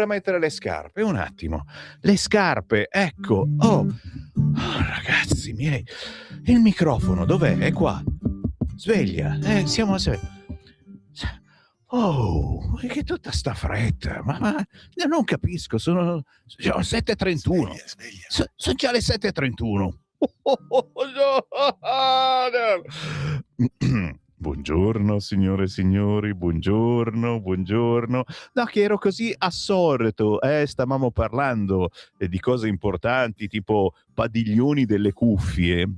mettere le scarpe, un attimo. Le scarpe, ecco. Oh, ragazzi miei, il microfono dov'è? È qua. Sveglia, siamo a Oh, che tutta sta fretta, ma non capisco, sono 7:31. Sveglia. Sono già le 7:31. Buongiorno signore e signori, buongiorno. No, che ero così assorto, stavamo parlando di cose importanti tipo padiglioni delle cuffie.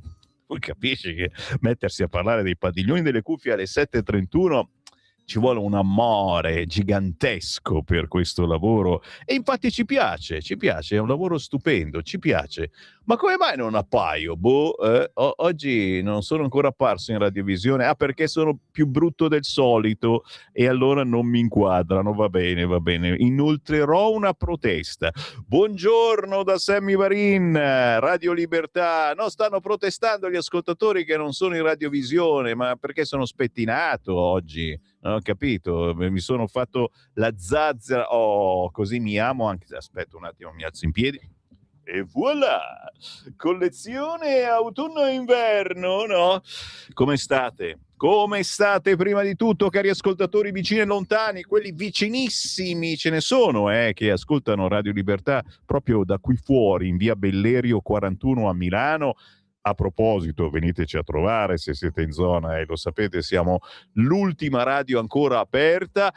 Poi capisci che mettersi a parlare dei padiglioni delle cuffie alle 7:31 ci vuole un amore gigantesco per questo lavoro e infatti ci piace, è un lavoro stupendo, ci piace. Ma come mai non appaio? Oggi non sono ancora apparso in radiovisione, perché sono più brutto del solito e allora non mi inquadrano, va bene. Inoltrerò una protesta. Buongiorno da Sammy Varin, Radio Libertà. No, stanno protestando gli ascoltatori che non sono in radiovisione, ma perché sono spettinato oggi? Non ho capito, mi sono fatto la zazzera, così mi amo anche. Aspetta un attimo, mi alzo in piedi. E voilà! Collezione autunno e inverno, no? Come state? Come state prima di tutto, cari ascoltatori vicini e lontani, quelli vicinissimi ce ne sono, che ascoltano Radio Libertà proprio da qui fuori, in via Bellerio 41 a Milano. A proposito, veniteci a trovare se siete in zona, lo sapete, siamo l'ultima radio ancora aperta.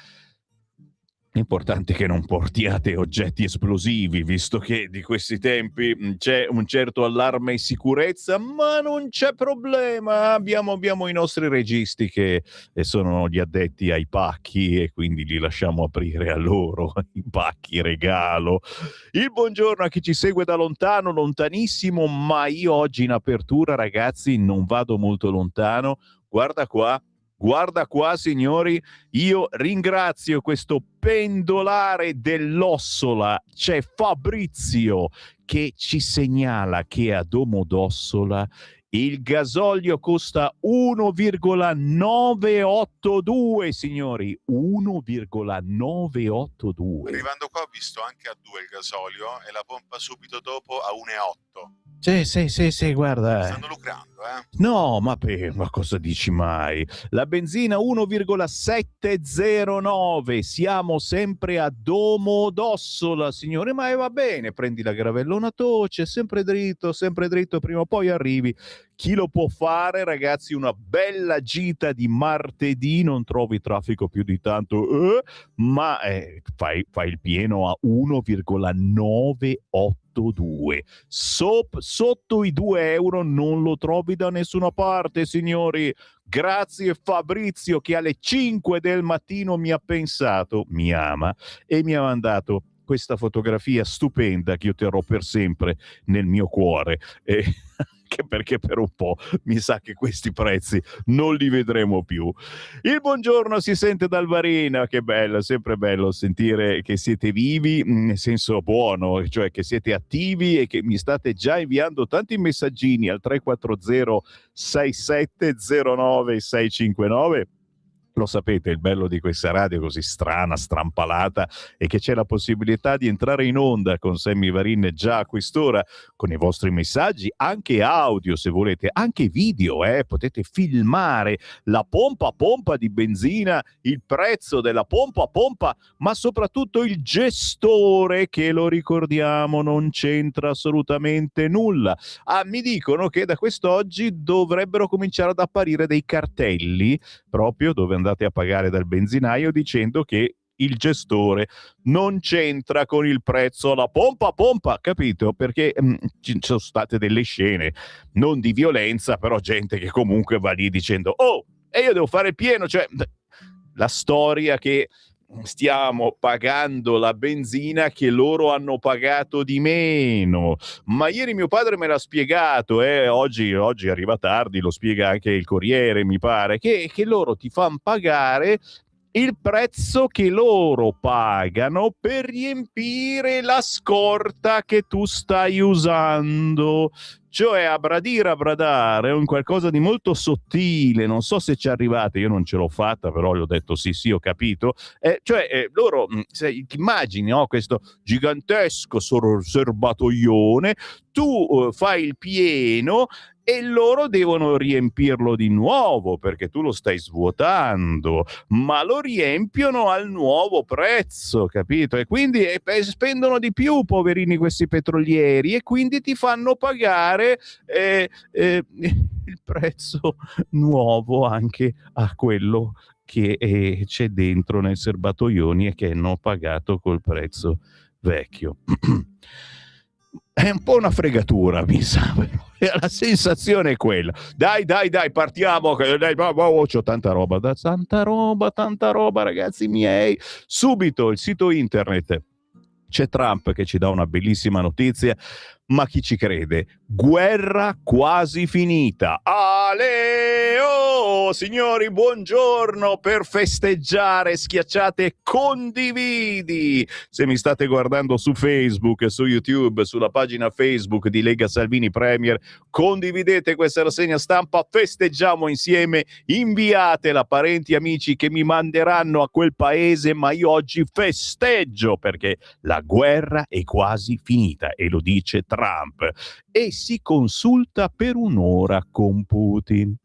Importante che non portiate oggetti esplosivi, visto che di questi tempi c'è un certo allarme sicurezza, ma non c'è problema. Abbiamo i nostri registi che sono gli addetti ai pacchi e quindi li lasciamo aprire a loro i pacchi regalo. Il buongiorno a chi ci segue da lontano, lontanissimo, ma io oggi in apertura, ragazzi, non vado molto lontano. Guarda qua, signori, io ringrazio questo pendolare dell'Ossola. C'è Fabrizio che ci segnala che a Domodossola il gasolio costa 1,982, signori, 1,982. Arrivando qua ho visto anche a 2 il gasolio e la pompa subito dopo a 1,8. Sì, guarda. Stanno lucrando, No, ma cosa dici mai? La benzina 1,709, siamo sempre a Domodossola, signore, ma va bene, prendi la gravellona toce, sempre dritto, prima o poi arrivi. Chi lo può fare, ragazzi? Una bella gita di martedì, non trovi traffico più di tanto, ma fai il pieno a 1,982. Sotto i 2 euro non lo trovi da nessuna parte, signori. Grazie Fabrizio che alle 5 del mattino mi ha pensato, mi ama e mi ha mandato questa fotografia stupenda che io terrò per sempre nel mio cuore. Anche perché per un po' mi sa che questi prezzi non li vedremo più. Il buongiorno si sente dal Varina, che bello, sempre bello sentire che siete vivi, nel senso buono, cioè che siete attivi e che mi state già inviando tanti messaggini al 340 6709 659. Lo sapete, il bello di questa radio così strana, strampalata, è che c'è la possibilità di entrare in onda con Sammy Varin già a quest'ora, con i vostri messaggi, anche audio se volete, anche video, potete filmare la pompa di benzina, il prezzo della pompa, ma soprattutto il gestore che, lo ricordiamo, non c'entra assolutamente nulla. Mi dicono che da quest'oggi dovrebbero cominciare ad apparire dei cartelli proprio dove andate a pagare dal benzinaio dicendo che il gestore non c'entra con il prezzo, la pompa, capito? Perché ci sono state delle scene, non di violenza, però gente che comunque va lì dicendo e io devo fare pieno, cioè la storia che stiamo pagando la benzina che loro hanno pagato di meno. Ma ieri mio padre me l'ha spiegato, oggi arriva tardi, lo spiega anche il Corriere, mi pare, che loro ti fanno pagare il prezzo che loro pagano per riempire la scorta che tu stai usando. cioè a bradare è un qualcosa di molto sottile, non so se ci arrivate, io non ce l'ho fatta, però gli ho detto sì, ho capito, loro, ti immagini, no, questo gigantesco serbatoione, tu fai il pieno e loro devono riempirlo di nuovo perché tu lo stai svuotando, ma lo riempiono al nuovo prezzo, capito? E quindi spendono di più, poverini, questi petrolieri, e quindi ti fanno pagare il prezzo nuovo anche a quello che c'è dentro nei serbatoioni e che hanno pagato col prezzo vecchio. È un po' una fregatura, mi sa, la sensazione è quella. Dai, partiamo, c'ho tanta roba, ragazzi miei. Subito il sito internet. C'è Trump che ci dà una bellissima notizia, ma chi ci crede? Guerra quasi finita. Signori, buongiorno, per festeggiare schiacciate condividi. Se mi state guardando su Facebook, su YouTube, sulla pagina Facebook di Lega Salvini Premier, condividete questa rassegna stampa, festeggiamo insieme, inviatela a parenti e amici che mi manderanno a quel paese, ma io oggi festeggio perché la guerra è quasi finita e lo dice Trump, e si consulta per un'ora con Putin.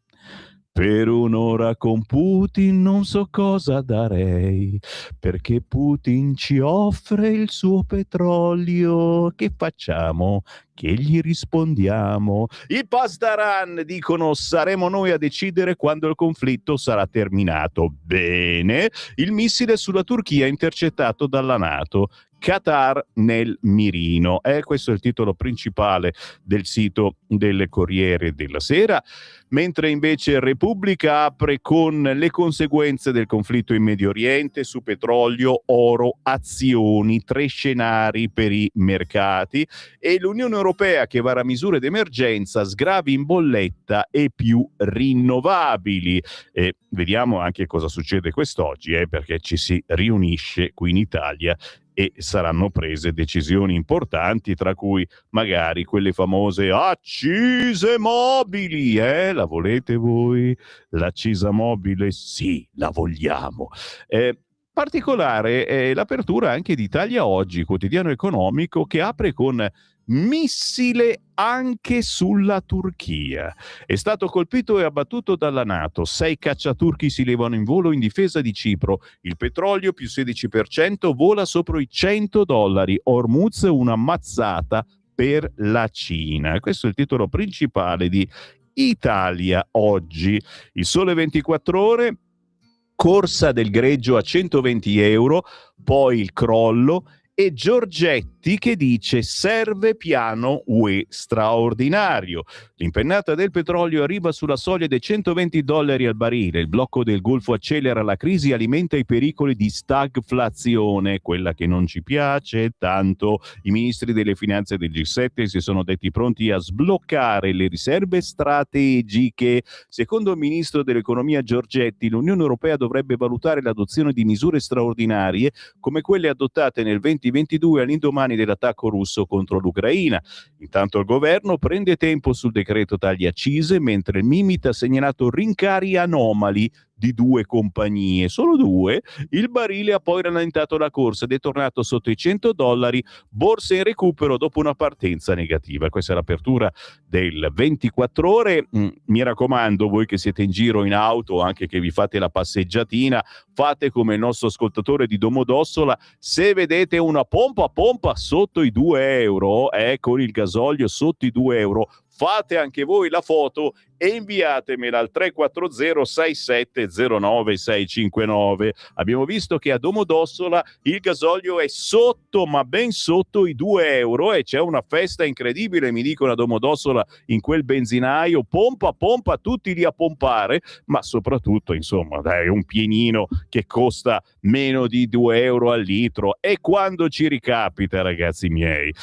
Per un'ora con Putin non so cosa darei, perché Putin ci offre il suo petrolio. Che facciamo? Che gli rispondiamo? I Pasdaran dicono: saremo noi a decidere quando il conflitto sarà terminato. Bene, il missile sulla Turchia intercettato dalla NATO. Qatar nel mirino. Questo è il titolo principale del sito del Corriere della Sera, mentre invece Repubblica apre con le conseguenze del conflitto in Medio Oriente su petrolio, oro, azioni, 3 scenari per i mercati, e l'Unione Europea che vara misure d'emergenza, sgravi in bolletta e più rinnovabili. E vediamo anche cosa succede quest'oggi, perché ci si riunisce qui in Italia e saranno prese decisioni importanti, tra cui magari quelle famose accise mobili. La volete voi? L'accisa mobile? Sì, la vogliamo. Particolare è l'apertura anche di Italia Oggi, quotidiano economico, che apre con missile anche sulla Turchia. È stato colpito e abbattuto dalla NATO. 6 cacciaturchi si levano in volo in difesa di Cipro. Il petrolio più 16%, vola sopra i $100. Hormuz, una mazzata per la Cina. Questo è il titolo principale di Italia Oggi. Il Sole 24 Ore, corsa del greggio a 120 euro, poi il crollo, e Giorgetti che dice serve piano UE straordinario. L'impennata del petrolio arriva sulla soglia dei $120 al barile. Il blocco del Golfo accelera la crisi e alimenta i pericoli di stagflazione, quella che non ci piace tanto. I ministri delle finanze del G7 si sono detti pronti a sbloccare le riserve strategiche. Secondo il ministro dell'economia Giorgetti, l'Unione Europea dovrebbe valutare l'adozione di misure straordinarie come quelle adottate nel 2022 all'indomani dell'attacco russo contro l'Ucraina. Intanto il governo prende tempo sul decreto tagli accise, mentre il Mimit ha segnalato rincari anomali di 2 compagnie, solo 2. Il barile ha poi rallentato la corsa ed è tornato sotto i $100, borse in recupero dopo una partenza negativa. Questa è l'apertura del 24 Ore. Mi raccomando, voi che siete in giro in auto, anche che vi fate la passeggiatina, fate come il nostro ascoltatore di Domodossola: se vedete una pompa sotto i €2, con il gasolio sotto i €2, fate anche voi la foto e inviatemela al 340 6709 659. Abbiamo visto che a Domodossola il gasolio è sotto, ma ben sotto i €2, e c'è una festa incredibile, mi dicono a Domodossola, in quel benzinaio. Pompa, tutti lì a pompare, ma soprattutto, insomma, dai, un pienino che costa meno di €2 al litro. E quando ci ricapita, ragazzi miei?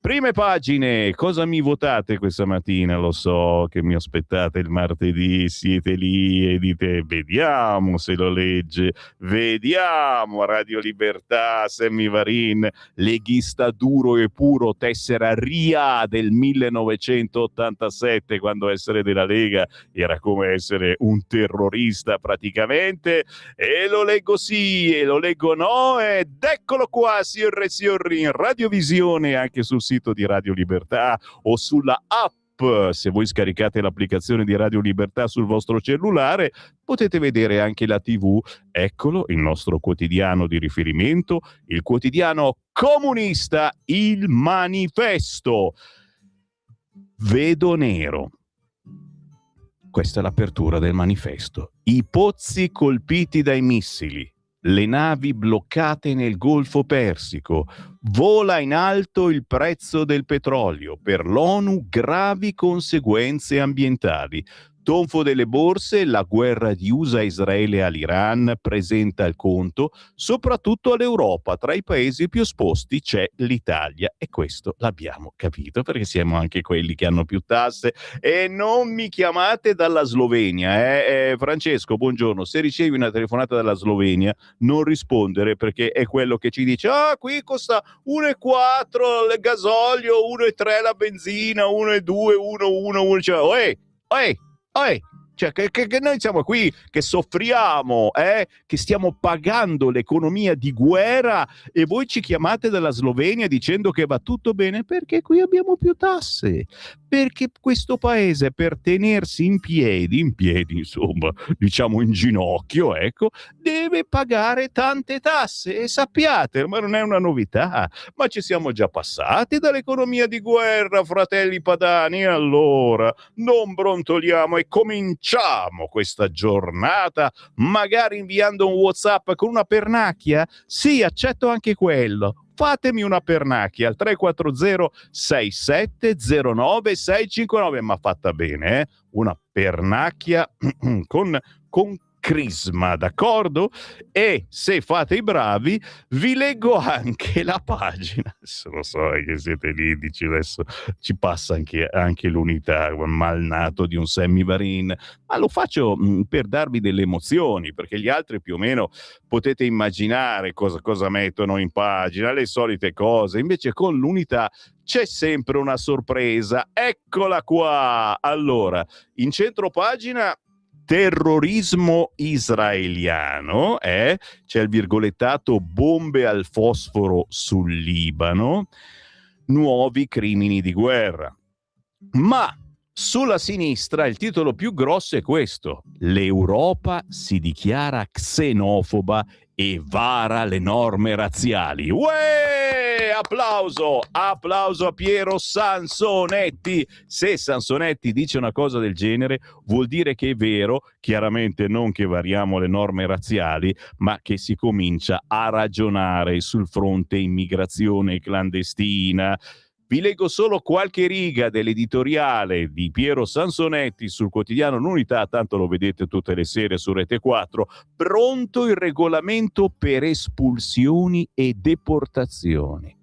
Prime pagine, cosa mi votate questa mattina? Lo so che mi aspettate il martedì, siete lì e dite vediamo se lo legge, vediamo Radio Libertà, Sammy Varin, leghista duro e puro, tessera RIA del 1987, quando essere della Lega era come essere un terrorista praticamente, e lo leggo sì e lo leggo no, ed eccolo qua, signore e signori, in radiovisione anche sul sito di Radio Libertà o sulla app. Se voi scaricate l'applicazione di Radio Libertà sul vostro cellulare, potete vedere anche la TV. Eccolo, il nostro quotidiano di riferimento, il quotidiano comunista, Il Manifesto. Vedo nero. Questa è l'apertura del manifesto. I pozzi colpiti dai missili, le navi bloccate nel Golfo Persico, vola in alto il prezzo del petrolio, per l'ONU gravi conseguenze ambientali. Tonfo delle borse, la guerra di USA e Israele all'Iran presenta il conto, soprattutto all'Europa. Tra i paesi più esposti c'è l'Italia, e questo l'abbiamo capito perché siamo anche quelli che hanno più tasse. E non mi chiamate dalla Slovenia, Francesco, buongiorno. Se ricevi una telefonata dalla Slovenia, non rispondere, perché è quello che ci dice: ah, qui costa 1,4 il gasolio, 1,3 la benzina, 1,2, 1,1, cioè, cioè che noi siamo qui che soffriamo, che stiamo pagando l'economia di guerra, e voi ci chiamate dalla Slovenia dicendo che va tutto bene perché qui abbiamo più tasse, perché questo paese, per tenersi in piedi insomma, diciamo in ginocchio, ecco, deve pagare tante tasse, e sappiate, ma non è una novità, ma ci siamo già passati dall'economia di guerra, fratelli padani. Allora non brontoliamo e cominciamo questa giornata magari inviando un WhatsApp con una pernacchia. Sì, accetto anche quello. Fatemi una pernacchia al 340 6709 659, ma fatta bene, una pernacchia con crisma, d'accordo? E se fate i bravi vi leggo anche la pagina. Lo so che siete lì, dici adesso ci passa anche l'unità, malnato di un Sammy Varin, ma lo faccio per darvi delle emozioni, perché gli altri più o meno potete immaginare cosa mettono in pagina, le solite cose. Invece con l'unità c'è sempre una sorpresa. Eccola qua. Allora, in centro pagina, terrorismo israeliano, c'è il virgolettato bombe al fosforo sul Libano, nuovi crimini di guerra. Ma sulla sinistra il titolo più grosso è questo: l'Europa si dichiara xenofoba e vara le norme razziali. Uè! Applauso a Piero Sansonetti. Se Sansonetti dice una cosa del genere, vuol dire che è vero, chiaramente non che variamo le norme razziali, ma che si comincia a ragionare sul fronte immigrazione clandestina. Vi leggo solo qualche riga dell'editoriale di Piero Sansonetti sul quotidiano L'Unità, tanto lo vedete tutte le sere su Rete 4. Pronto il regolamento per espulsioni e deportazioni.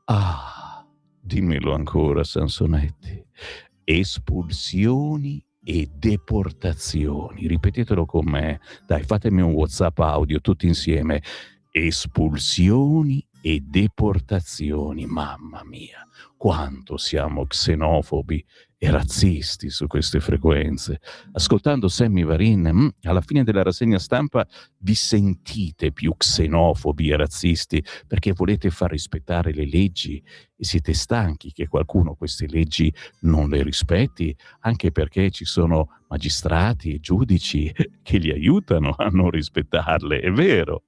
Ah, dimmelo ancora, Sansonetti. Espulsioni e deportazioni. Ripetetelo con me. Dai, fatemi un WhatsApp audio tutti insieme. Espulsioni e deportazioni. Mamma mia, quanto siamo xenofobi e razzisti su queste frequenze. Ascoltando Sammy Varin, alla fine della rassegna stampa vi sentite più xenofobi e razzisti perché volete far rispettare le leggi e siete stanchi che qualcuno queste leggi non le rispetti, anche perché ci sono magistrati e giudici che li aiutano a non rispettarle, è vero.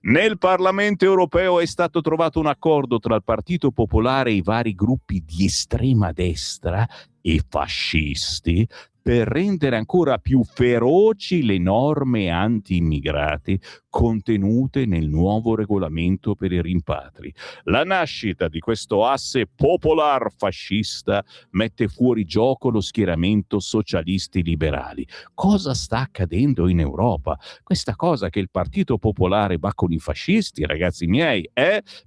Nel Parlamento europeo è stato trovato un accordo tra il Partito Popolare e i vari gruppi di estrema destra e fascisti per rendere ancora più feroci le norme anti-immigrati contenute nel nuovo regolamento per i rimpatri. La nascita di questo asse popolar fascista mette fuori gioco lo schieramento socialisti liberali. Cosa sta accadendo in Europa? Questa cosa che il Partito Popolare va con i fascisti, ragazzi miei,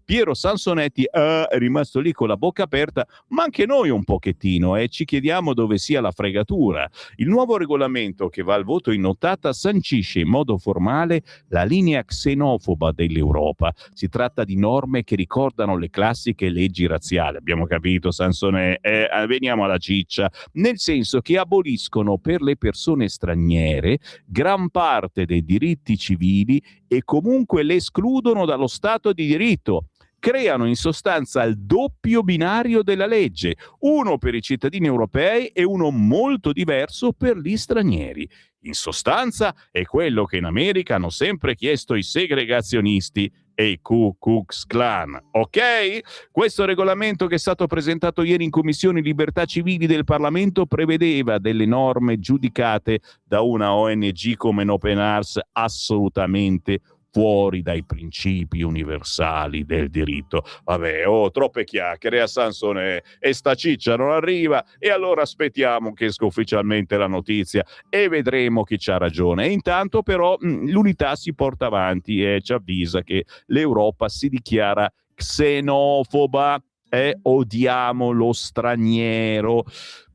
Piero Sansonetti è rimasto lì con la bocca aperta, ma anche noi un pochettino, ci chiediamo dove sia la fregatura. Il nuovo regolamento che va al voto in nottata sancisce in modo formale la linea xenofoba dell'Europa. Si tratta di norme che ricordano le classiche leggi razziali, abbiamo capito, Sansone, veniamo alla ciccia, nel senso che aboliscono per le persone straniere gran parte dei diritti civili e comunque le escludono dallo Stato di diritto. Creano in sostanza il doppio binario della legge, uno per i cittadini europei e uno molto diverso per gli stranieri. In sostanza è quello che in America hanno sempre chiesto i segregazionisti e i Ku Klux Klan, ok? Questo regolamento che è stato presentato ieri in Commissione Libertà Civili del Parlamento prevedeva delle norme giudicate da una ONG come Open Arms assolutamente fuori dai principi universali del diritto. Vabbè, troppe chiacchiere a Sansone e sta ciccia non arriva, e allora aspettiamo che esca ufficialmente la notizia e vedremo chi c'ha ragione. E intanto però l'unità si porta avanti e ci avvisa che l'Europa si dichiara xenofoba e odiamo lo straniero.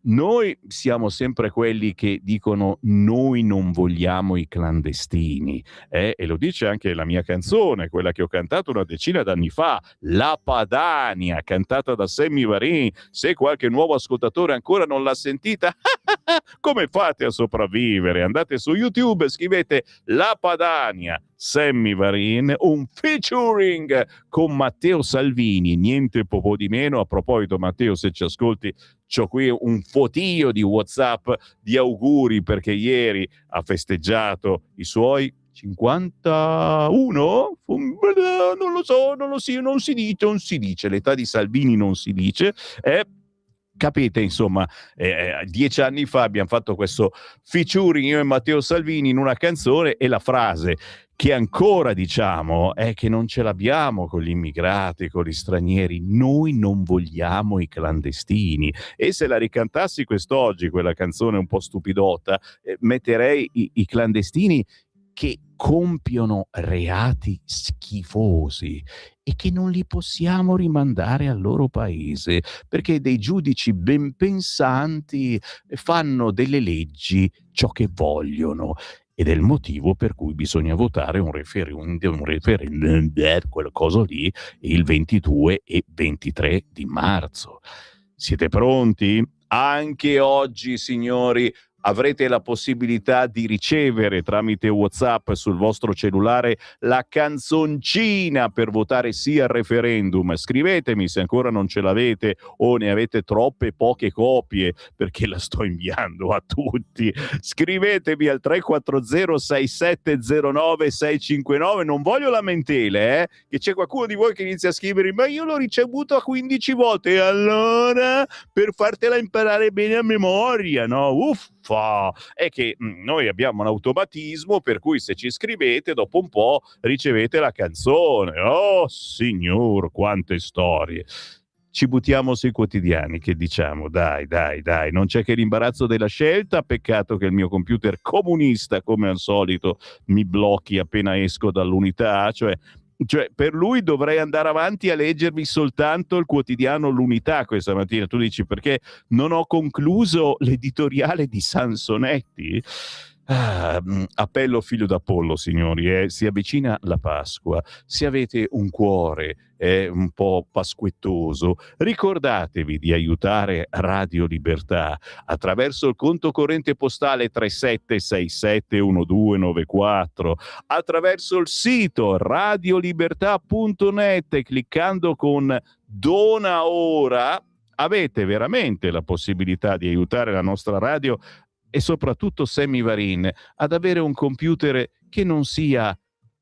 Noi siamo sempre quelli che dicono noi non vogliamo i clandestini, e lo dice anche la mia canzone, quella che ho cantato una decina d'anni fa, La Padania, cantata da Sammy Varin. Se qualche nuovo ascoltatore ancora non l'ha sentita, come fate a sopravvivere? Andate su YouTube, scrivete La Padania, Sammy Varin, un featuring con Matteo Salvini, niente po' di meno. A proposito, Matteo, se ci ascolti, c'ho qui un fotio di WhatsApp di auguri perché ieri ha festeggiato i suoi 51? Non lo so, non si dice, l'età di Salvini non si dice, capite, insomma, 10 anni fa abbiamo fatto questo featuring io e Matteo Salvini in una canzone, e la frase che ancora diciamo è che non ce l'abbiamo con gli immigrati, con gli stranieri, noi non vogliamo i clandestini. E se la ricantassi quest'oggi, quella canzone un po' stupidota, metterei i clandestini che compiono reati schifosi e che non li possiamo rimandare al loro paese, perché dei giudici ben pensanti fanno delle leggi ciò che vogliono. Ed è il motivo per cui bisogna votare un referendum, quel coso lì, il 22 e 23 di marzo. Siete pronti? Anche oggi, signori, avrete la possibilità di ricevere tramite WhatsApp sul vostro cellulare la canzoncina per votare sì al referendum. Scrivetemi se ancora non ce l'avete o ne avete troppe poche copie, perché la sto inviando a tutti. Scrivetemi al 340-6709-659. Non voglio lamentele, che c'è qualcuno di voi che inizia a scrivere ma io l'ho ricevuto 15 volte, e allora per fartela imparare bene a memoria, no? Uffa! È che noi abbiamo un automatismo per cui se ci scrivete dopo un po' ricevete la canzone. Oh signor, quante storie! Ci buttiamo sui quotidiani, che diciamo, dai, non c'è che l'imbarazzo della scelta. Peccato che il mio computer comunista, come al solito, mi blocchi appena esco dall'unità, cioè per lui dovrei andare avanti a leggermi soltanto il quotidiano L'Unità questa mattina. Tu dici perché non ho concluso l'editoriale di Sansonetti? Appello figlio d'Apollo, signori, si avvicina la Pasqua. Se avete un cuore un po' pasquettoso, ricordatevi di aiutare Radio Libertà attraverso il conto corrente postale 37671294, attraverso il sito radiolibertà.net, cliccando con Dona Ora. Avete veramente la possibilità di aiutare la nostra radio e soprattutto Sammy Varin ad avere un computer che non sia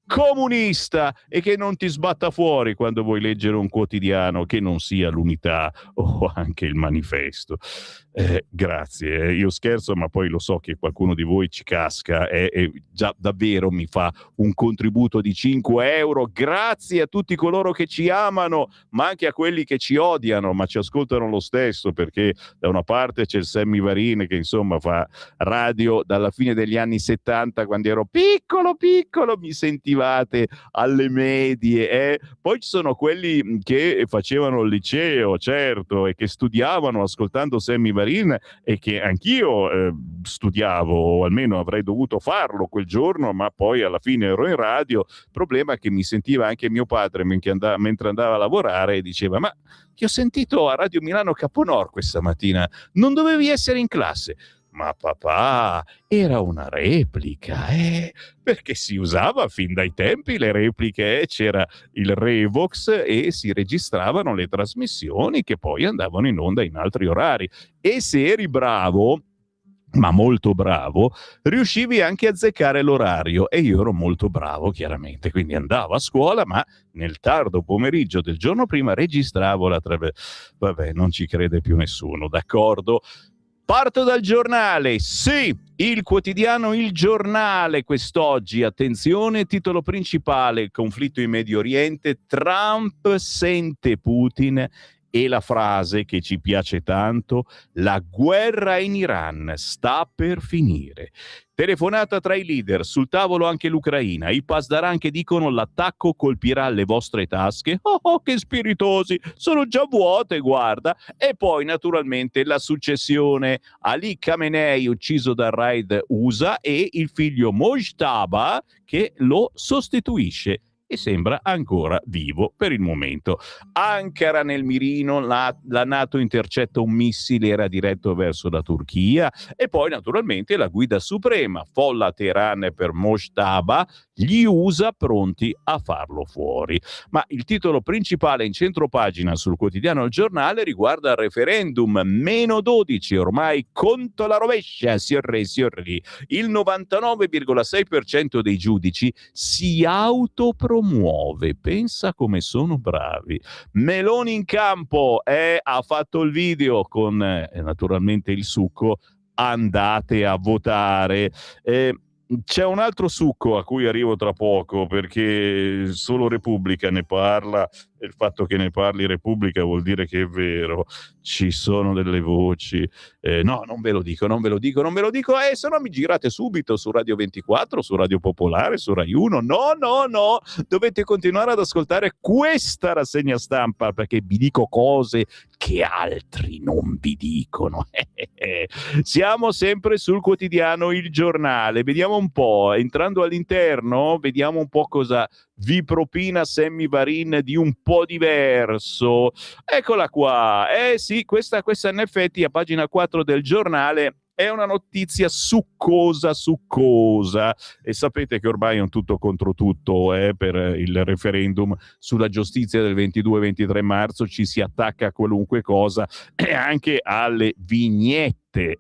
comunista e che non ti sbatta fuori quando vuoi leggere un quotidiano che non sia l'Unità o anche il Manifesto. Grazie, io scherzo, ma poi lo so che qualcuno di voi ci casca e già davvero mi fa un contributo di 5 euro. Grazie a tutti coloro che ci amano, ma anche a quelli che ci odiano, ma ci ascoltano lo stesso, perché da una parte c'è il Sammy Varin che insomma fa radio dalla fine degli anni 70, quando ero piccolo, mi sentivate alle medie. Poi ci sono quelli che facevano il liceo, certo, e che studiavano ascoltando Sammy Varin, e che anch'io studiavo, o almeno avrei dovuto farlo quel giorno, ma poi alla fine ero in radio. Problema che mi sentiva anche mio padre mentre andava a lavorare e diceva: ma ti ho sentito a Radio Milano Caponor questa mattina, non dovevi essere in classe? Ma papà, era una replica, perché si usava fin dai tempi le repliche, c'era il Revox e si registravano le trasmissioni che poi andavano in onda in altri orari. E se eri bravo, ma molto bravo, riuscivi anche a azzeccare l'orario, e io ero molto bravo chiaramente, quindi andavo a scuola, ma nel tardo pomeriggio del giorno prima registravo la vabbè, non ci crede più nessuno, d'accordo? Parto dal giornale, sì, il quotidiano Il Giornale quest'oggi, attenzione, titolo principale: conflitto in Medio Oriente, Trump sente Putin, e la frase che ci piace tanto: la guerra in Iran sta per finire. Telefonata tra i leader, sul tavolo anche l'Ucraina. I pasdaran che dicono: l'attacco colpirà le vostre tasche. Oh, che spiritosi, sono già vuote, guarda. E poi naturalmente la successione: Ali Khamenei ucciso dal raid USA e il figlio Mojtaba che lo sostituisce e sembra ancora vivo per il momento. Ankara nel mirino, la NATO intercetta un missile, era diretto verso la Turchia. E poi naturalmente la guida suprema, folla a Teheran per Mojtaba, gli USA pronti a farlo fuori. Ma il titolo principale in centropagina sul quotidiano Il Giornale riguarda il referendum, meno 12, ormai conto la rovescia, signori. Il 99,6% dei giudici si autopromuove, pensa come sono bravi. Meloni in campo, ha fatto il video con naturalmente il succo: andate a votare. C'è un altro succo a cui arrivo tra poco, perché solo Repubblica ne parla, e il fatto che ne parli Repubblica vuol dire che è vero. Ci sono delle voci, no, non ve lo dico, se no mi girate subito su Radio 24, su Radio Popolare, su Rai 1. No, dovete continuare ad ascoltare questa rassegna stampa, perché vi dico cose che altri non vi dicono. Siamo sempre sul quotidiano Il Giornale, vediamo un po', entrando all'interno, vediamo un po' cosa vi propina Sammy Varin di un po' diverso. Eccola qua, sì, questa in effetti a pagina 4 del Giornale è una notizia succosa, e sapete che ormai è un tutto contro tutto, per il referendum sulla giustizia del 22-23 marzo, ci si attacca a qualunque cosa, e anche alle vignette.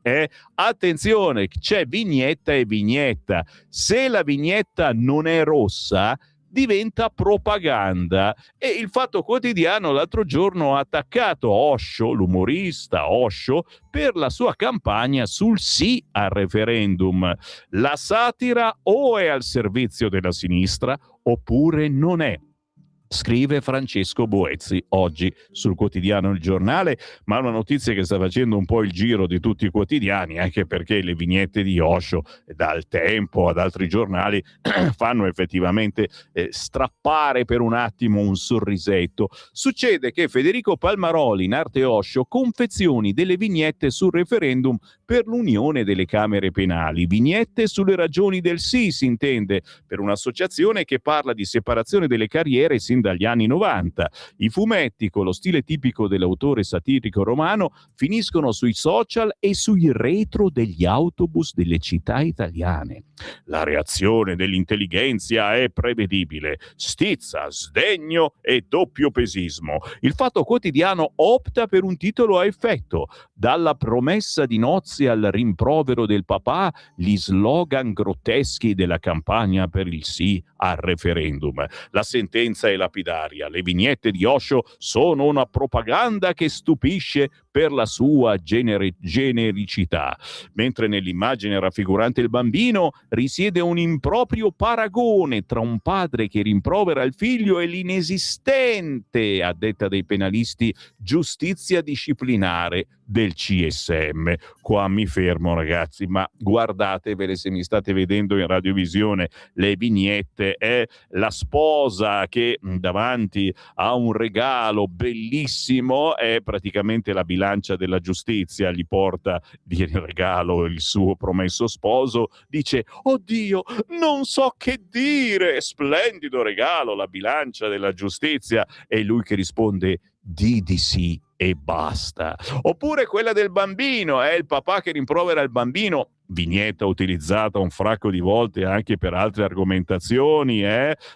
Attenzione, c'è vignetta e vignetta. Se la vignetta non è rossa, diventa propaganda. E il Fatto Quotidiano l'altro giorno ha attaccato Osho, l'umorista Osho, per la sua campagna sul sì al referendum. La satira o è al servizio della sinistra oppure non è. Scrive Francesco Boezzi oggi sul quotidiano Il Giornale, ma una notizia che sta facendo un po' il giro di tutti i quotidiani, anche perché le vignette di Osho dal Tempo ad altri giornali fanno effettivamente strappare per un attimo un sorrisetto. Succede che Federico Palmaroli, in arte Osho, confezioni delle vignette sul referendum per l'Unione delle Camere Penali. Vignette sulle ragioni del sì, si intende, per un'associazione che parla di separazione delle carriere sin dagli anni 90. I fumetti, con lo stile tipico dell'autore satirico romano, finiscono sui social e sui retro degli autobus delle città italiane. La reazione dell'intellighenzia è prevedibile: stizza, sdegno e doppiopesismo. Il Fatto Quotidiano opta per un titolo a effetto: dalla promessa di nozze al rimprovero del papà, gli slogan grotteschi della campagna per il sì al referendum. La sentenza è la lapidaria. Le vignette di Osho sono una propaganda che stupisce per la sua genericità, mentre nell'immagine raffigurante il bambino risiede un improprio paragone tra un padre che rimprovera il figlio e l'inesistente, a detta dei penalisti, giustizia disciplinare del CSM. Qua mi fermo, ragazzi, ma guardatevele se mi state vedendo in radiovisione le vignette. È la sposa che davanti a un regalo bellissimo, è praticamente la bilancia della giustizia, gli porta di regalo il suo promesso sposo, dice: oddio, non so che dire, splendido regalo, la bilancia della giustizia, e lui che risponde: di sì e basta. Oppure quella del bambino, è il papà che rimprovera il bambino, vignetta utilizzata un fracco di volte anche per altre argomentazioni.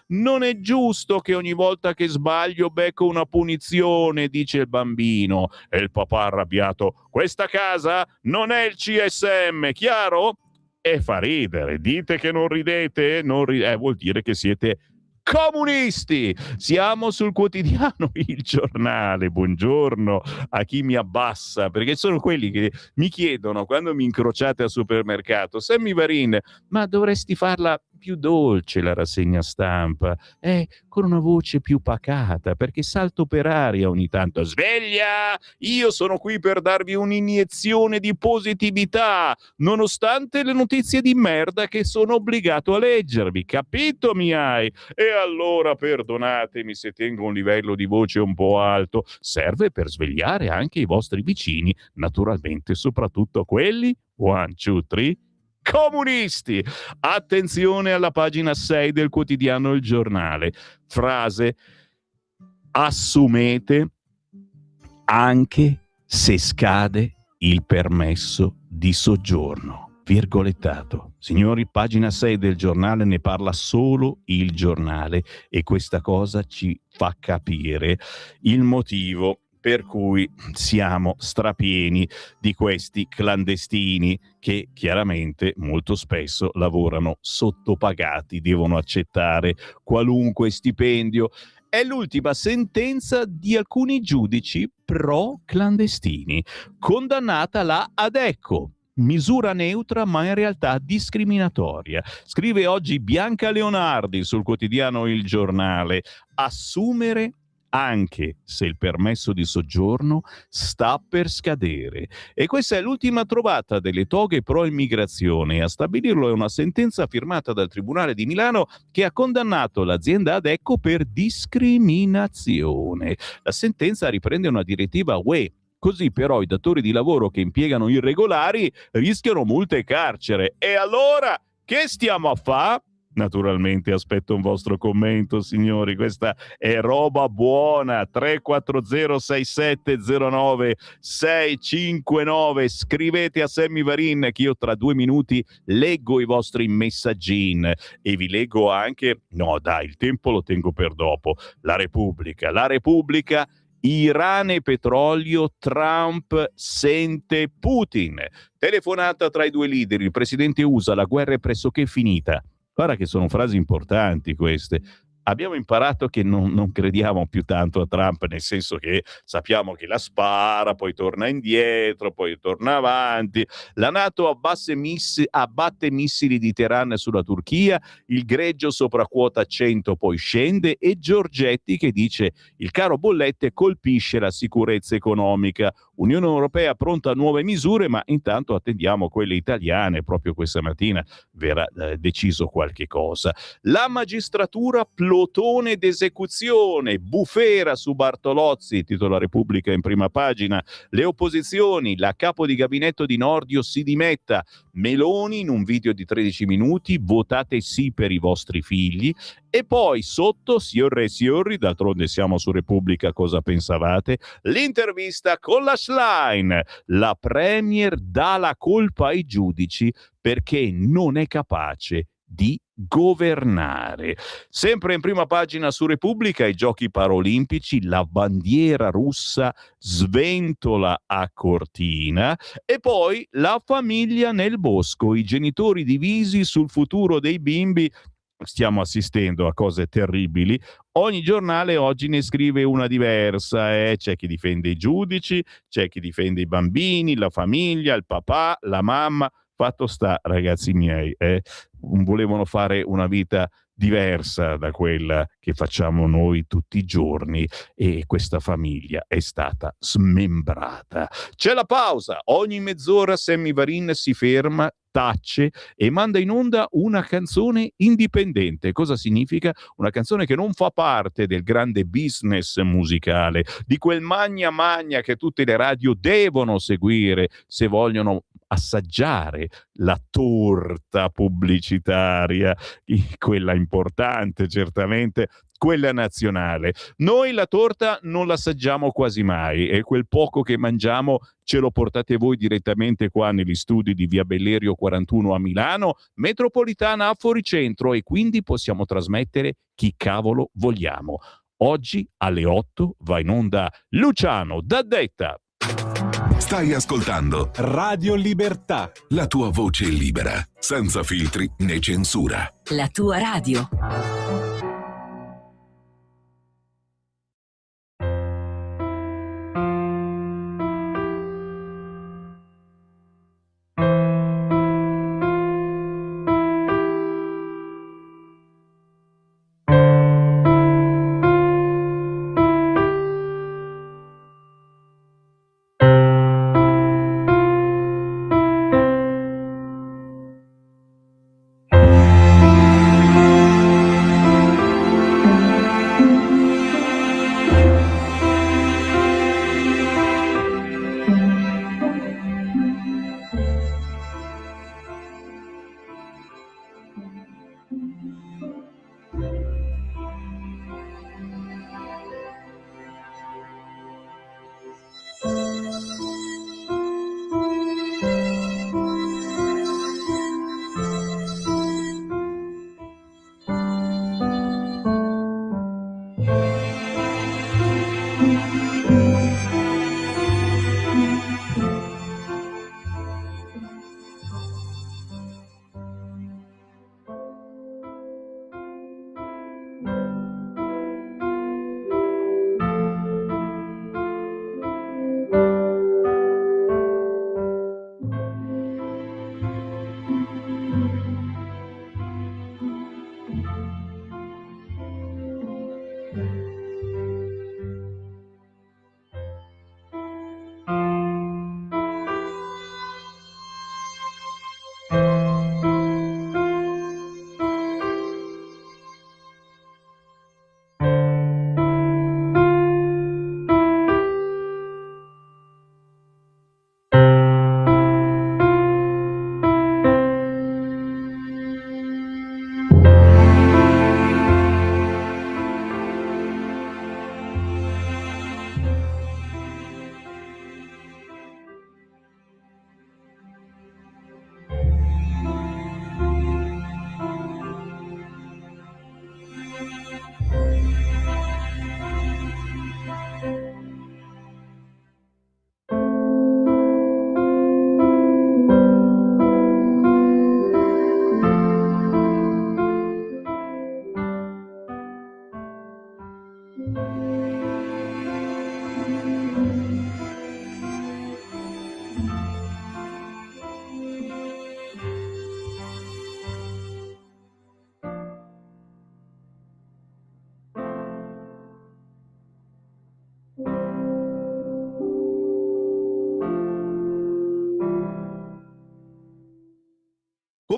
Non è giusto che ogni volta che sbaglio becco una punizione, dice il bambino, e il papà arrabbiato: questa casa non è il CSM, chiaro? E fa ridere. Dite che non ridete? Vuol dire che siete comunisti. Siamo sul quotidiano Il Giornale. Buongiorno a chi mi abbassa, perché sono quelli che mi chiedono quando mi incrociate al supermercato: Sammy Varin, ma dovresti farla più dolce la rassegna stampa, con una voce più pacata, perché salto per aria ogni tanto. Sveglia! Io sono qui per darvi un'iniezione di positività, nonostante le notizie di merda che sono obbligato a leggervi, capito miai? E allora perdonatemi se tengo un livello di voce un po' alto, serve per svegliare anche i vostri vicini, naturalmente soprattutto quelli, 1, 2, 3, comunisti. Attenzione alla pagina 6 del quotidiano Il Giornale. Frase: assumete anche se scade il permesso di soggiorno. Virgolettato. Signori, pagina 6 del Giornale, ne parla solo Il Giornale, e questa cosa ci fa capire il motivo per cui siamo strapieni di questi clandestini che chiaramente molto spesso lavorano sottopagati, devono accettare qualunque stipendio. È l'ultima sentenza di alcuni giudici pro clandestini. Condannata la Adecco. Misura neutra ma in realtà discriminatoria. Scrive oggi Bianca Leonardi sul quotidiano Il Giornale: assumere anche se il permesso di soggiorno sta per scadere. E questa è l'ultima trovata delle toghe pro immigrazione. A stabilirlo è una sentenza firmata dal Tribunale di Milano che ha condannato l'azienda Adecco per discriminazione. La sentenza riprende una direttiva UE. Così però i datori di lavoro che impiegano irregolari rischiano multe e carcere. E allora che stiamo a fare? Naturalmente aspetto un vostro commento, signori. Questa è roba buona. 3406709 scrivete a Sammy Varin che io tra 2 minuti leggo i vostri messaggini e vi leggo anche, no dai, il tempo lo tengo per dopo, la Repubblica, Iran e petrolio, Trump sente Putin. Telefonata tra i due leader, il presidente USA: la guerra è pressoché finita. Guarda che sono frasi importanti queste. Abbiamo imparato che non crediamo più tanto a Trump, nel senso che sappiamo che la spara, poi torna indietro, poi torna avanti. La NATO abbatte missili di Teheran sulla Turchia, il greggio sopra quota 100 poi scende, e Giorgetti che dice: il caro bollette colpisce la sicurezza economica. Unione Europea pronta a nuove misure, ma intanto attendiamo quelle italiane. Proprio questa mattina verrà deciso qualche cosa. La magistratura plotone d'esecuzione, bufera su Bartolozzi, titola Repubblica in prima pagina. Le opposizioni, la capo di gabinetto di Nordio si dimetta. Meloni in un video di 13 minuti: votate sì per i vostri figli. E poi sotto, signore e signori, d'altronde siamo su Repubblica, cosa pensavate? L'intervista con la Schlein. La Premier dà la colpa ai giudici perché non è capace di governare. Sempre in prima pagina su Repubblica, i giochi paraolimpici, la bandiera russa sventola a Cortina, e poi la famiglia nel bosco, i genitori divisi sul futuro dei bimbi. stiamo assistendo a cose terribili. Ogni giornale oggi ne scrive una diversa, c'è chi difende i giudici, c'è chi difende i bambini, la famiglia, il papà, la mamma. Fatto sta, ragazzi miei, volevano fare una vita diversa da quella che facciamo noi tutti i giorni e questa famiglia è stata smembrata. C'è la pausa, ogni mezz'ora Sammy Varin si ferma, tace e manda in onda una canzone indipendente. Cosa significa? Una canzone che non fa parte del grande business musicale, di quel magna magna che tutte le radio devono seguire se vogliono assaggiare la torta pubblicitaria, quella importante certamente, quella nazionale. Noi la torta non l'assaggiamo quasi mai e quel poco che mangiamo ce lo portate voi direttamente qua negli studi di Via Bellerio 41 a Milano, metropolitana a Foricentro, e quindi possiamo trasmettere chi cavolo vogliamo. Oggi alle 8 va in onda Luciano D'Addetta. Stai ascoltando Radio Libertà, la tua voce libera, senza filtri né censura. La tua radio.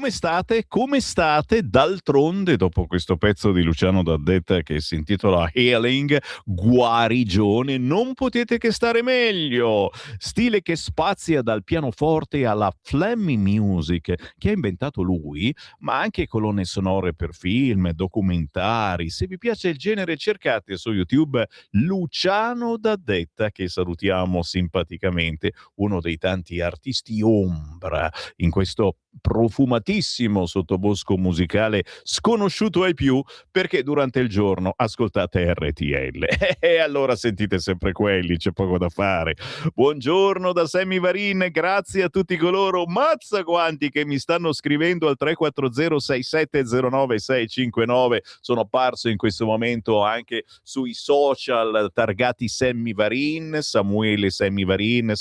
Come state? Come state? D'altronde, dopo questo pezzo di Luciano D'Addetta che si intitola Healing, guarigione, non potete che stare meglio. Stile che spazia dal pianoforte alla Flammy Music, che ha inventato lui, ma anche colonne sonore per film, documentari. Se vi piace il genere, cercate su YouTube Luciano D'Addetta, che salutiamo simpaticamente, uno dei tanti artisti ombra in questo profumatissimo amatissimo sottobosco musicale sconosciuto ai più, perché durante il giorno ascoltate RTL e allora sentite sempre quelli, c'è poco da fare. Buongiorno da Sammy Varin, grazie a tutti coloro, mazza quanti che mi stanno scrivendo al 340 6709 659. Sono apparso in questo momento anche sui social targati Sammy Varin, Samuele Sammy Varin,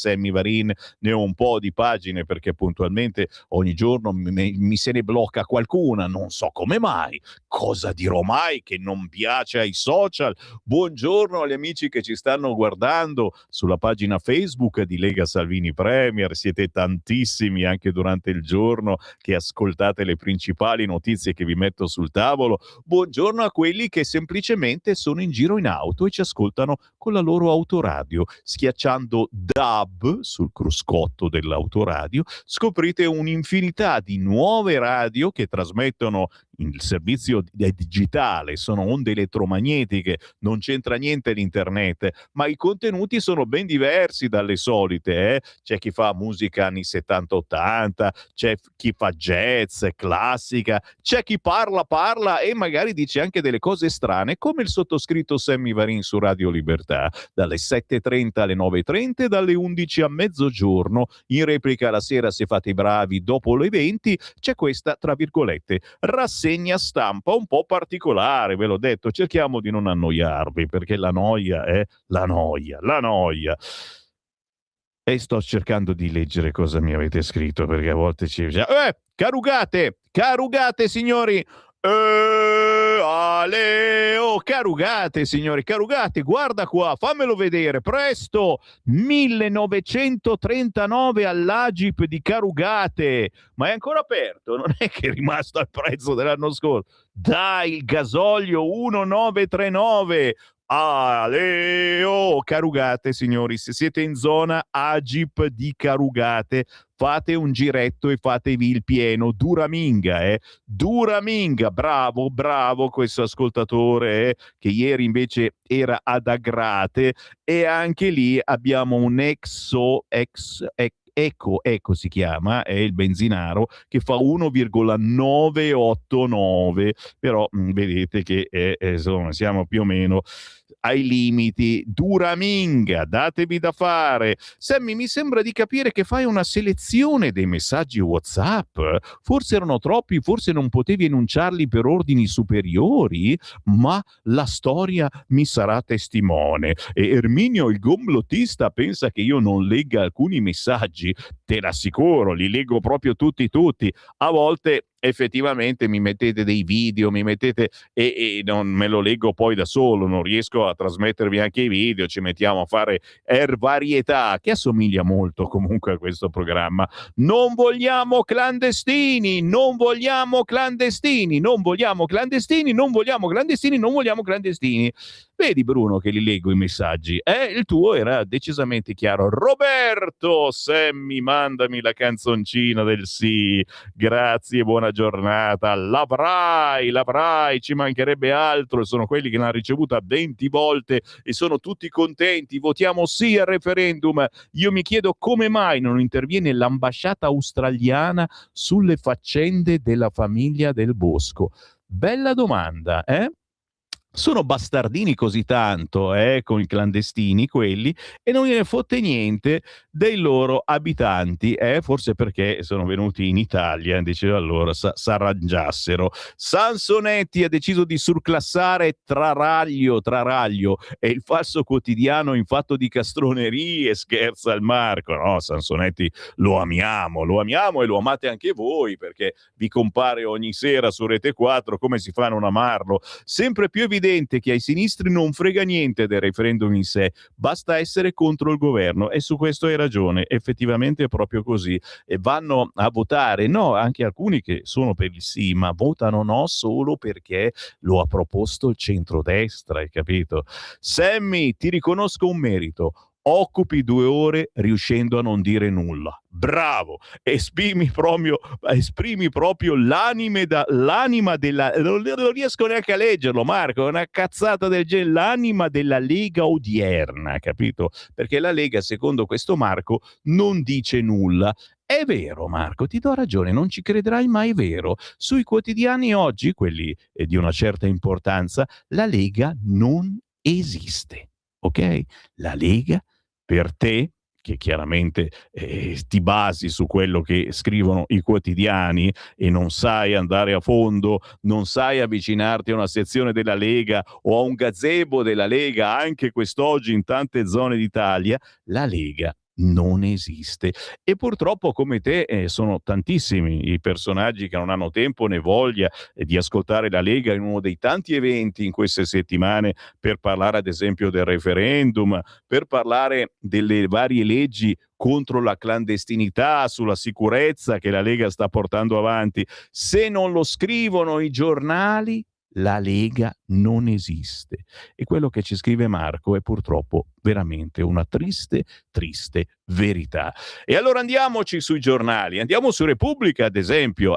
ne ho un po' di pagine perché puntualmente ogni giorno mi se ne blocca qualcuna, non so come mai. Cosa dirò mai che non piace ai social? Buongiorno agli amici che ci stanno guardando sulla pagina Facebook di Lega Salvini Premier, siete tantissimi anche durante il giorno che ascoltate le principali notizie che vi metto sul tavolo. Buongiorno a quelli che semplicemente sono in giro in auto e ci ascoltano con la loro autoradio. Schiacciando DAB sul cruscotto dell'autoradio scoprite un'infinità di nuove radio che trasmettono il servizio digitale, sono onde elettromagnetiche, non c'entra niente l'internet, ma i contenuti sono ben diversi dalle solite. C'è chi fa musica anni 70-80, c'è chi fa jazz, classica, c'è chi parla e magari dice anche delle cose strane, come il sottoscritto Sammy Varin su Radio Libertà, dalle 7.30 alle 9.30 e dalle 11 a mezzogiorno. In replica la sera, se fate i bravi, dopo le 20, c'è questa, tra virgolette, rassegna stampa un po' particolare, ve l'ho detto, cerchiamo di non annoiarvi, perché la noia è la noia. E sto cercando di leggere cosa mi avete scritto, perché a volte ci dice carugate signori, carugate signori, carugate, guarda qua, fammelo vedere, presto, 1939 all'Agip di Carugate, ma è ancora aperto, non è che è rimasto al prezzo dell'anno scorso, dai, il gasolio 1939, Carugate signori, se siete in zona Agip di Carugate fate un giretto e fatevi il pieno. Duraminga, bravo questo ascoltatore, che ieri invece era ad Agrate, e anche lì abbiamo un Eco si chiama, è il benzinaro, che fa 1,989, però vedete che insomma siamo più o meno ai limiti. Duraminga, datevi da fare. Sammy, mi sembra di capire che fai una selezione dei messaggi WhatsApp, forse erano troppi, forse non potevi enunciarli per ordini superiori, ma la storia mi sarà testimone. E Erminio il gomblottista pensa che io non legga alcuni messaggi, te l'assicuro, li leggo proprio tutti. A volte effettivamente mi mettete dei video, e non me lo leggo poi da solo, non riesco a trasmettervi anche i video, ci mettiamo a fare varietà, che assomiglia molto comunque a questo programma. Non vogliamo clandestini. Vedi Bruno che li leggo i messaggi, il tuo era decisamente chiaro. Roberto, Sammy, mandami la canzoncina del sì, grazie, buona giornata. L'avrai, ci mancherebbe altro, sono quelli che l'hanno ricevuta 20 volte e sono tutti contenti, votiamo sì al referendum. Io mi chiedo come mai non interviene l'ambasciata australiana sulle faccende della famiglia Del Bosco. Bella domanda, Sono bastardini così tanto, con i clandestini quelli, e non gliene fotte niente dei loro abitanti, forse perché sono venuti in Italia, diceva allora s'arrangiassero. Sansonetti ha deciso di surclassare Traraglio e il falso quotidiano in fatto di castronerie, scherza il Marco. No, Sansonetti lo amiamo e lo amate anche voi, perché vi compare ogni sera su Rete 4, come si fa a non amarlo? Sempre più evidente che ai sinistri non frega niente del referendum in sé, basta essere contro il governo, e su questo hai ragione, effettivamente è proprio così, e vanno a votare no, anche alcuni che sono per il sì, ma votano no solo perché lo ha proposto il centrodestra, hai capito? Sammy, ti riconosco un merito. occupi 2 ore riuscendo a non dire nulla. Bravo, esprimi proprio l'anima della, non riesco neanche a leggerlo, Marco, è una cazzata del genere, l'anima della Lega odierna, capito? Perché la Lega, secondo questo Marco, non dice nulla. È vero, Marco, ti do ragione, non ci crederai mai, è vero. Sui quotidiani oggi, quelli di una certa importanza, la Lega non esiste, ok? La Lega per te, che chiaramente ti basi su quello che scrivono i quotidiani e non sai andare a fondo, non sai avvicinarti a una sezione della Lega o a un gazebo della Lega, anche quest'oggi in tante zone d'Italia, la Lega non esiste. E purtroppo come te sono tantissimi i personaggi che non hanno tempo né voglia di ascoltare la Lega in uno dei tanti eventi in queste settimane per parlare ad esempio del referendum, per parlare delle varie leggi contro la clandestinità, sulla sicurezza che la Lega sta portando avanti. Se non lo scrivono i giornali, la Lega non esiste. E quello che ci scrive Marco è purtroppo veramente una triste, triste verità. E allora andiamoci sui giornali, andiamo su Repubblica ad esempio,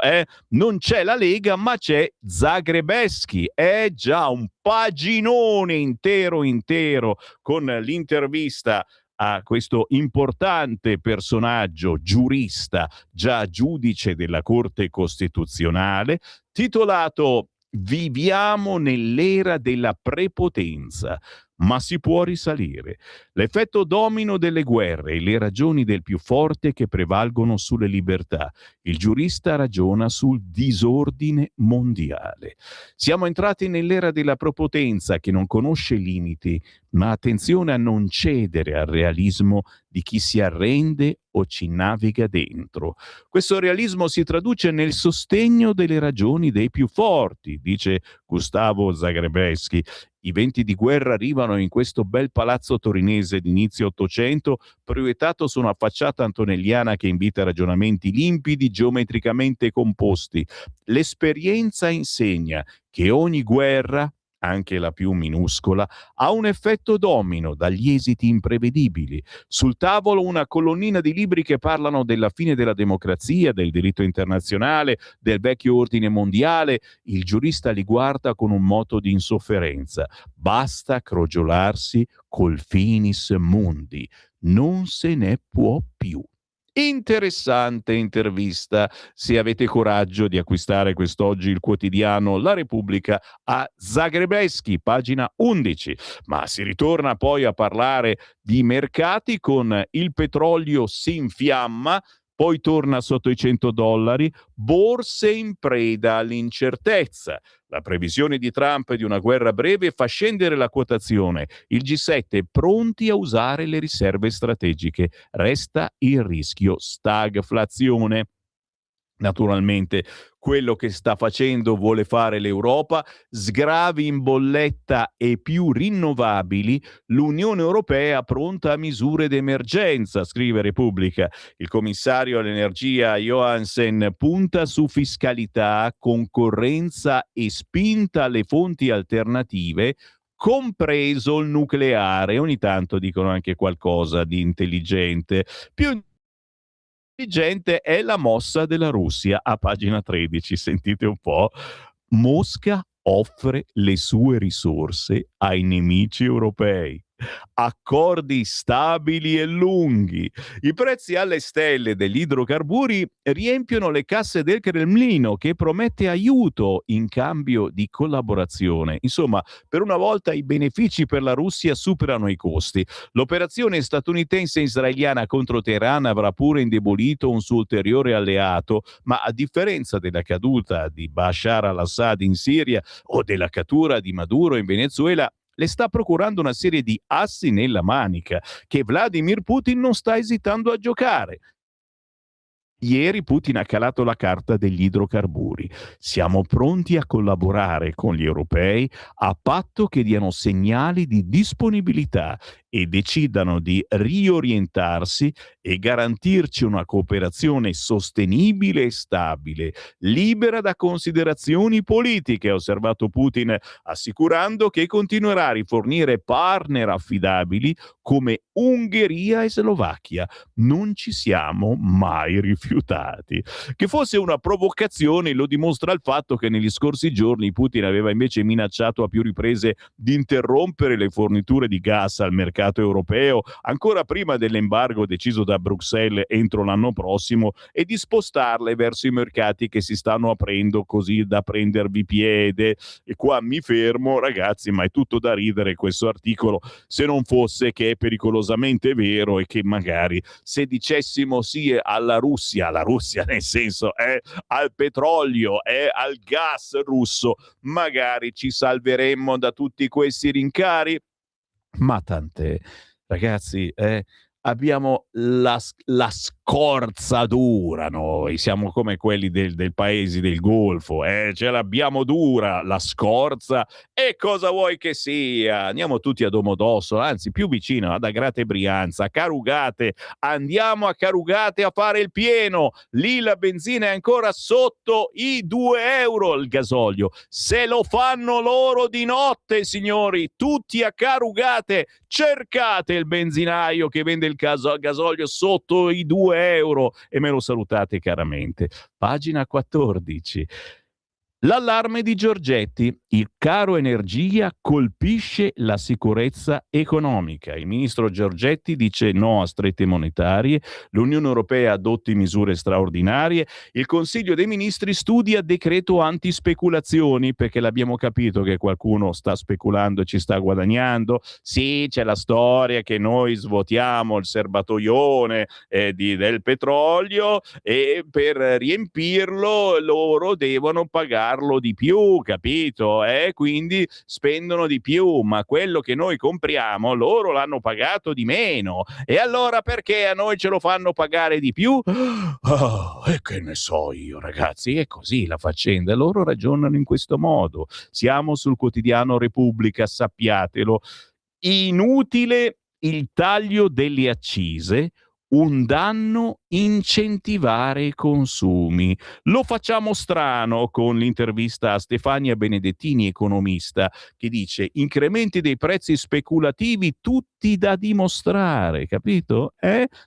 non c'è la Lega ma c'è Zagrebeschi, è già un paginone intero con l'intervista a questo importante personaggio giurista, già giudice della Corte Costituzionale, titolato "Viviamo nell'era della prepotenza, ma si può risalire. L'effetto domino delle guerre e le ragioni del più forte che prevalgono sulle libertà. Il giurista ragiona sul disordine mondiale. Siamo entrati nell'era della prepotenza che non conosce limiti, ma attenzione a non cedere al realismo di chi si arrende o ci naviga dentro. Questo realismo si traduce nel sostegno delle ragioni dei più forti", dice Gustavo Zagrebeschi. "I venti di guerra arrivano in questo bel palazzo torinese d'inizio Ottocento, proiettato su una facciata antonelliana che invita a ragionamenti limpidi, geometricamente composti. L'esperienza insegna che ogni guerra, anche la più minuscola, ha un effetto domino dagli esiti imprevedibili. Sul tavolo una colonnina di libri che parlano della fine della democrazia, del diritto internazionale, del vecchio ordine mondiale. Il giurista li guarda con un moto di insofferenza. Basta crogiolarsi col finis mundi. Non se ne può più." Interessante intervista, se avete coraggio di acquistare quest'oggi il quotidiano La Repubblica, a Zagrebeschi, pagina 11. Ma si ritorna poi a parlare di mercati con il petrolio si infiamma, poi torna sotto i $100, borse in preda all'incertezza. La previsione di Trump di una guerra breve fa scendere la quotazione. Il G7 pronti a usare le riserve strategiche. Resta il rischio stagflazione. Naturalmente quello che sta facendo vuole fare l'Europa, sgravi in bolletta e più rinnovabili, l'Unione Europea pronta a misure d'emergenza, scrive Repubblica. Il commissario all'energia Johansen punta su fiscalità, concorrenza e spinta alle fonti alternative, compreso il nucleare. Ogni tanto dicono anche qualcosa di intelligente. Più intelligente è la mossa della Russia, a pagina 13, sentite un po'. Mosca offre le sue risorse ai nemici europei. Accordi stabili e lunghi. I prezzi alle stelle degli idrocarburi riempiono le casse del Cremlino, che promette aiuto in cambio di collaborazione. Insomma, per una volta i benefici per la Russia superano i costi. L'operazione statunitense israeliana contro Teheran avrà pure indebolito un suo ulteriore alleato, ma a differenza della caduta di Bashar al-Assad in Siria o della cattura di Maduro in Venezuela, le sta procurando una serie di assi nella manica che Vladimir Putin non sta esitando a giocare. Ieri Putin ha calato la carta degli idrocarburi. Siamo pronti a collaborare con gli europei a patto che diano segnali di disponibilità e decidano di riorientarsi e garantirci una cooperazione sostenibile e stabile, libera da considerazioni politiche, ha osservato Putin, assicurando che continuerà a rifornire partner affidabili come Ungheria e Slovacchia. Non ci siamo mai rifiutati. Che fosse una provocazione lo dimostra il fatto che negli scorsi giorni Putin aveva invece minacciato a più riprese di interrompere le forniture di gas al mercato europeo ancora prima dell'embargo deciso da Bruxelles entro l'anno prossimo e di spostarle verso i mercati che si stanno aprendo così da prendervi piede. E qua mi fermo, ragazzi, ma è tutto da ridere questo articolo, se non fosse che è pericolosamente vero e che magari se dicessimo sì alla Russia nel senso al petrolio e al gas russo, magari ci salveremmo da tutti questi rincari. Ma tant'è, ragazzi, abbiamo la scorza dura noi, siamo come quelli del paesi del Golfo, ce l'abbiamo dura la scorza, e cosa vuoi che sia? Andiamo tutti a Domodossola, anzi più vicino ad Agrate Brianza, a Carugate, andiamo a Carugate a fare il pieno, lì la benzina è ancora sotto i 2 euro il gasolio, se lo fanno loro di notte, signori, tutti a Carugate, cercate il benzinaio che vende il gasolio sotto i 2 euro e me lo salutate caramente. Pagina 14. L'allarme di Giorgetti, il caro energia colpisce la sicurezza economica. Il ministro Giorgetti dice no a strette monetarie, l'Unione Europea adotti misure straordinarie, il Consiglio dei Ministri studia decreto antispeculazioni, perché l'abbiamo capito che qualcuno sta speculando e ci sta guadagnando. Sì, c'è la storia che noi svuotiamo il serbatoione del petrolio e per riempirlo loro devono pagarlo di più, capito? Quindi spendono di più, ma quello che noi compriamo loro l'hanno pagato di meno. E allora perché a noi ce lo fanno pagare di più? E che ne so io, ragazzi, è così la faccenda. Loro ragionano in questo modo. Siamo sul quotidiano Repubblica, sappiatelo. Inutile il taglio delle accise, un danno incentivare i consumi. Lo facciamo strano con l'intervista a Stefania Benedettini, economista, che dice incrementi dei prezzi speculativi tutti da dimostrare, capito?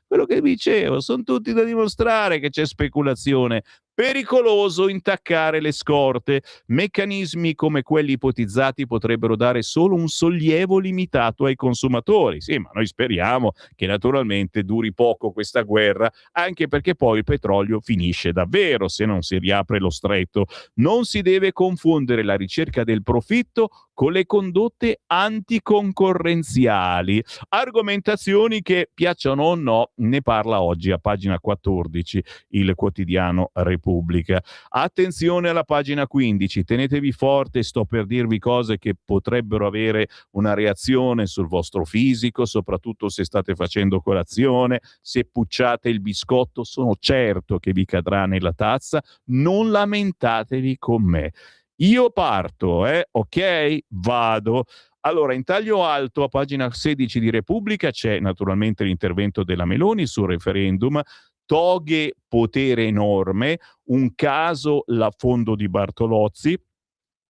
Quello che dicevo, sono tutti da dimostrare che c'è speculazione. Pericoloso intaccare le scorte. Meccanismi come quelli ipotizzati potrebbero dare solo un sollievo limitato ai consumatori. Sì, ma noi speriamo che naturalmente duri poco questa guerra, anche perché poi il petrolio finisce davvero se non si riapre lo stretto. Non si deve confondere la ricerca del profitto con le condotte anticoncorrenziali. Argomentazioni che, piacciono o no, ne parla oggi a pagina 14 il quotidiano Repubblica. Attenzione alla pagina 15, tenetevi forte, sto per dirvi cose che potrebbero avere una reazione sul vostro fisico, soprattutto se state facendo colazione, se pucciate il biscotto, sono certo che vi cadrà nella tazza, non lamentatevi con me. Io parto, ok? Vado. Allora, in taglio alto a pagina 16 di Repubblica c'è naturalmente l'intervento della Meloni sul referendum, toghe potere enorme, un caso l'affondo di Bartolozzi,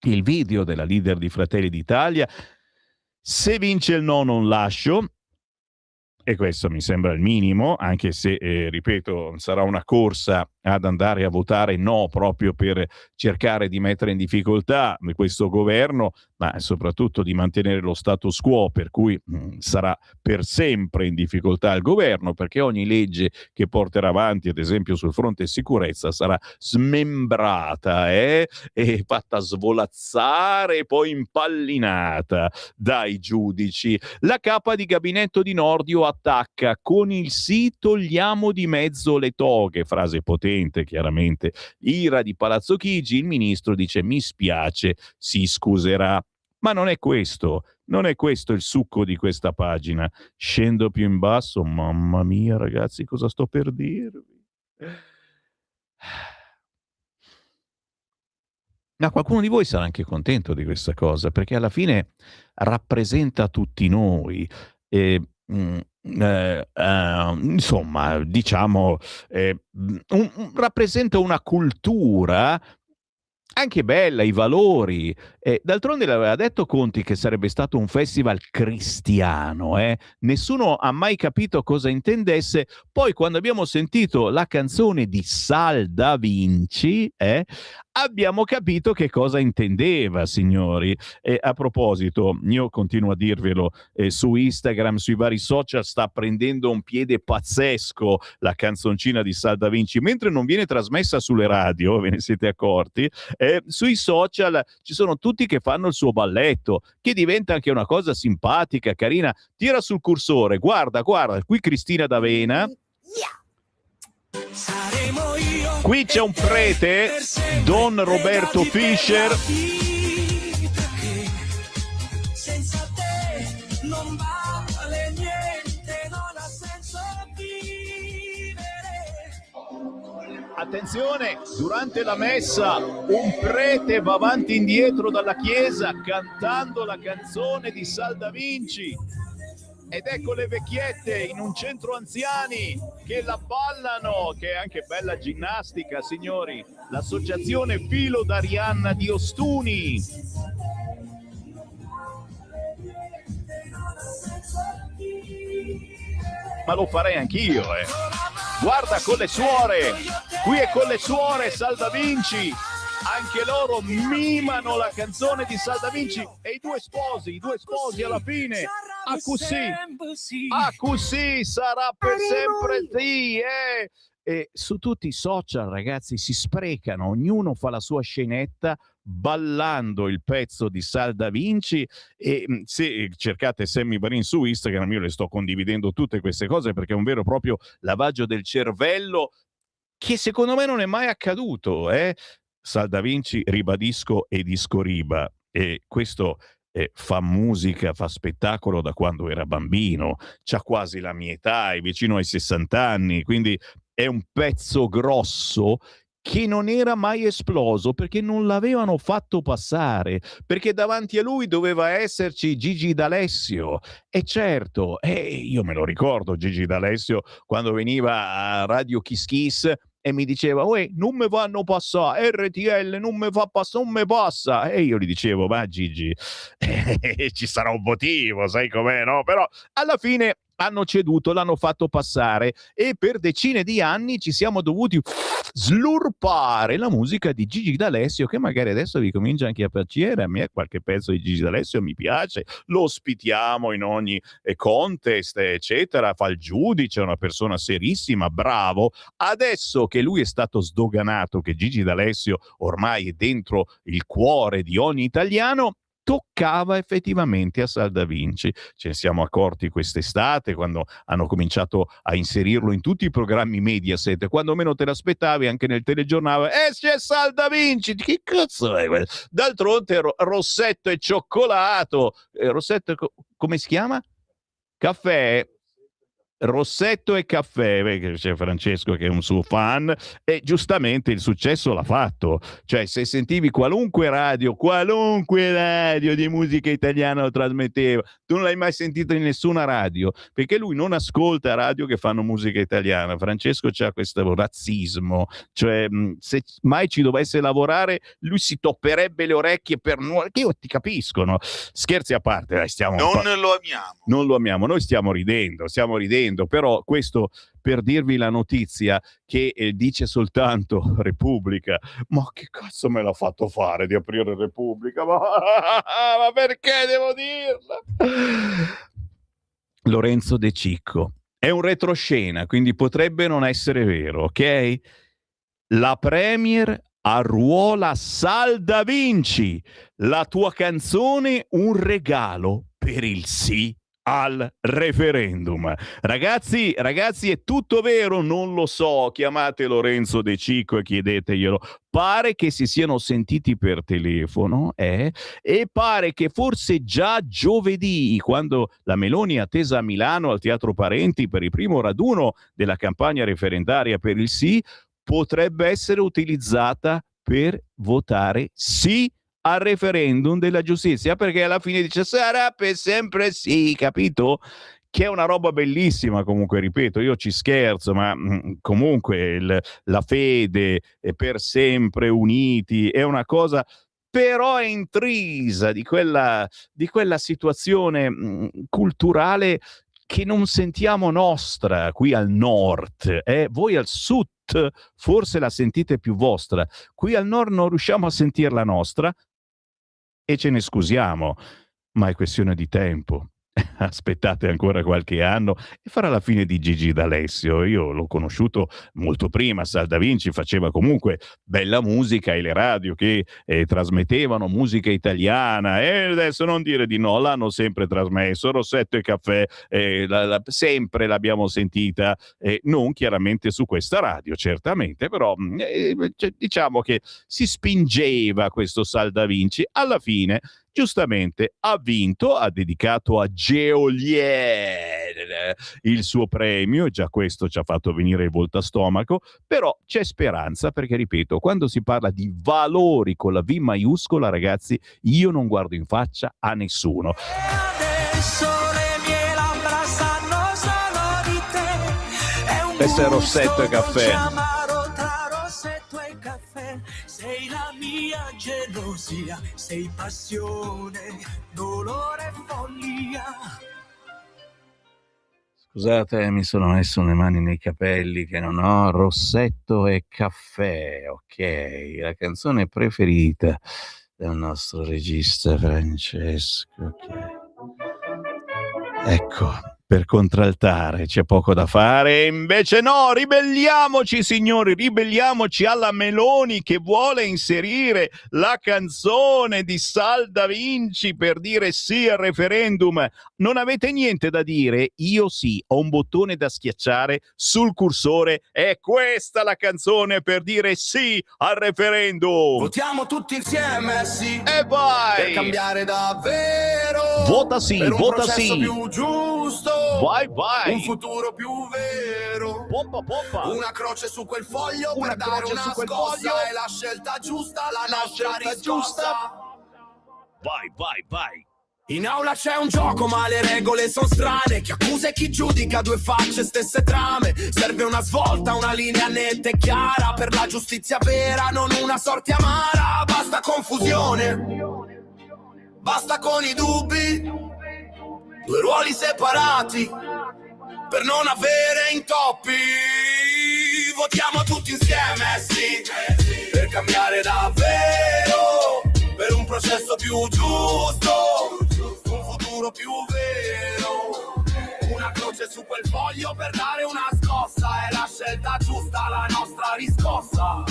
il video della leader di Fratelli d'Italia, se vince il no non lascio, e questo mi sembra il minimo, anche se, ripeto, sarà una corsa ad andare a votare no proprio per cercare di mettere in difficoltà questo governo, ma soprattutto di mantenere lo status quo, per cui sarà per sempre in difficoltà il governo, perché ogni legge che porterà avanti, ad esempio sul fronte sicurezza, sarà smembrata e fatta svolazzare e poi impallinata dai giudici. La capa di gabinetto di Nordio attacca: con il sì togliamo di mezzo le toghe, frase potente chiaramente. Ira di Palazzo Chigi, il ministro dice mi spiace, si scuserà. Ma non è questo il succo di questa pagina. Scendo più in basso, mamma mia ragazzi, cosa sto per dirvi? Ma qualcuno di voi sarà anche contento di questa cosa, perché alla fine rappresenta tutti noi. insomma, diciamo, rappresenta una cultura anche bella, i valori. D'altronde l'aveva detto Conti che sarebbe stato un festival cristiano, nessuno ha mai capito cosa intendesse. Poi quando abbiamo sentito la canzone di Sal da Vinci, abbiamo capito che cosa intendeva, signori. A proposito, io continuo a dirvelo, su Instagram, sui vari social sta prendendo un piede pazzesco la canzoncina di Sal da Vinci, mentre non viene trasmessa sulle radio, ve ne siete accorti? Sui social ci sono tutti che fanno il suo balletto, che diventa anche una cosa simpatica, carina. Tira sul cursore, guarda, qui Cristina D'Avena. Qui c'è un prete, Don Roberto Fischer. Senza te non vale niente, non ha senso vivere. Attenzione, durante la messa un prete va avanti e indietro dalla chiesa cantando la canzone di Sal da Vinci. Ed ecco le vecchiette in un centro anziani che la ballano, che è anche bella ginnastica, signori. L'associazione Filo d'Arianna di Ostuni. Ma lo farei anch'io, Guarda con le suore, qui è con le suore Sal da Vinci. Anche loro mimano la canzone di Sal da Vinci e i due sposi alla fine a così sarà per sempre sì, E su tutti i social, ragazzi, si sprecano, ognuno fa la sua scenetta ballando il pezzo di Sal da Vinci. E se cercate Sammy Varin su Instagram, io le sto condividendo tutte queste cose perché è un vero e proprio lavaggio del cervello che secondo me non è mai accaduto, Sal da Vinci, ribadisco, e disco riba, e questo fa musica, fa spettacolo da quando era bambino, c'ha quasi la mia età, è vicino ai 60 anni, quindi è un pezzo grosso che non era mai esploso perché non l'avevano fatto passare, perché davanti a lui doveva esserci Gigi D'Alessio. E certo, io me lo ricordo Gigi D'Alessio quando veniva a Radio Kiss Kiss e mi diceva non mi fanno passare, RTL non mi fa passare, non mi passa, e io gli dicevo ma Gigi ci sarà un motivo, sai com'è, no? Però alla fine hanno ceduto, l'hanno fatto passare e per decine di anni ci siamo dovuti slurpare la musica di Gigi D'Alessio, che magari adesso vi comincia anche a piacere. A me qualche pezzo di Gigi D'Alessio mi piace, lo ospitiamo in ogni contest eccetera, fa il giudice, è una persona serissima, bravo. Adesso che lui è stato sdoganato, che Gigi D'Alessio ormai è dentro il cuore di ogni italiano, toccava effettivamente a Sal da Vinci. Ce ne siamo accorti quest'estate quando hanno cominciato a inserirlo in tutti i programmi Mediaset, quando meno te l'aspettavi, anche nel telegiornale, c'è Sal da Vinci, che cazzo è quello? D'altronde Rossetto e cioccolato, Rossetto come si chiama? Caffè, Rossetto e caffè, perché c'è Francesco che è un suo fan e giustamente il successo l'ha fatto. Cioè, se sentivi qualunque radio di musica italiana lo trasmetteva, tu non l'hai mai sentito in nessuna radio, perché lui non ascolta radio che fanno musica italiana. Francesco c'ha questo razzismo, cioè se mai ci dovesse lavorare lui si topperebbe le orecchie per che io ti capisco, no? Scherzi a parte, dai, non lo amiamo, noi stiamo ridendo, però questo per dirvi la notizia che dice soltanto Repubblica. Ma che cazzo me l'ha fatto fare di aprire Repubblica? Ma perché devo dirla? Lorenzo De Cicco. È un retroscena, quindi potrebbe non essere vero, ok? La Premier arruola Sal da Vinci. La tua canzone un regalo per il sì al referendum. Ragazzi, è tutto vero? Non lo so, chiamate Lorenzo De Cicco e chiedeteglielo. Pare che si siano sentiti per telefono, e pare che forse già giovedì, quando la Meloni è attesa a Milano al Teatro Parenti per il primo raduno della campagna referendaria per il sì, potrebbe essere utilizzata per votare sì al referendum della giustizia, perché alla fine dice sarà per sempre sì, capito? che è una roba bellissima. Comunque, ripeto, io ci scherzo, ma comunque la fede per sempre uniti è una cosa, però è intrisa di quella situazione culturale che non sentiamo nostra qui al nord. Voi al sud forse la sentite più vostra, qui al nord non riusciamo a sentirla nostra e ce ne scusiamo, ma è questione di tempo. Aspettate ancora qualche anno e farà la fine di Gigi D'Alessio. Io l'ho conosciuto molto prima. Sal Da Vinci faceva comunque bella musica e le radio che trasmettevano musica italiana, e adesso non dire di no, l'hanno sempre trasmesso. Rossetto e Caffè sempre l'abbiamo sentita, non chiaramente su questa radio, certamente, però diciamo che si spingeva questo Sal Da Vinci. Alla fine giustamente ha vinto, ha dedicato a Geolier il suo premio, e già questo ci ha fatto venire il voltastomaco, però c'è speranza, perché ripeto, quando si parla di valori con la V maiuscola, ragazzi, io non guardo in faccia a nessuno. Questo è Rossetto e Caffè. Sei la mia gelosia, sei passione, dolore e follia. Scusate, mi sono messo le mani nei capelli che non ho. Rossetto e Caffè, ok, la canzone preferita del nostro regista Francesco. Okay. Ecco, per contraltare c'è poco da fare, invece no, ribelliamoci signori, ribelliamoci alla Meloni che vuole inserire la canzone di Sal Da Vinci per dire sì al referendum. Non avete niente da dire? Io sì, ho un bottone da schiacciare sul cursore, è questa la canzone per dire sì al referendum. Votiamo tutti insieme sì, e vai! Per cambiare davvero, vota sì, per un vota processo sì, più giusto, vai vai, un futuro più vero, pompa pompa, una croce su quel foglio una per dare croce una su quel scossa, foglio. è la scelta giusta, la nostra scelta risposta. Vai vai vai. In aula c'è un gioco ma le regole sono strane, chi accusa e chi giudica, due facce, stesse trame. Serve una svolta, una linea netta e chiara per la giustizia vera, non una sorte amara. Basta confusione, basta con i dubbi, due ruoli separati per non avere intoppi. Votiamo tutti insieme sì, per cambiare davvero, per un processo più giusto, un futuro più vero, una croce su quel foglio per dare una scossa, è la scelta giusta, la nostra riscossa.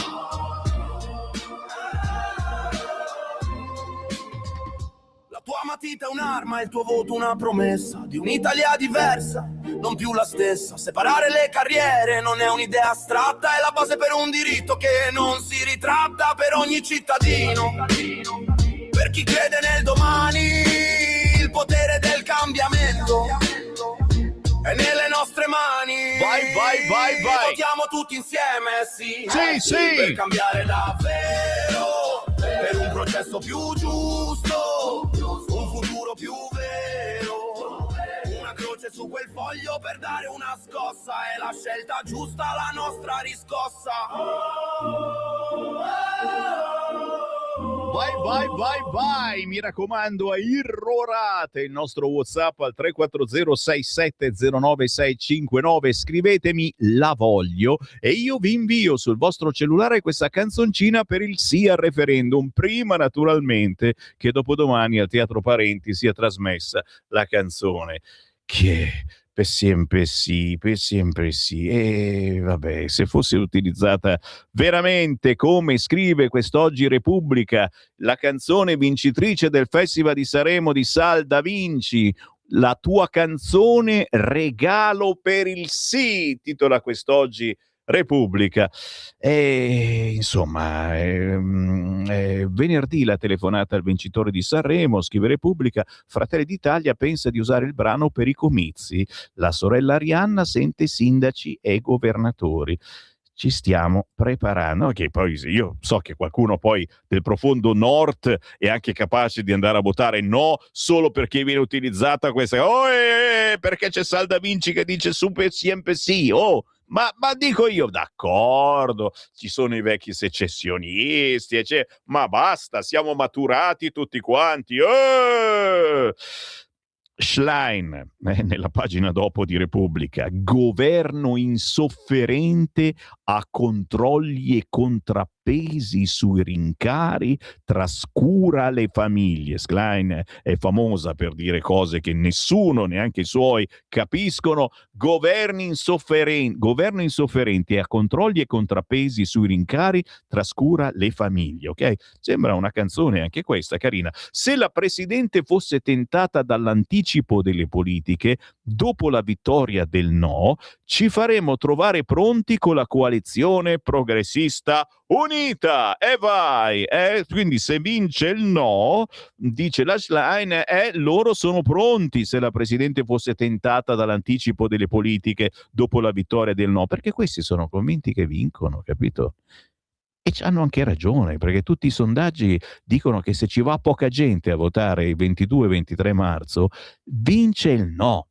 La tua matita è un'arma, il tuo voto una promessa di un'Italia diversa, non più la stessa. Separare le carriere non è un'idea astratta, è la base per un diritto che non si ritratta per ogni cittadino. Per chi crede nel domani, il potere del cambiamento è nelle nostre mani. Vai vai vai vai. Votiamo tutti insieme sì, sì sì, per cambiare davvero, per un processo più giusto, un futuro più vero, una croce su quel foglio per dare una scossa, è la scelta giusta, la nostra riscossa. Vai vai vai vai, mi raccomando, irrorate il nostro WhatsApp al 340670969. Scrivetemi la voglio e io vi invio sul vostro cellulare questa canzoncina per il sì al referendum, prima naturalmente che dopodomani al Teatro Parenti sia trasmessa la canzone che per sempre sì, per sempre sì. E vabbè, se fosse utilizzata veramente come scrive quest'oggi Repubblica, la canzone vincitrice del Festival di Sanremo di Sal Da Vinci, la tua canzone regalo per il sì, titola quest'oggi Repubblica. E insomma, venerdì la telefonata al vincitore di Sanremo, scrive Repubblica, Fratelli d'Italia pensa di usare il brano per i comizi, la sorella Arianna sente sindaci e governatori. ci stiamo preparando, che poi io so che qualcuno poi del profondo nord è anche capace di andare a votare no solo perché viene utilizzata questa perché c'è Salda Vinci che dice super sempre sì, ma dico io, d'accordo, ci sono i vecchi secessionisti, ma basta, siamo maturati tutti quanti. Schlein, nella pagina dopo di Repubblica, governo insofferente a controlli e contrappesi sui rincari, trascura le famiglie. Schlein è famosa per dire cose che nessuno, neanche i suoi, capiscono. Governo insofferente a controlli e contrappesi sui rincari, trascura le famiglie, ok? Sembra una canzone anche questa, carina. Se la Presidente fosse tentata dall'anticipo delle politiche, dopo la vittoria del no, ci faremo trovare pronti con la coalizione progressista unita. E vai! Quindi se vince il no, dice la Schlein, loro sono pronti se la Presidente fosse tentata dall'anticipo delle politiche dopo la vittoria del no, perché questi sono convinti che vincono, capito? E hanno anche ragione, perché tutti i sondaggi dicono che se ci va poca gente a votare il 22-23 marzo, vince il no.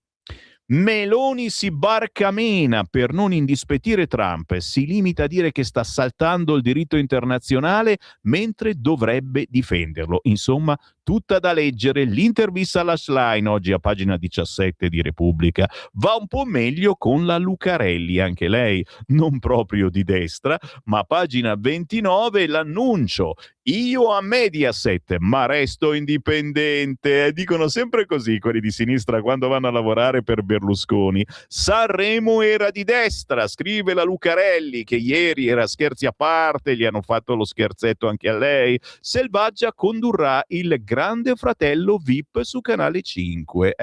Meloni si barcamena per non indispettire Trump, si limita a dire che sta saltando il diritto internazionale mentre dovrebbe difenderlo. Insomma, tutta da leggere l'intervista alla Schlein oggi a pagina 17 di Repubblica. Va un po' meglio con la Lucarelli, anche lei non proprio di destra, ma a pagina 29 l'annuncio. Io a Mediaset, ma resto indipendente. Dicono sempre così quelli di sinistra quando vanno a lavorare per Berlusconi. Sanremo era di destra, scrive la Lucarelli, che ieri era scherzi a parte, gli hanno fatto lo scherzetto anche a lei. Selvaggia condurrà il Grande Fratello VIP su Canale 5.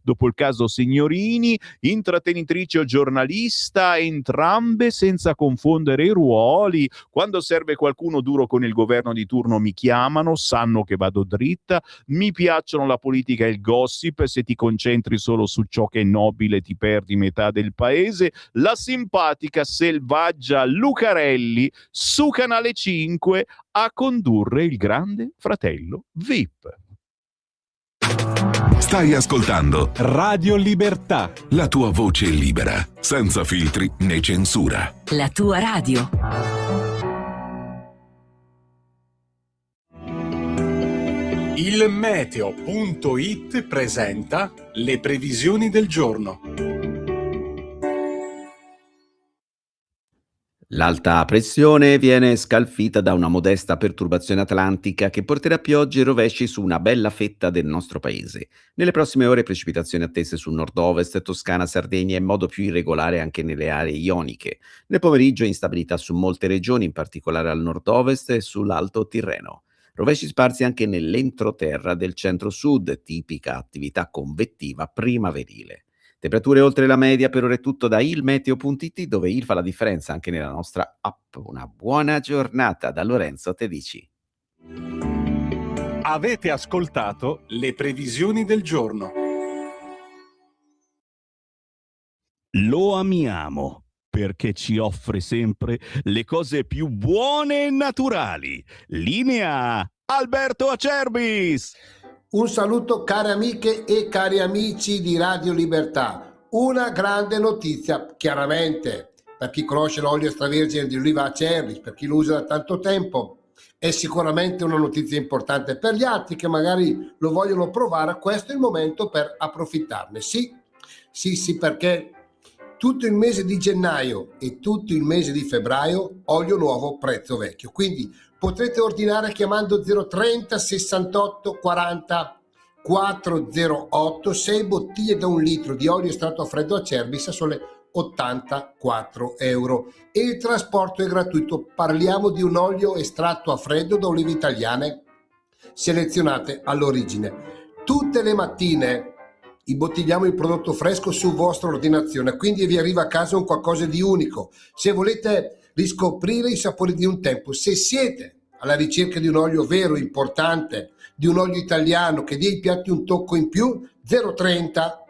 Dopo il caso Signorini, intrattenitrice o giornalista, entrambe senza confondere i ruoli. Quando serve qualcuno duro con il governo di turno mi chiamano, sanno che vado dritta, mi piacciono la politica e il gossip, se ti concentri solo su ciò che è nobile ti perdi metà del paese. La simpatica selvaggia Lucarelli su Canale 5 a condurre il Grande Fratello VIP. Stai ascoltando Radio Libertà, la tua voce libera, senza filtri né censura. La tua radio. il meteo.it presenta le previsioni del giorno. L'alta pressione viene scalfita da una modesta perturbazione atlantica che porterà piogge e rovesci su una bella fetta del nostro paese. Nelle prossime ore precipitazioni attese sul nord-ovest, Toscana, Sardegna e in modo più irregolare anche nelle aree ioniche. Nel pomeriggio instabilità su molte regioni, in particolare al nord-ovest e sull'Alto Tirreno. Rovesci sparsi anche nell'entroterra del centro-sud, tipica attività convettiva primaverile. Temperature oltre la media. Per ora è tutto da ilmeteo.it, dove il fa la differenza anche nella nostra app. Una buona giornata da Lorenzo Tedici. Avete ascoltato le previsioni del giorno. Lo amiamo perché ci offre sempre le cose più buone e naturali. Linea Alberto Acerbis. Un saluto care amiche e cari amici di Radio Libertà. Una grande notizia, chiaramente, per chi conosce l'olio extravergine di oliva Acerbis, per chi lo usa da tanto tempo, è sicuramente una notizia importante. Per gli altri che magari lo vogliono provare, questo è il momento per approfittarne. Sì, perché tutto il mese di gennaio e tutto il mese di febbraio, olio nuovo, prezzo vecchio. Quindi potrete ordinare chiamando 030 68 40 408 6 bottiglie da 1 litro di olio estratto a freddo Acerbis a sole 84 euro. E il trasporto è gratuito. Parliamo di un olio estratto a freddo da olive italiane selezionate all'origine. Tutte le mattine imbottigliamo il prodotto fresco su vostra ordinazione, quindi vi arriva a casa un qualcosa di unico. Se volete riscoprire i sapori di un tempo, se siete alla ricerca di un olio vero, importante, di un olio italiano che dia ai piatti un tocco in più, 030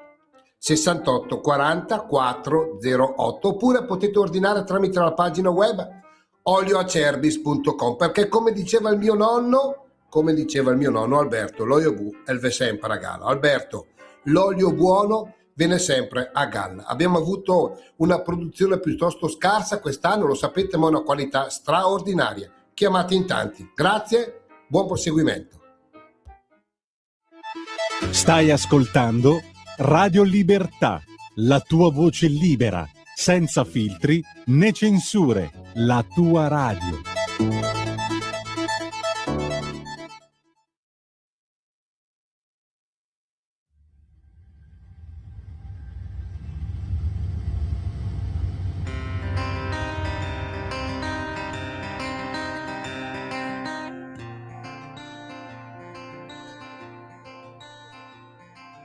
68 40 408, oppure potete ordinare tramite la pagina web olioacerbis.com, perché come diceva il mio nonno Alberto, l'olio bu elve sempre a galla. Alberto, l'olio buono viene sempre a galla. Abbiamo avuto una produzione piuttosto scarsa quest'anno, lo sapete, ma una qualità straordinaria. Chiamate in tanti. Grazie, buon proseguimento. Stai ascoltando Radio Libertà, la tua voce libera, senza filtri né censure, la tua radio.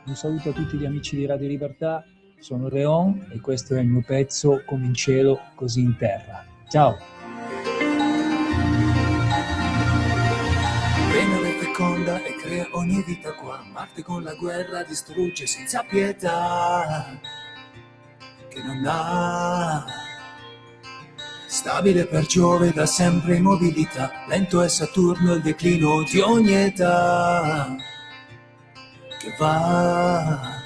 Un saluto a tutti gli amici di Radio Libertà, sono Reon e questo è il mio pezzo Come in cielo, così in terra. Ciao! Venere feconda e crea ogni vita qua, Marte con la guerra distrugge senza pietà, che non ha. Stabile per Giove da sempre in mobilità, lento è Saturno il declino di ogni età. Che va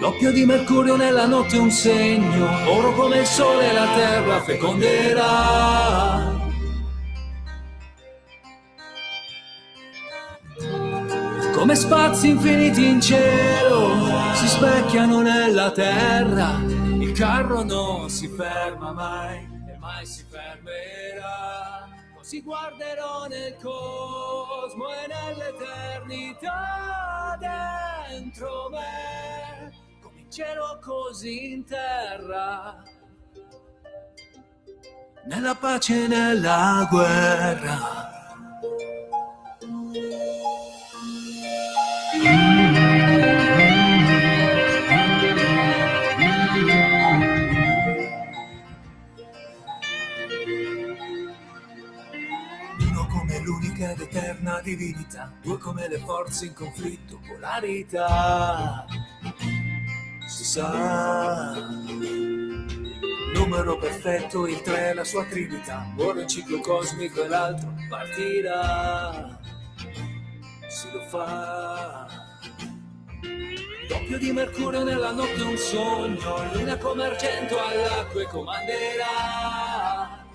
doppio di Mercurio nella notte un segno, oro come il sole la terra feconderà. Come spazi infiniti in cielo si specchiano nella terra, il carro non si ferma mai e mai si fermerà. Così guarderò nel cosmo e nell'eternità dentro me, come in cielo così in terra, nella pace e nella guerra. L'unica ed eterna divinità, due come le forze in conflitto, polarità. Si sa, numero perfetto, il 3 è la sua trinità, ora il ciclo cosmico e l'altro partirà. Si lo fa. Doppio di Mercurio nella notte un sogno, luna come argento all'acqua e comanderà.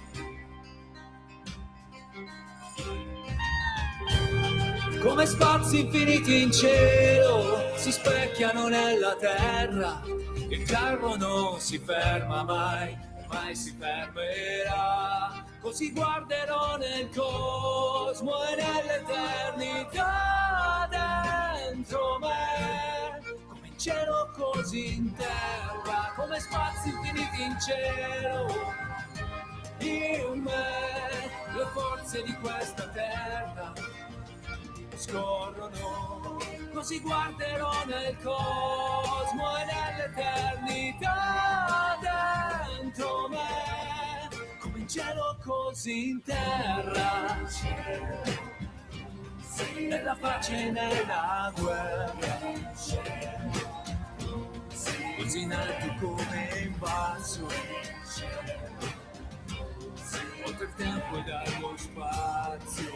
Come spazi infiniti in cielo si specchiano nella terra, il carro non si ferma mai, mai si fermerà. Così guarderò nel cosmo e nell'eternità dentro me, come in cielo così in terra, come spazi infiniti in cielo, in me le forze di questa terra scorrono, così guarderò nel cosmo e nell'eternità dentro me, come in cielo così in terra, nella pace e nella guerra, così in alto come in basso, oltre il tempo e dallo spazio.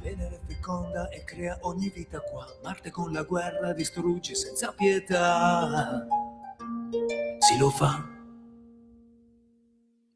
Venere feconda e crea ogni vita qua, Marte con la guerra distrugge senza pietà. Si lo fa.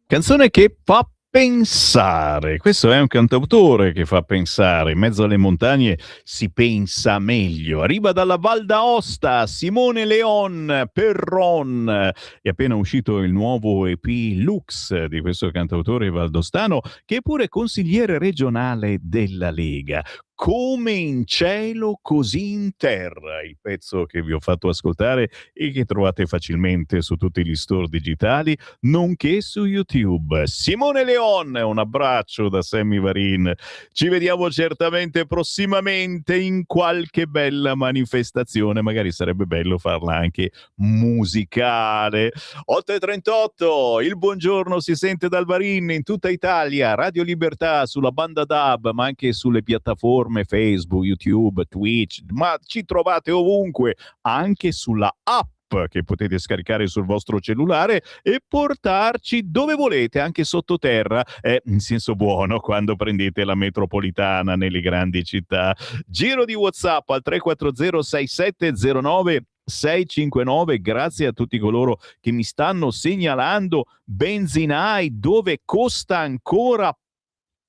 Canzone che fa pensare. Questo è un cantautore che fa pensare. In mezzo alle montagne si pensa meglio. Arriva dalla Val d'Aosta Simone Leon Perron. È appena uscito il nuovo EP Lux di questo cantautore valdostano, che è pure consigliere regionale della Lega. come in cielo così in terra, il pezzo che vi ho fatto ascoltare e che trovate facilmente su tutti gli store digitali, nonché su YouTube. Simone Leon, un abbraccio da Sammy Varin. Ci vediamo certamente prossimamente in qualche bella manifestazione, magari sarebbe bello farla anche musicale. 8:38, il buongiorno si sente dal Varin in tutta Italia, Radio Libertà sulla banda DAB, ma anche sulle piattaforme Facebook, YouTube, Twitch, ma ci trovate ovunque, anche sulla app che potete scaricare sul vostro cellulare e portarci dove volete, anche sottoterra, in senso buono, quando prendete la metropolitana nelle grandi città. Giro di WhatsApp al 340 6709 659. Grazie a tutti coloro che mi stanno segnalando benzinai dove costa ancora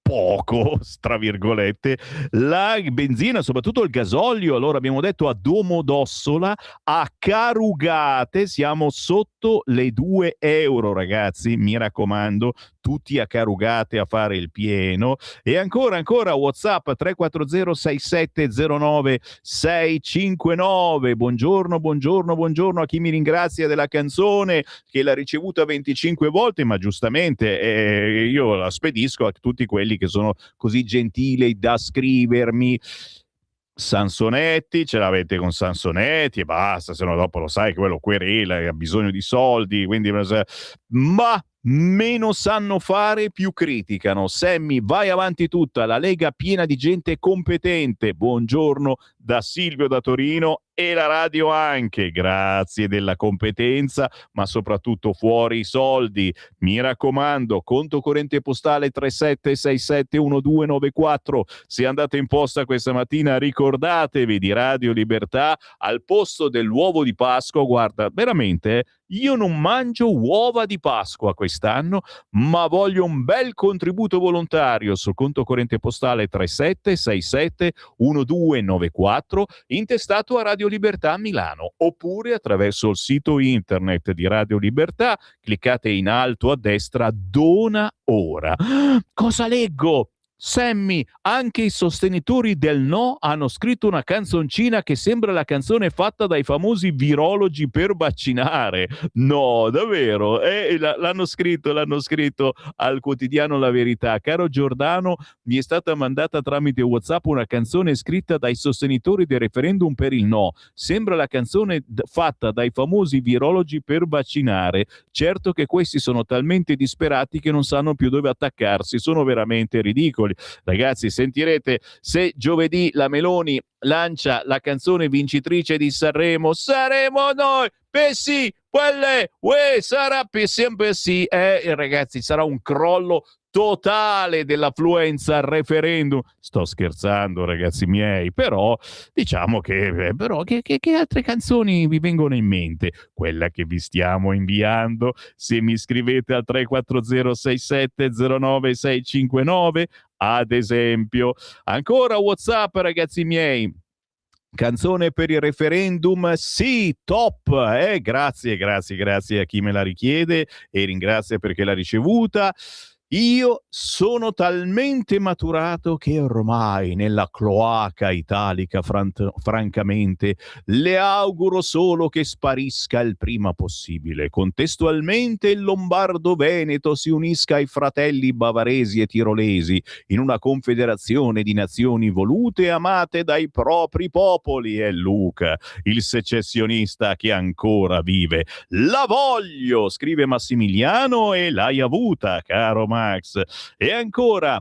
poco, tra virgolette, la benzina, soprattutto il gasolio. Allora abbiamo detto a Domodossola, a Carugate siamo sotto le 2 euro, ragazzi, mi raccomando, tutti a Carugate a fare il pieno. E ancora WhatsApp 340 6709 659. Buongiorno a chi mi ringrazia della canzone, che l'ha ricevuta 25 volte, ma giustamente io la spedisco a tutti quelli che sono così gentili da scrivermi. Sansonetti, ce l'avete con Sansonetti e basta, se no dopo lo sai che quello querela, ha bisogno di soldi, quindi ma meno sanno fare, più criticano. Sammy, vai avanti tutta, la Lega piena di gente competente. Buongiorno da Silvio da Torino e la radio anche. Grazie della competenza, ma soprattutto fuori i soldi. Mi raccomando, conto corrente postale 37671294. Se andate in posta questa mattina, ricordatevi di Radio Libertà al posto dell'uovo di Pasqua. Guarda, veramente, io non mangio uova di Pasqua quest'anno, ma voglio un bel contributo volontario sul conto corrente postale 37671294 intestato a Radio Libertà Milano, oppure attraverso il sito internet di Radio Libertà. Cliccate in alto a destra Dona ora. Cosa leggo? Sammy, anche i sostenitori del no hanno scritto una canzoncina che sembra la canzone fatta dai famosi virologi per vaccinare. No, davvero? L'hanno scritto al quotidiano La Verità. Caro Giordano, mi è stata mandata tramite WhatsApp una canzone scritta dai sostenitori del referendum per il no. Sembra la canzone fatta dai famosi virologi per vaccinare. Certo che questi sono talmente disperati che non sanno più dove attaccarsi. Sono veramente ridicoli. Ragazzi, sentirete se giovedì la Meloni lancia la canzone vincitrice di Sanremo. Saremo noi, sì, quelle, sarà per sempre sì. Ragazzi, sarà un crollo totale dell'affluenza al referendum. Sto scherzando, ragazzi miei, però diciamo che altre canzoni vi vengono in mente? Quella che vi stiamo inviando, se mi scrivete al 340 6709 659, ad esempio. Ancora WhatsApp, ragazzi miei. Canzone per il referendum, sì, top, grazie a chi me la richiede e ringrazia perché l'ha ricevuta. Io sono talmente maturato che ormai nella cloaca italica, francamente, le auguro solo che sparisca il prima possibile. Contestualmente il Lombardo-Veneto si unisca ai fratelli bavaresi e tirolesi in una confederazione di nazioni volute e amate dai propri popoli. E Luca, il secessionista che ancora vive. La voglio, scrive Massimiliano, e l'hai avuta, caro Max. E ancora,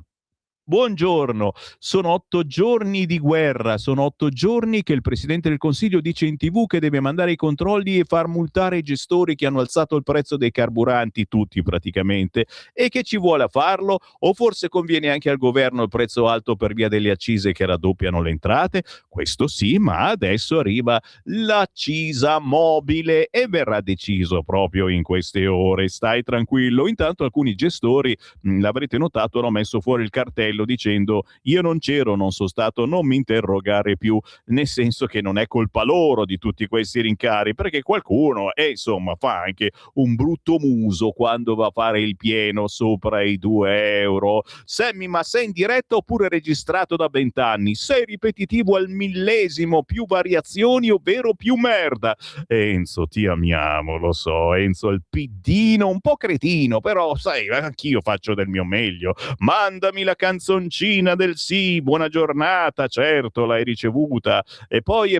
buongiorno, sono 8 giorni di guerra, sono 8 giorni che il Presidente del Consiglio dice in TV che deve mandare i controlli e far multare i gestori che hanno alzato il prezzo dei carburanti, tutti praticamente, e che ci vuole a farlo? O forse conviene anche al governo il prezzo alto per via delle accise che raddoppiano le entrate? Questo sì, ma adesso arriva l'accisa mobile e verrà deciso proprio in queste ore, stai tranquillo. Intanto alcuni gestori, l'avrete notato, hanno messo fuori il cartello Mattarello dicendo: io non c'ero, non sono stato, non mi interrogare più, nel senso che non è colpa loro di tutti questi rincari, perché qualcuno insomma fa anche un brutto muso quando va a fare il pieno sopra i 2 euro. Sammy, ma sei in diretta oppure registrato da 20 anni? Sei ripetitivo al millesimo, più variazioni ovvero più merda. Enzo, ti amiamo, lo so, Enzo, il piddino un po' cretino, però sai, anch'io faccio del mio meglio. Mandami la canzoncina del sì, buona giornata, certo, l'hai ricevuta. E poi,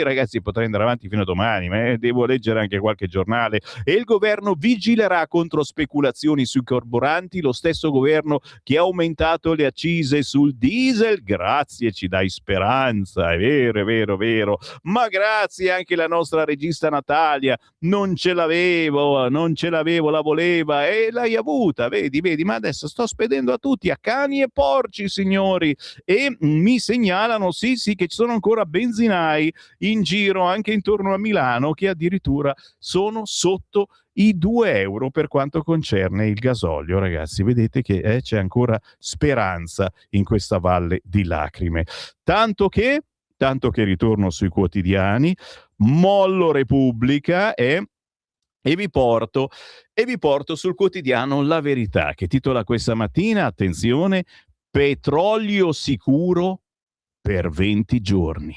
ragazzi, potrei andare avanti fino a domani, ma devo leggere anche qualche giornale. E il governo vigilerà contro speculazioni sui carburanti, lo stesso governo che ha aumentato le accise sul diesel. Grazie, ci dai speranza, è vero. Ma grazie anche la nostra regista Natalia, non ce l'avevo, la voleva e l'hai avuta, vedi, ma adesso sto spedendo a tutti, a cani e porci, signori, e mi segnalano, sì, che ci sono ancora benzinai in giro anche intorno a Milano che addirittura sono sotto i 2 euro per quanto concerne il gasolio. Ragazzi, vedete che c'è ancora speranza in questa valle di lacrime, tanto che ritorno sui quotidiani, mollo Repubblica e vi porto sul quotidiano La Verità, che titola questa mattina, attenzione, petrolio sicuro per 20 giorni.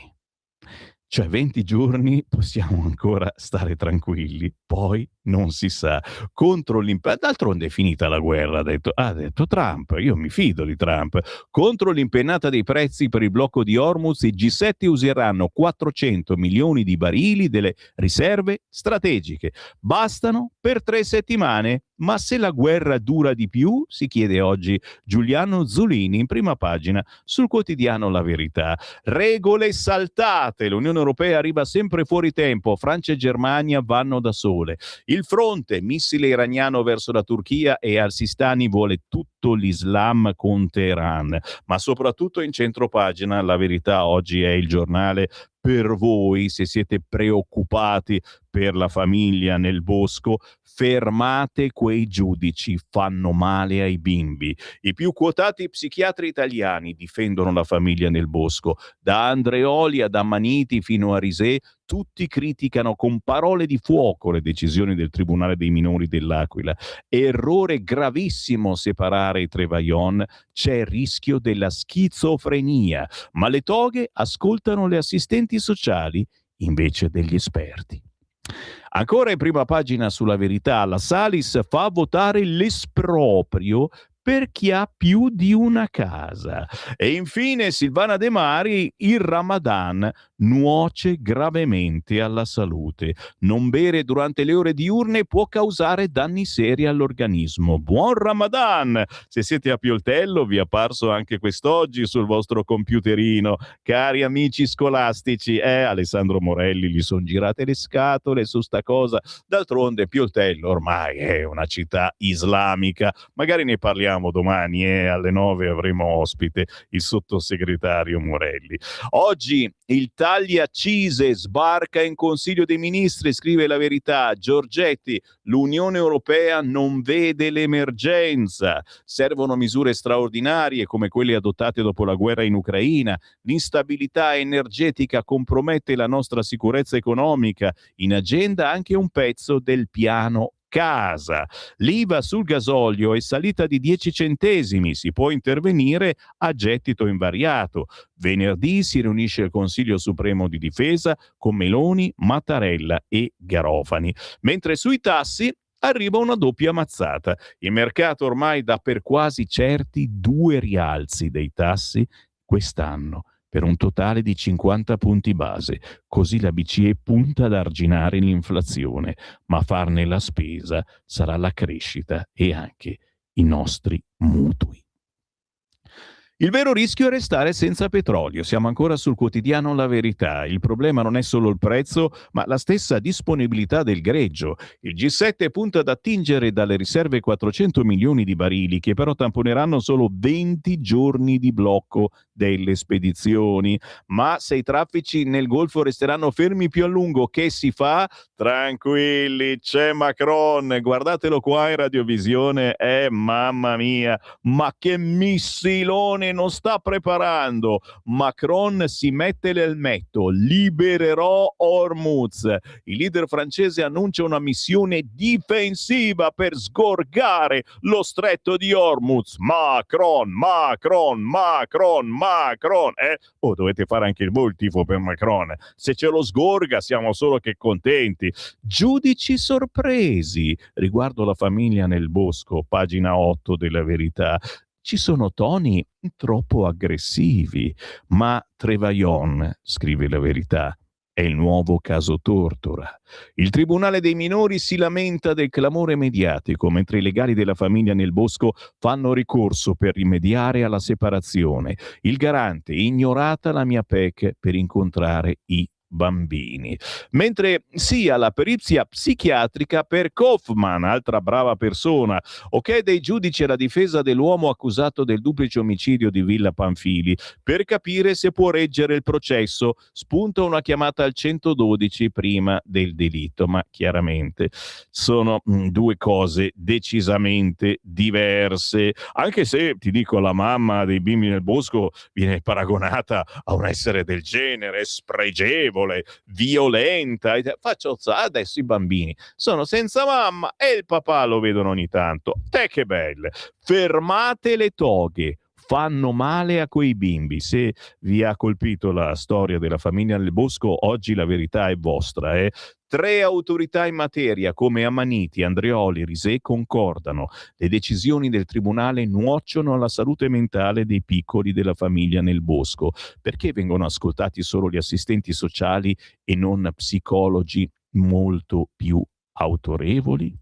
Cioè 20 giorni possiamo ancora stare tranquilli, poi non si sa. Contro d'altronde è finita la guerra, ha detto Trump, io mi fido di Trump. Contro l'impennata dei prezzi per il blocco di Hormuz, i G7 useranno 400 milioni di barili delle riserve strategiche. Bastano per 3 settimane. Ma se la guerra dura di più? Si chiede oggi Giuliano Zulini in prima pagina sul quotidiano La Verità. Regole saltate, l'Unione Europea arriva sempre fuori tempo, Francia e Germania vanno da sole. Il fronte, missile iraniano verso la Turchia e Al-Sistani vuole tutto l'Islam con Teheran. Ma soprattutto in centropagina La Verità oggi è il giornale per voi, se siete preoccupati per la famiglia nel bosco, fermate quei giudici, fanno male ai bimbi. I più quotati psichiatri italiani difendono la famiglia nel bosco. Da Andreoli ad Ammaniti fino a Risè, tutti criticano con parole di fuoco le decisioni del Tribunale dei minori dell'Aquila. Errore gravissimo separare i tre Vajont, c'è il rischio della schizofrenia, ma le toghe ascoltano le assistenti sociali invece degli esperti. Ancora in prima pagina sulla Verità, la Salis fa votare l'esproprio per chi ha più di una casa. E infine Silvana De Mari, il Ramadan nuoce gravemente alla salute. Non bere durante le ore diurne può causare danni seri all'organismo. Buon Ramadan! Se siete a Pioltello vi è apparso anche quest'oggi sul vostro computerino. Cari amici scolastici, Alessandro Morelli gli sono girate le scatole su sta cosa. D'altronde Pioltello ormai è una città islamica. Magari ne parliamo domani, alle 9 avremo ospite il sottosegretario Morelli. Oggi il taglia accise sbarca in Consiglio dei Ministri, scrive La Verità. Giorgetti, l'Unione Europea non vede l'emergenza, servono misure straordinarie come quelle adottate dopo la guerra in Ucraina, l'instabilità energetica compromette la nostra sicurezza economica, in agenda anche un pezzo del piano casa. L'IVA sul gasolio è salita di 10 centesimi, si può intervenire a gettito invariato. Venerdì si riunisce il Consiglio Supremo di Difesa con Meloni, Mattarella e Garofani. Mentre sui tassi arriva una doppia mazzata. Il mercato ormai dà per quasi certi 2 rialzi dei tassi quest'anno, per un totale di 50 punti base. Così la BCE punta ad arginare l'inflazione, ma farne la spesa sarà la crescita e anche i nostri mutui. Il vero rischio è restare senza petrolio. Siamo ancora sul quotidiano La Verità. Il problema non è solo il prezzo, ma la stessa disponibilità del greggio. Il G7 punta ad attingere dalle riserve 400 milioni di barili, che però tamponeranno solo 20 giorni di blocco delle spedizioni. Ma se i traffici nel Golfo resteranno fermi più a lungo, che si fa? Tranquilli, c'è Macron. Guardatelo qua in radiovisione. Mamma mia, ma che missilone non sta preparando. Macron si mette l'elmetto, libererò Hormuz. Il leader francese annuncia una missione difensiva per sgorgare lo stretto di Hormuz. Macron. Dovete fare anche voi il tifo per Macron. Se ce lo sgorga siamo solo che contenti. Giudici sorpresi riguardo la famiglia nel bosco, pagina 8 della Verità. Ci sono toni troppo aggressivi, ma Trevaillon, scrive La Verità, è il nuovo caso Tortora. Il Tribunale dei minori si lamenta del clamore mediatico, mentre i legali della famiglia nel bosco fanno ricorso per rimediare alla separazione. Il garante ignorata la mia PEC per incontrare i bambini. Mentre sia la perizia psichiatrica per Kaufman, altra brava persona, ok dei giudici e la difesa dell'uomo accusato del duplice omicidio di Villa Pamphili, per capire se può reggere il processo, spunta una chiamata al 112 prima del delitto, ma chiaramente sono due cose decisamente diverse, anche se ti dico la mamma dei bimbi nel bosco viene paragonata a un essere del genere, spregevole, violenta. Faccio adesso i bambini sono senza mamma e il papà lo vedono ogni tanto. Te che belle, fermate le toghe, fanno male a quei bimbi. Se vi ha colpito la storia della famiglia nel bosco, oggi la verità è vostra. 3 autorità in materia come Amaniti, Andreoli, Risè concordano. Le decisioni del tribunale nuocciono alla salute mentale dei piccoli della famiglia nel bosco. Perché vengono ascoltati solo gli assistenti sociali e non psicologi molto più autorevoli?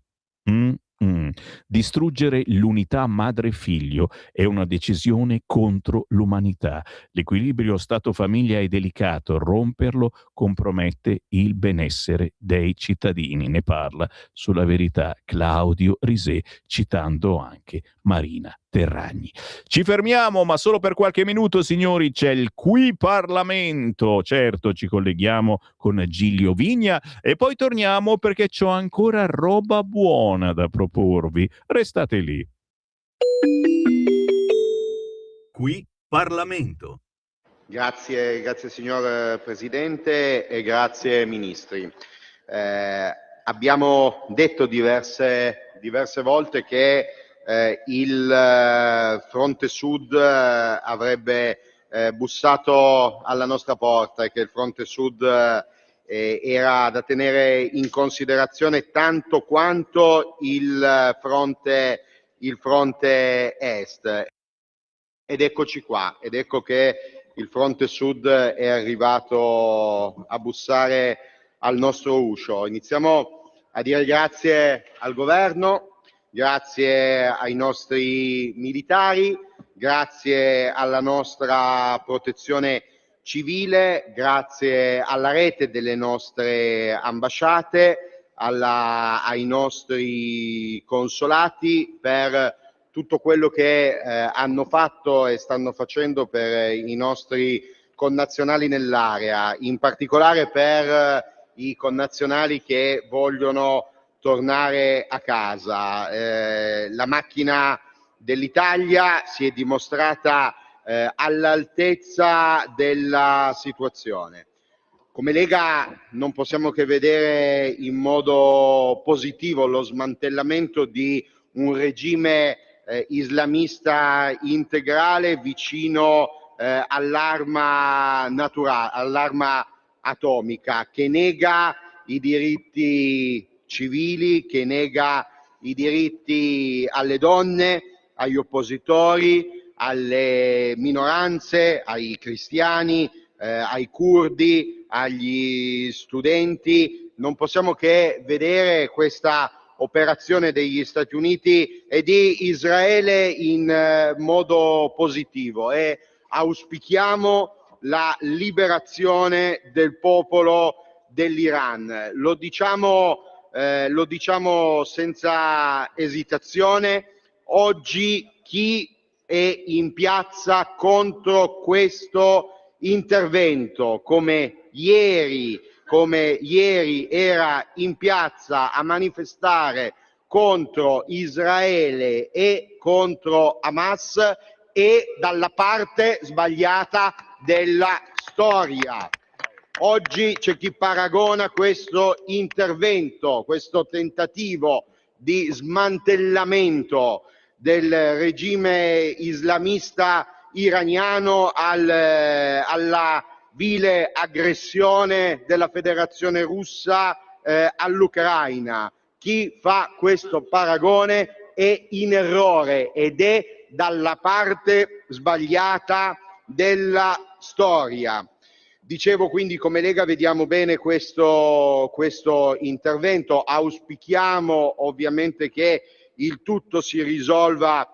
Distruggere l'unità madre-figlio è una decisione contro l'umanità. L'equilibrio Stato-famiglia è delicato, romperlo compromette il benessere dei cittadini. Ne parla sulla Verità Claudio Risè, citando anche Marina Terragni. Ci fermiamo, ma solo per qualche minuto, signori. C'è il Qui Parlamento. Certo, ci colleghiamo con Giglio Vigna e poi torniamo perché c'ho ancora roba buona da proporvi. Restate lì. Qui Parlamento. Grazie signor Presidente e grazie Ministri. Abbiamo detto diverse volte che il Fronte Sud avrebbe bussato alla nostra porta e che il Fronte Sud era da tenere in considerazione tanto quanto il fronte Est. Ed eccoci qua, ed ecco che il Fronte Sud è arrivato a bussare al nostro uscio. Iniziamo a dire grazie al governo, grazie ai nostri militari, grazie alla nostra protezione civile, grazie alla rete delle nostre ambasciate, ai nostri consolati per tutto quello che hanno fatto e stanno facendo per i nostri connazionali nell'area, in particolare per i connazionali che vogliono tornare a casa. La macchina dell'Italia si è dimostrata all'altezza della situazione. Come Lega non possiamo che vedere in modo positivo lo smantellamento di un regime islamista integrale vicino all'arma atomica, che nega i diritti civili, che nega i diritti alle donne, agli oppositori, alle minoranze, ai cristiani, ai curdi, agli studenti. Non possiamo che vedere questa operazione degli Stati Uniti e di Israele in modo positivo e auspichiamo la liberazione del popolo dell'Iran. Lo diciamo senza esitazione. Oggi chi è in piazza contro questo intervento, come ieri era in piazza a manifestare contro Israele e contro Hamas, è dalla parte sbagliata della storia. Oggi c'è chi paragona questo intervento, questo tentativo di smantellamento del regime islamista iraniano alla vile aggressione della Federazione Russa all'Ucraina. Chi fa questo paragone è in errore ed è dalla parte sbagliata della storia. Dicevo, quindi, come Lega vediamo bene questo intervento, auspichiamo ovviamente che il tutto si risolva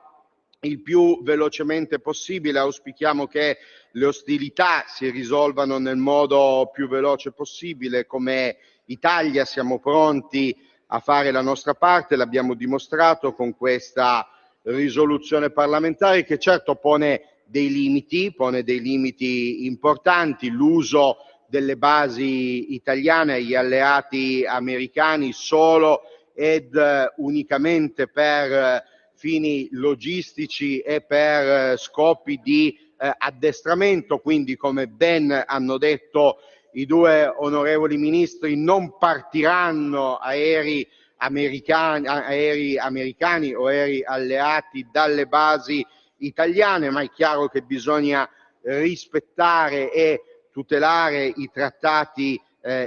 il più velocemente possibile, auspichiamo che le ostilità si risolvano nel modo più veloce possibile. Come Italia siamo pronti a fare la nostra parte, l'abbiamo dimostrato con questa risoluzione parlamentare che certo pone dei limiti importanti, l'uso delle basi italiane agli alleati americani solo ed unicamente per fini logistici e per scopi di addestramento. Quindi, come ben hanno detto i due onorevoli ministri, non partiranno aerei americani o aerei alleati dalle basi italiane, ma è chiaro che bisogna rispettare e tutelare i trattati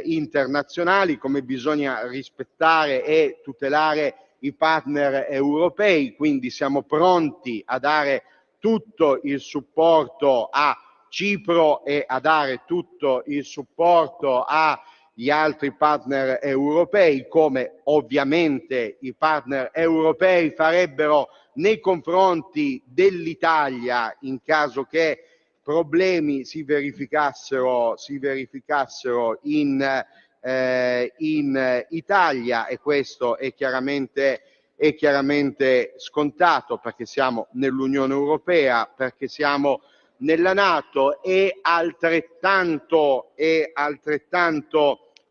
internazionali, come bisogna rispettare e tutelare i partner europei. Quindi siamo pronti a dare tutto il supporto a Cipro e a dare tutto il supporto agli altri partner europei, come ovviamente i partner europei farebbero nei confronti dell'Italia in caso che problemi si verificassero in Italia, e questo è chiaramente scontato, perché siamo nell'Unione Europea, perché siamo nella NATO. È altrettanto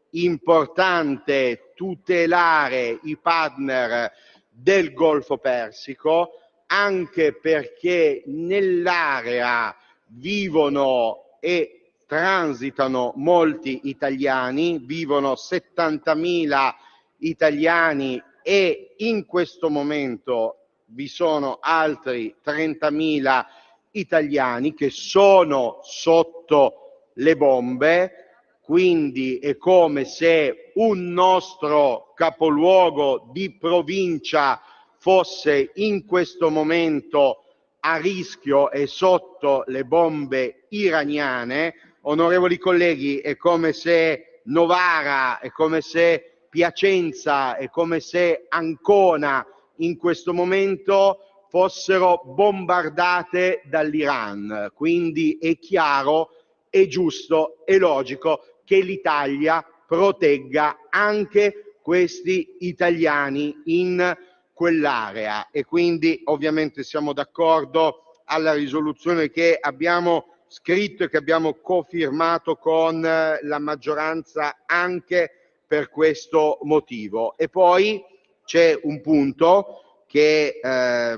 importante tutelare i partner del Golfo Persico, anche perché nell'area vivono e transitano molti italiani, vivono 70.000 italiani e in questo momento vi sono altri 30.000 italiani che sono sotto le bombe. Quindi è come se un nostro capoluogo di provincia fosse in questo momento a rischio e sotto le bombe iraniane. Onorevoli colleghi, è come se Novara, è come se Piacenza, è come se Ancona in questo momento fossero bombardate dall'Iran. Quindi è chiaro, è giusto, è logico che l'Italia protegga anche questi italiani in quell'area, e quindi ovviamente siamo d'accordo alla risoluzione che abbiamo scritto e che abbiamo cofirmato con la maggioranza anche per questo motivo. E poi c'è un punto che è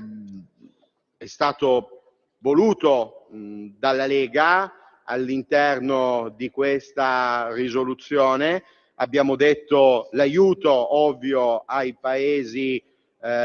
stato voluto dalla Lega all'interno di questa risoluzione. Abbiamo detto l'aiuto ovvio ai paesi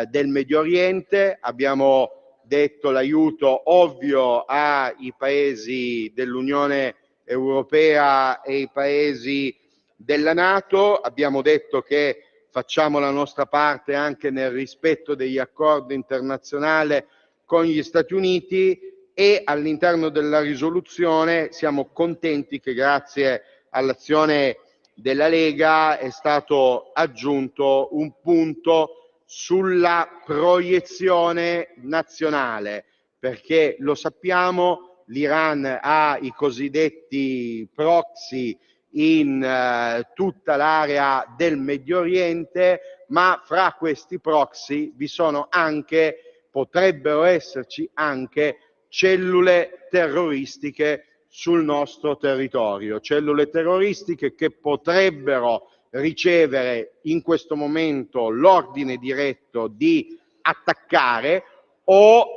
del Medio Oriente, abbiamo detto l'aiuto ovvio ai paesi dell'Unione Europea e ai paesi della NATO, abbiamo detto che facciamo la nostra parte anche nel rispetto degli accordi internazionali con gli Stati Uniti, e all'interno della risoluzione siamo contenti che grazie all'azione della Lega è stato aggiunto un punto sulla proiezione nazionale, perché lo sappiamo, l'Iran ha i cosiddetti proxy in tutta l'area del Medio Oriente, ma fra questi proxy vi sono anche, potrebbero esserci anche cellule terroristiche sul nostro territorio, cellule terroristiche che potrebbero ricevere in questo momento l'ordine diretto di attaccare o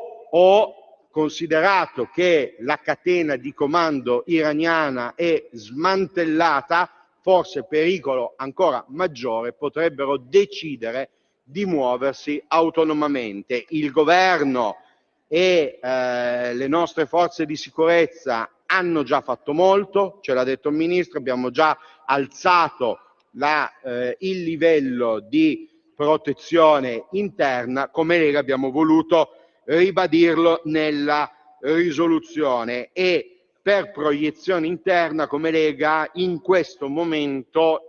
considerato che la catena di comando iraniana è smantellata, forse pericolo ancora maggiore, potrebbero decidere di muoversi autonomamente. Il governo e le nostre forze di sicurezza hanno già fatto molto, ce l'ha detto il Ministro, abbiamo già alzato il livello di protezione interna, come Lega abbiamo voluto ribadirlo nella risoluzione, e per proiezione interna come Lega in questo momento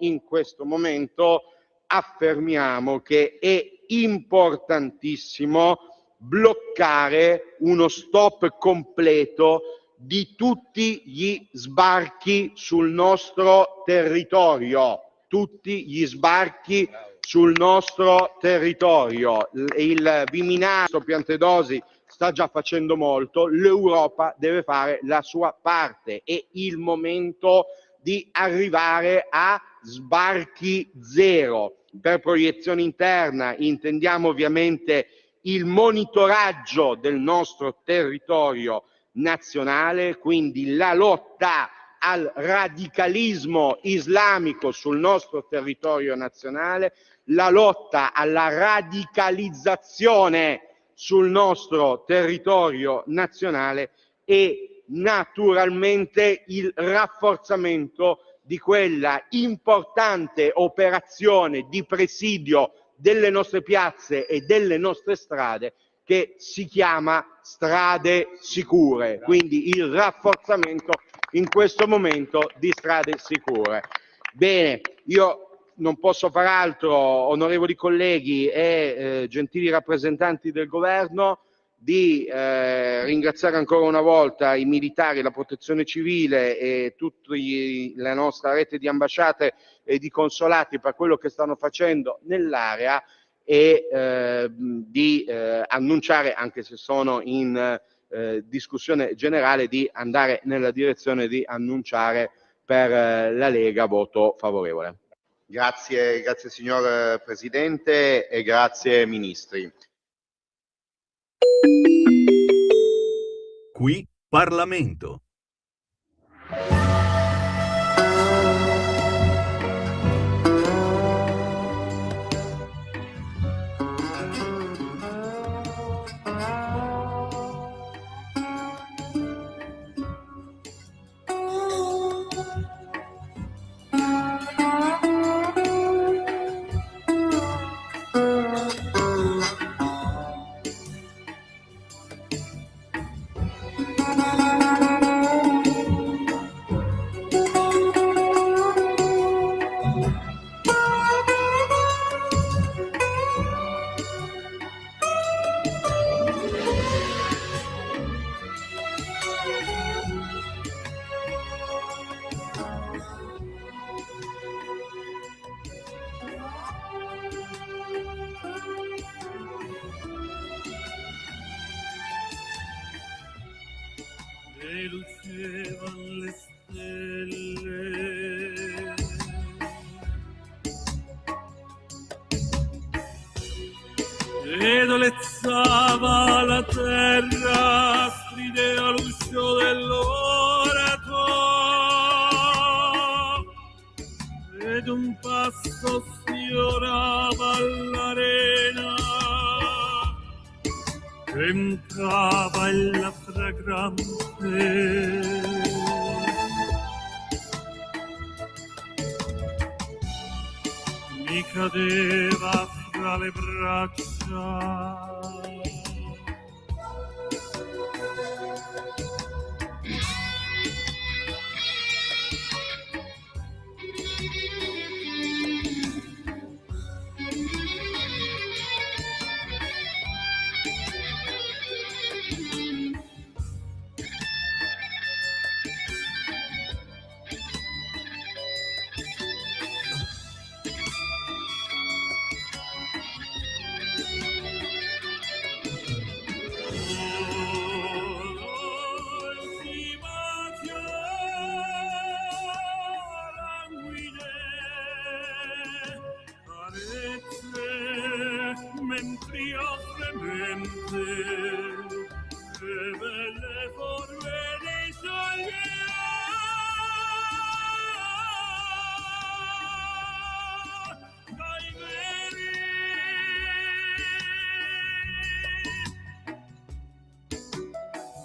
affermiamo che è importantissimo bloccare uno stop completo di tutti gli sbarchi sul nostro territorio, Il Viminale, Piantedosi sta già facendo molto, l'Europa deve fare la sua parte, è il momento di arrivare a sbarchi zero. Per proiezione interna intendiamo ovviamente il monitoraggio del nostro territorio nazionale, quindi la lotta al radicalismo islamico sul nostro territorio nazionale, la lotta alla radicalizzazione sul nostro territorio nazionale e naturalmente il rafforzamento di quella importante operazione di presidio delle nostre piazze e delle nostre strade che si chiama Strade Sicure, quindi il rafforzamento in questo momento di Strade Sicure. Bene, io non posso far altro, onorevoli colleghi e gentili rappresentanti del governo, di ringraziare ancora una volta i militari, la protezione civile e tutta la nostra rete di ambasciate e di consolati per quello che stanno facendo nell'area e di annunciare, anche se sono in discussione generale, di andare nella direzione di annunciare per la Lega voto favorevole. Grazie signor Presidente e grazie Ministri. Qui Parlamento. E lucevano le stelle, e dolezzava la terra, strideva l'uscio dell'orato, ed un passo sfiorava all'arena, entrava la fragrante, mi cadeva fra le braccia. mentre io fremente che belle forme dei sogni dai veri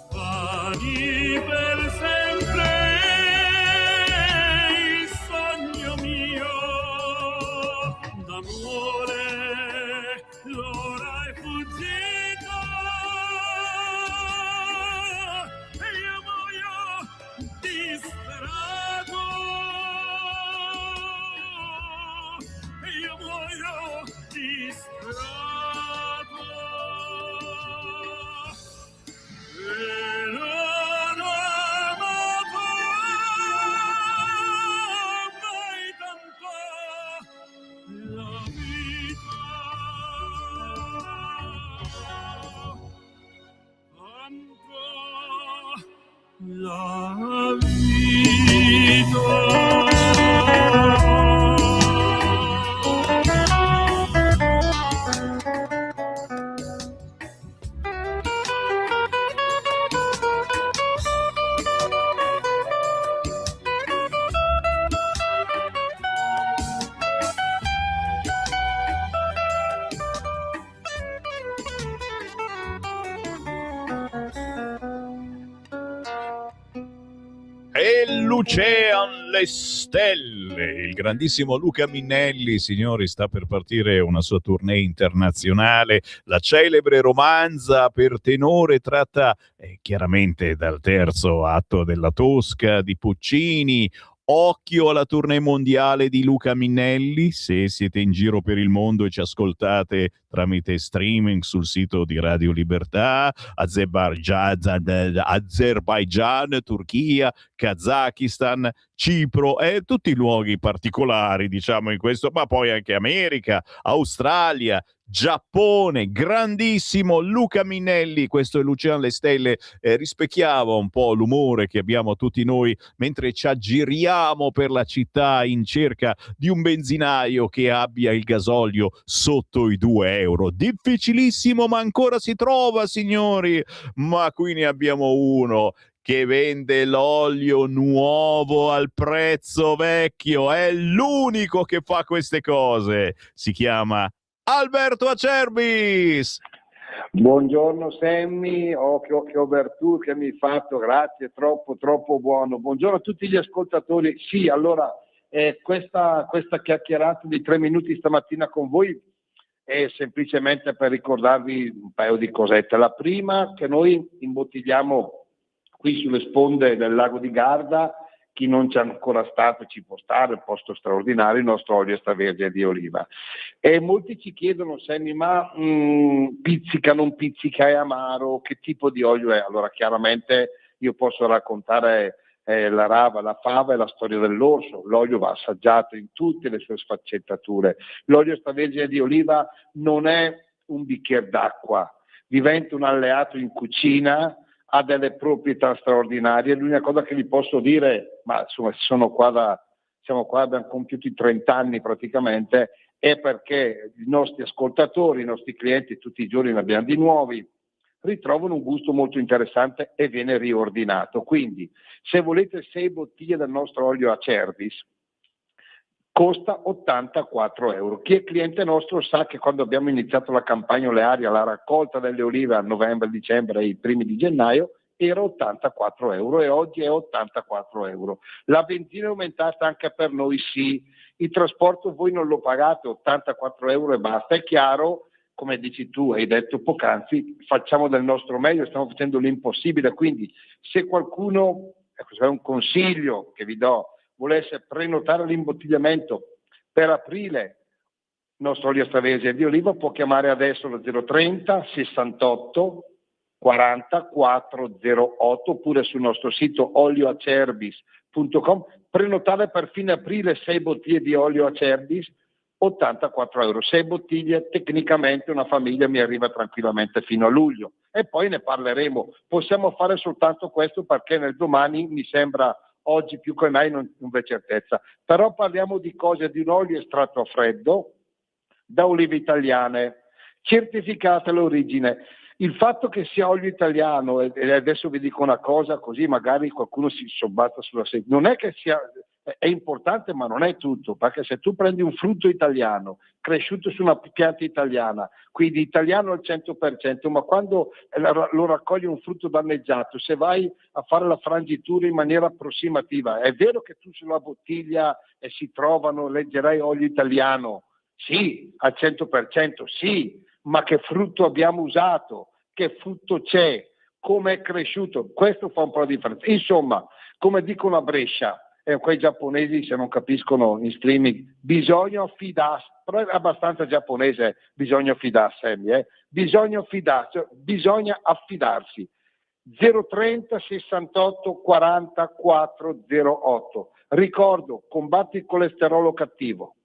spaghi per sempre il sogno mio d'amore l'ora è fuggita e io muoio disperato e io muoio disperato e non ho amato mai tanto la vita, tanto la E Lucean le stelle, il grandissimo Luca Minnelli, signori, sta per partire una sua tournée internazionale. La celebre romanza per tenore tratta chiaramente dal terzo atto della Tosca di Puccini. Occhio alla tournée mondiale di Luca Minnelli, se siete in giro per il mondo e ci ascoltate tramite streaming sul sito di Radio Libertà, Azerbaijan, Turchia, Kazakistan, Cipro e tutti i luoghi particolari, diciamo, in questo, ma poi anche America, Australia, Giappone, grandissimo Luca Minnelli. Questo è Lucian le stelle, rispecchiava un po' l'umore che abbiamo tutti noi mentre ci aggiriamo per la città in cerca di un benzinaio che abbia il gasolio sotto i 2 euro. Difficilissimo, ma ancora si trova, signori. Ma qui ne abbiamo uno che vende l'olio nuovo al prezzo vecchio, è l'unico che fa queste cose, si chiama Alberto Acerbis. Buongiorno Sammy, che overture che mi hai fatto, grazie, troppo buono. Buongiorno a tutti gli ascoltatori. Sì, allora questa chiacchierata di 3 minuti stamattina con voi è semplicemente per ricordarvi un paio di cosette. La prima, che noi imbottigliamo qui sulle sponde del lago di Garda, chi non c'è ancora stato ci può stare, un posto straordinario, il nostro olio extravergine di oliva. E molti ci chiedono, Sammy, ma pizzica, non pizzica, è amaro, che tipo di olio è? Allora chiaramente io posso raccontare la rava, la fava e la storia dell'orso. L'olio va assaggiato in tutte le sue sfaccettature. L'olio extravergine di oliva non è un bicchiere d'acqua, diventa un alleato in cucina, ha delle proprietà straordinarie. L'unica cosa che vi posso dire, ma insomma siamo qua, abbiamo compiuto i 30 anni praticamente, è perché i nostri ascoltatori, i nostri clienti, tutti i giorni ne abbiamo di nuovi, ritrovano un gusto molto interessante e viene riordinato. Quindi se volete 6 bottiglie del nostro olio Acerbis, costa 84 euro. Chi è cliente nostro sa che quando abbiamo iniziato la campagna olearia, la raccolta delle olive a novembre, dicembre e i primi di gennaio, era 84 euro e oggi è 84 euro. La benzina è aumentata anche per noi, sì. Il trasporto voi non lo pagate, 84 euro e basta. È chiaro, come dici tu, hai detto poc'anzi, facciamo del nostro meglio, stiamo facendo l'impossibile. Quindi se qualcuno, questo è un consiglio che vi do, volesse prenotare l'imbottigliamento per aprile, il nostro olio extravergine di oliva, può chiamare adesso lo 030 68 40 408 oppure sul nostro sito olioacerbis.com, prenotare per fine aprile 6 bottiglie di olio Acerbis, 84 euro. 6 bottiglie, tecnicamente una famiglia mi arriva tranquillamente fino a luglio e poi ne parleremo. Possiamo fare soltanto questo perché nel domani mi sembra, oggi più che mai non v'è certezza, però parliamo di cose, di un olio estratto a freddo da olive italiane certificata l'origine. Il fatto che sia olio italiano, e adesso vi dico una cosa così magari qualcuno si sobbatta sulla sedia, non è che sia, è importante ma non è tutto, perché se tu prendi un frutto italiano, cresciuto su una pianta italiana, quindi italiano al 100%, ma quando lo raccogli un frutto danneggiato, se vai a fare la frangitura in maniera approssimativa, è vero che tu sulla bottiglia si trovano, leggerai olio italiano, sì, al 100%, sì, ma che frutto abbiamo usato? Che frutto c'è, come è cresciuto, questo fa un po' di differenza. Insomma, come dicono a Brescia, quei giapponesi se non capiscono in streaming, bisogna fidarsi, però è abbastanza giapponese, bisogna fidarsi, bisogna fidarsi, bisogna affidarsi. 030 68 40 408. Ricordo, combatti il colesterolo cattivo,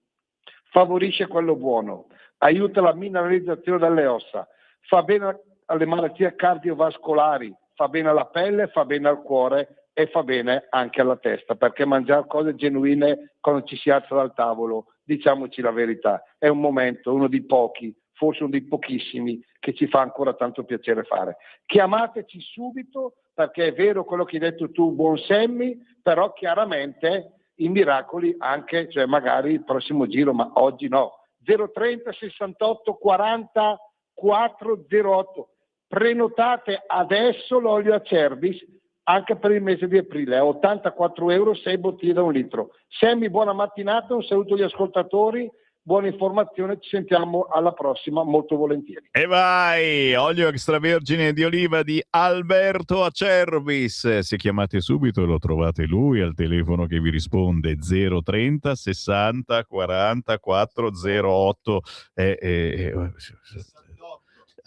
favorisce quello buono, aiuta la mineralizzazione delle ossa, fa bene alle malattie cardiovascolari, fa bene alla pelle, fa bene al cuore e fa bene anche alla testa, perché mangiare cose genuine quando ci si alza dal tavolo, diciamoci la verità, è un momento, uno di pochi, forse uno dei pochissimi, che ci fa ancora tanto piacere fare. Chiamateci subito, perché è vero quello che hai detto tu, buon Sammy, però chiaramente i miracoli anche, cioè magari il prossimo giro, ma oggi no. 030 68 40 408. Prenotate adesso l'olio Acerbis anche per il mese di aprile, a 84 euro, 6 bottiglie da 1 litro. Sammy, buona mattinata, un saluto agli ascoltatori, buona informazione, ci sentiamo alla prossima molto volentieri. E vai, olio extravergine di oliva di Alberto Acerbis. Se chiamate subito lo trovate lui al telefono che vi risponde 030 60 40 408.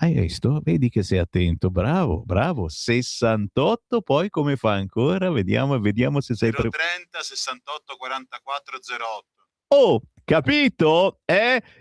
Hai visto? Vedi che sei attento, bravo, 68, poi come fa ancora? Vediamo se sei 030 68 44 08. Oh, capito?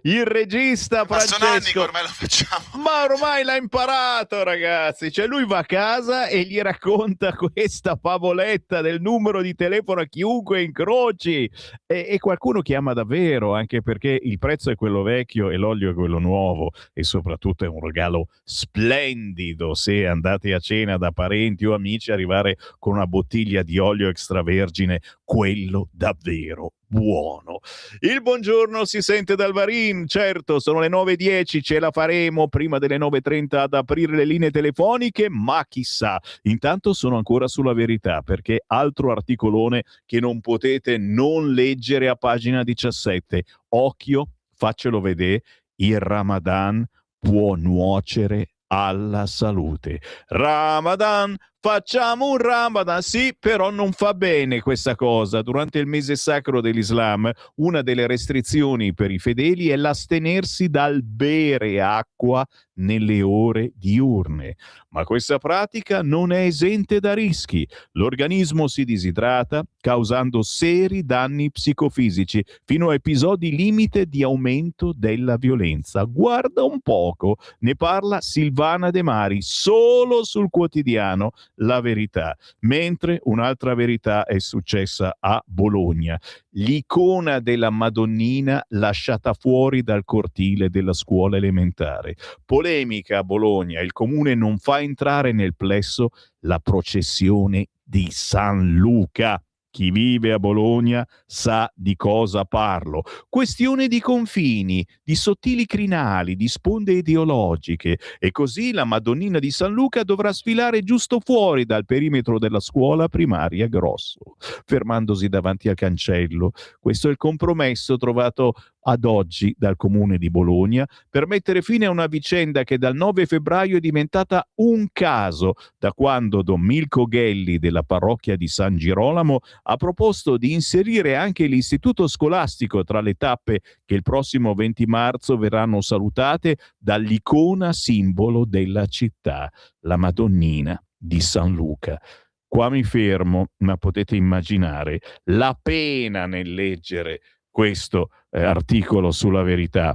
Il regista Ma sono anni che Francesco. ormai lo facciamo. Ma ormai l'ha imparato, ragazzi. Cioè lui va a casa e gli racconta questa favoletta del numero di telefono a chiunque incroci e qualcuno chiama davvero, anche perché il prezzo è quello vecchio e l'olio è quello nuovo e soprattutto è un regalo splendido se andate a cena da parenti o amici, arrivare con una bottiglia di olio extravergine, quello davvero buono. Il buongiorno si sente dal Varin, certo, sono le 9:10, ce la faremo prima delle 9:30 ad aprire le linee telefoniche, ma chissà, intanto sono ancora sulla Verità, perché altro articolone che non potete non leggere a pagina 17. Occhio, faccelo vedere, il Ramadan può nuocere alla salute. Ramadan, facciamo un Ramadan, sì, però non fa bene questa cosa. Durante il mese sacro dell'Islam, una delle restrizioni per i fedeli è l'astenersi dal bere acqua nelle ore diurne. Ma questa pratica non è esente da rischi. L'organismo si disidrata, causando seri danni psicofisici, fino a episodi limite di aumento della violenza. Guarda un poco, ne parla Silvana De Mari, solo sul quotidiano La Verità. Mentre un'altra verità è successa a Bologna. L'icona della Madonnina lasciata fuori dal cortile della scuola elementare. Polemica a Bologna, il comune non fa entrare nel plesso la processione di San Luca. Chi vive a Bologna sa di cosa parlo. Questione di confini, di sottili crinali, di sponde ideologiche. E così la Madonnina di San Luca dovrà sfilare giusto fuori dal perimetro della scuola primaria Grosso, fermandosi davanti al cancello. Questo è il compromesso trovato ad oggi dal comune di Bologna per mettere fine a una vicenda che dal 9 febbraio è diventata un caso, da quando Don Milko Ghelli della parrocchia di San Girolamo ha proposto di inserire anche l'istituto scolastico tra le tappe che il prossimo 20 marzo verranno salutate dall'icona simbolo della città, la Madonnina di San Luca. Qua mi fermo, ma potete immaginare la pena nel leggere questo articolo sulla Verità.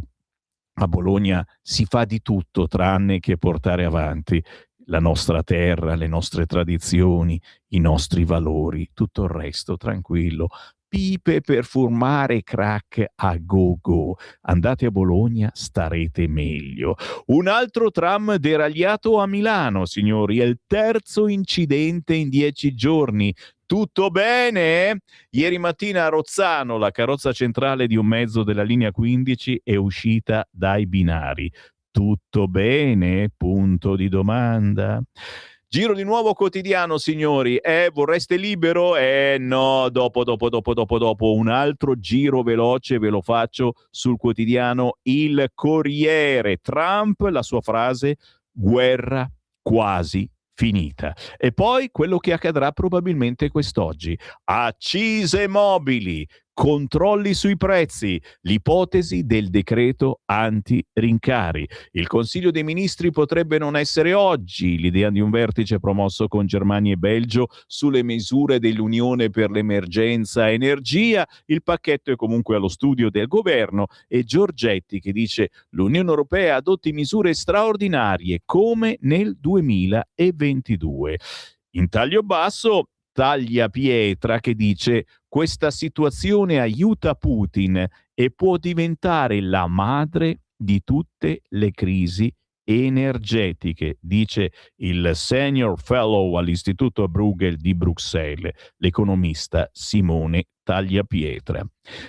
A Bologna si fa di tutto tranne che portare avanti la nostra terra, le nostre tradizioni, i nostri valori, tutto il resto tranquillo. pipe per fumare crack a go-go. Andate a Bologna, starete meglio. Un altro tram deragliato a Milano, signori, è il terzo incidente in 10 giorni. Tutto bene? Ieri mattina a Rozzano la carrozza centrale di un mezzo della linea 15 è uscita dai binari. Tutto bene? Punto di domanda. Giro di nuovo quotidiano, signori. Vorreste libero? No, dopo. Un altro giro veloce ve lo faccio sul quotidiano Il Corriere. Trump, la sua frase, guerra quasi finita. E poi quello che accadrà probabilmente quest'oggi. Accise mobili, controlli sui prezzi, l'ipotesi del decreto anti-rincari. Il Consiglio dei Ministri potrebbe non essere oggi, l'idea di un vertice promosso con Germania e Belgio sulle misure dell'Unione per l'emergenza energia. Il pacchetto è comunque allo studio del governo e Giorgetti che dice l'Unione Europea adotti misure straordinarie come nel 2022. In taglio basso, Tagliapietra che dice questa situazione aiuta Putin e può diventare la madre di tutte le crisi energetiche, dice il senior fellow all'Istituto Bruegel di Bruxelles, l'economista Simone Tagliapietra.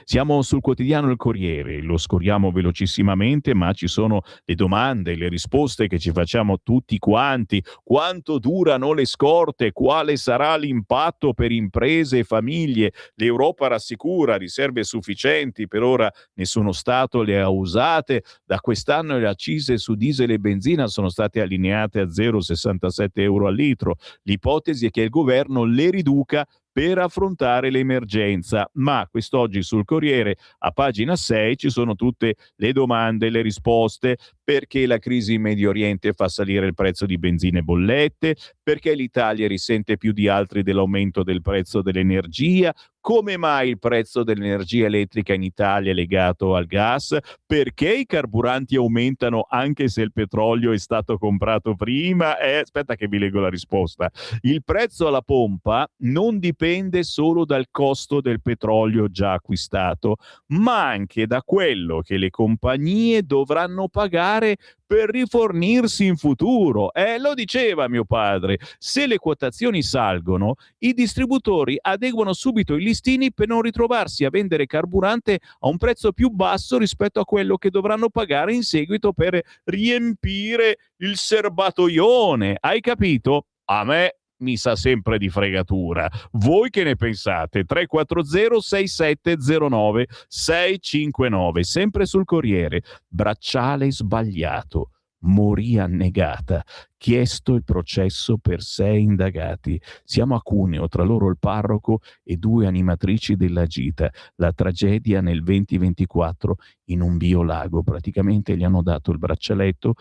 Siamo sul quotidiano Il Corriere, lo scorriamo velocissimamente, ma ci sono le domande, le risposte che ci facciamo tutti quanti. Quanto durano le scorte? Quale sarà l'impatto per imprese e famiglie? L'Europa rassicura riserve sufficienti, per ora nessuno Stato le ha usate. Da quest'anno le accise su diesel e benzina sono state allineate a 0,67 euro al litro. L'ipotesi è che il governo le riduca per affrontare l'emergenza, ma quest'oggi sul Corriere a pagina 6 ci sono tutte le domande, le risposte: perché la crisi in Medio Oriente fa salire il prezzo di benzina e bollette, perché l'Italia risente più di altri dell'aumento del prezzo dell'energia, come mai il prezzo dell'energia elettrica in Italia è legato al gas, perché i carburanti aumentano anche se il petrolio è stato comprato prima. Aspetta che vi leggo la risposta. Il prezzo alla pompa non dipende solo dal costo del petrolio già acquistato, ma anche da quello che le compagnie dovranno pagare per rifornirsi in futuro. Lo diceva mio padre, se le quotazioni salgono, i distributori adeguano subito i listini per non ritrovarsi a vendere carburante a un prezzo più basso rispetto a quello che dovranno pagare in seguito per riempire il serbatoione. Hai capito? A me mi sa sempre di fregatura. Voi che ne pensate? 340 6709 659, sempre sul Corriere. Bracciale sbagliato, morì annegata, chiesto il processo per 6 indagati. Siamo a Cuneo, tra loro il parroco e 2 animatrici della gita. La tragedia nel 2024 in un biolago. Praticamente gli hanno dato il braccialetto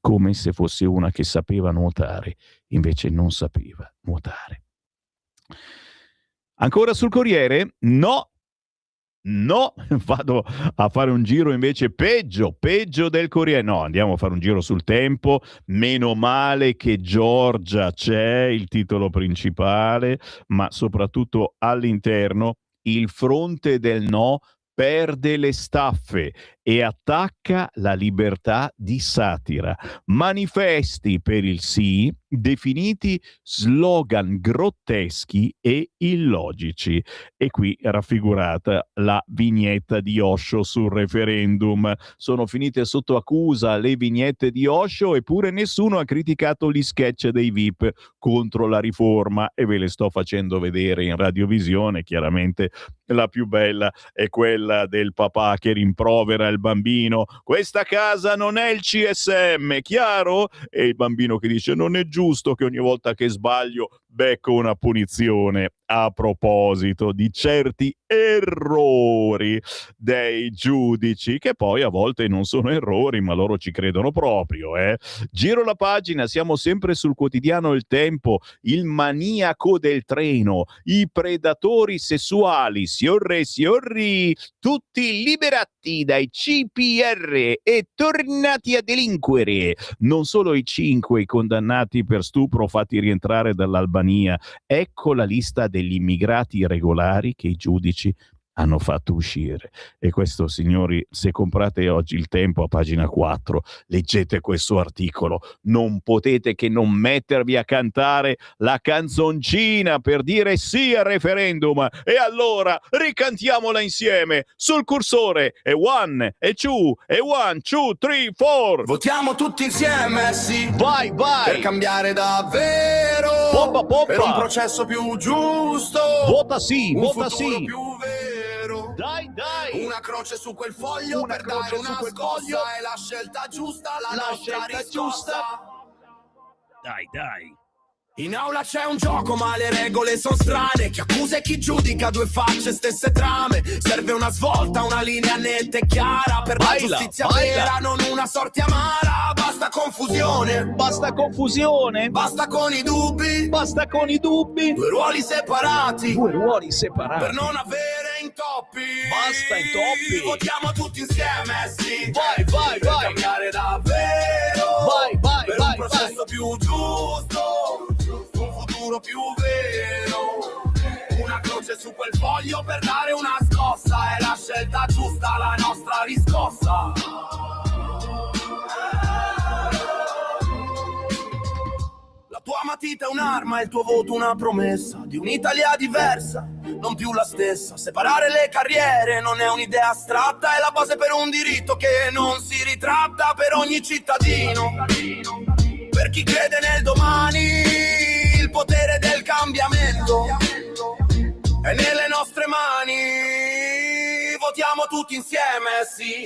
come se fosse una che sapeva nuotare, invece non sapeva nuotare. Ancora sul Corriere? No, vado a fare un giro invece peggio del Corriere. No, andiamo a fare un giro sul Tempo. Meno male che Giorgia c'è, il titolo principale, ma soprattutto all'interno il fronte del no perde le staffe e attacca la libertà di satira. Manifesti per il sì definiti slogan grotteschi e illogici. E qui raffigurata la vignetta di Osho sul referendum. Sono finite sotto accusa le vignette di Osho, eppure nessuno ha criticato gli sketch dei VIP contro la riforma, e ve le sto facendo vedere in radiovisione. Chiaramente la più bella è quella del papà che rimprovera il bambino: questa casa non è il CSM, chiaro? E il bambino che dice: non è giusto che ogni volta che sbaglio becco una punizione. A proposito di certi errori dei giudici, che poi a volte non sono errori, ma loro ci credono proprio. Giro la pagina, siamo sempre sul quotidiano Il Tempo. Il maniaco del treno, i predatori sessuali, signori, tutti liberati dai CPR e tornati a delinquere. Non solo i 5 condannati per stupro fatti rientrare dall'Albania Albania. Ecco la lista degli immigrati irregolari che i giudici hanno fatto uscire. E questo, signori, se comprate oggi il Tempo a pagina 4, leggete questo articolo, non potete che non mettervi a cantare la canzoncina per dire sì al referendum. E allora ricantiamola insieme sul cursore. E 1, e 2, e 1, 2, 3, 4. Votiamo tutti insieme, sì. Vai, vai. Per cambiare davvero. Poppa, poppa. Per un processo più giusto. Vota sì, un vota futuro sì. più vero. Dai, dai. Una croce su quel foglio per dare una scossa. È la scelta giusta, la nostra risposta. Dai, dai. In aula c'è un gioco ma le regole sono strane. Chi accusa e chi giudica, due facce, stesse trame. Serve una svolta, una linea netta e chiara. Per la giustizia vera, non una sorte amara. Basta confusione. Basta confusione. Basta con i dubbi. Basta con i dubbi. Due ruoli separati. Due ruoli separati. Per non avere intoppi. Basta intoppi. Votiamo tutti insieme, sì. Vai, vai, per vai. cambiare davvero. Vai, vai, per vai, un processo più giusto. Un futuro più vero. Una croce su quel foglio per dare una scossa. È la scelta giusta, la nostra riscossa. La tua matita è un'arma, il tuo voto una promessa di un'Italia diversa, non più la stessa. Separare le carriere non è un'idea astratta, è la base per un diritto che non si ritratta per ogni cittadino. Per chi crede nel domani, il potere del cambiamento è nelle nostre mani. Votiamo tutti insieme, sì,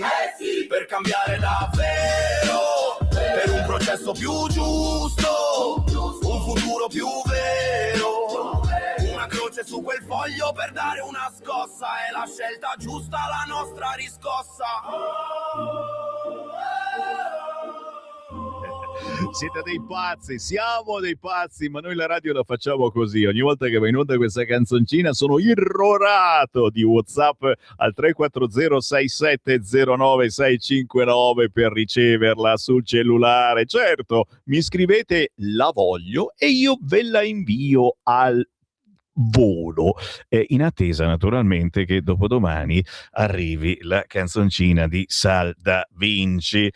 per cambiare davvero, per un processo più giusto, un futuro più vero. Una croce su quel foglio per dare una scossa, è la scelta giusta, la nostra riscossa. Siete dei pazzi, siamo dei pazzi, ma noi la radio la facciamo così. Ogni volta che va in onda questa canzoncina sono irrorato di WhatsApp al 340-6709-659 per riceverla sul cellulare. Certo, mi scrivete la voglio e io ve la invio al volo, in attesa naturalmente che dopodomani arrivi la canzoncina di Sal da Vinci,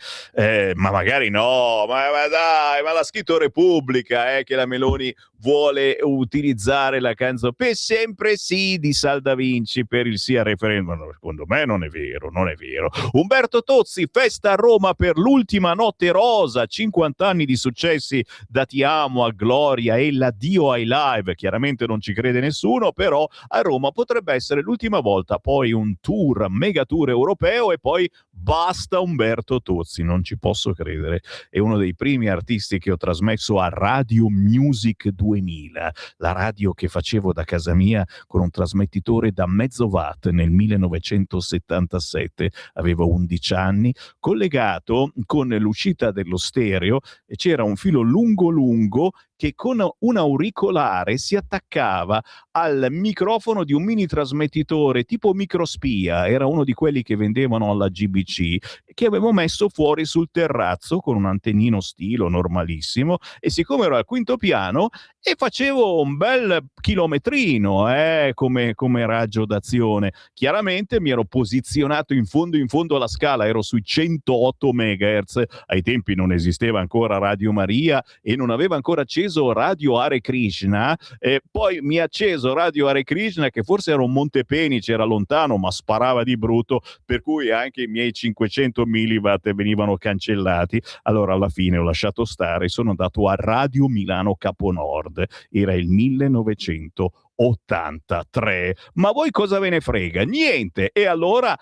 ma magari no, ma dai, ma l'ha scritto Repubblica, che la Meloni vuole utilizzare la canzone per sempre sì di Sal da Vinci per il sì al referendum. No, secondo me non è vero, non è vero. Umberto Tozzi, festa a Roma per l'ultima notte rosa, 50 anni di successi da Ti amo a Gloria e l'addio ai live. Chiaramente non ci crede nessuno, però a Roma potrebbe essere l'ultima volta, poi un tour, mega tour europeo e poi basta Umberto Tozzi. Non ci posso credere. È uno dei primi artisti che ho trasmesso a Radio Music 2000, la radio che facevo da casa mia con un trasmettitore da mezzo watt nel 1977, avevo 11 anni, collegato con l'uscita dello stereo e c'era un filo lungo lungo che con un auricolare si attaccava al microfono di un mini trasmettitore tipo microspia, era uno di quelli che vendevano alla GBC, che avevo messo fuori sul terrazzo con un antennino stilo normalissimo, e siccome ero al quinto piano e facevo un bel chilometrino come raggio d'azione, chiaramente mi ero posizionato in fondo alla scala, ero sui 108 MHz, ai tempi non esisteva ancora Radio Maria e non aveva ancora acceso Radio Hare Krishna, e poi mi ha acceso Radio Hare Krishna che forse era un Montepenice, era lontano ma sparava di brutto, per cui anche i miei 500 milliwatt venivano cancellati. Allora alla fine ho lasciato stare, sono andato a Radio Milano Caponord, era il 1983. Ma voi cosa ve ne frega? Niente. E allora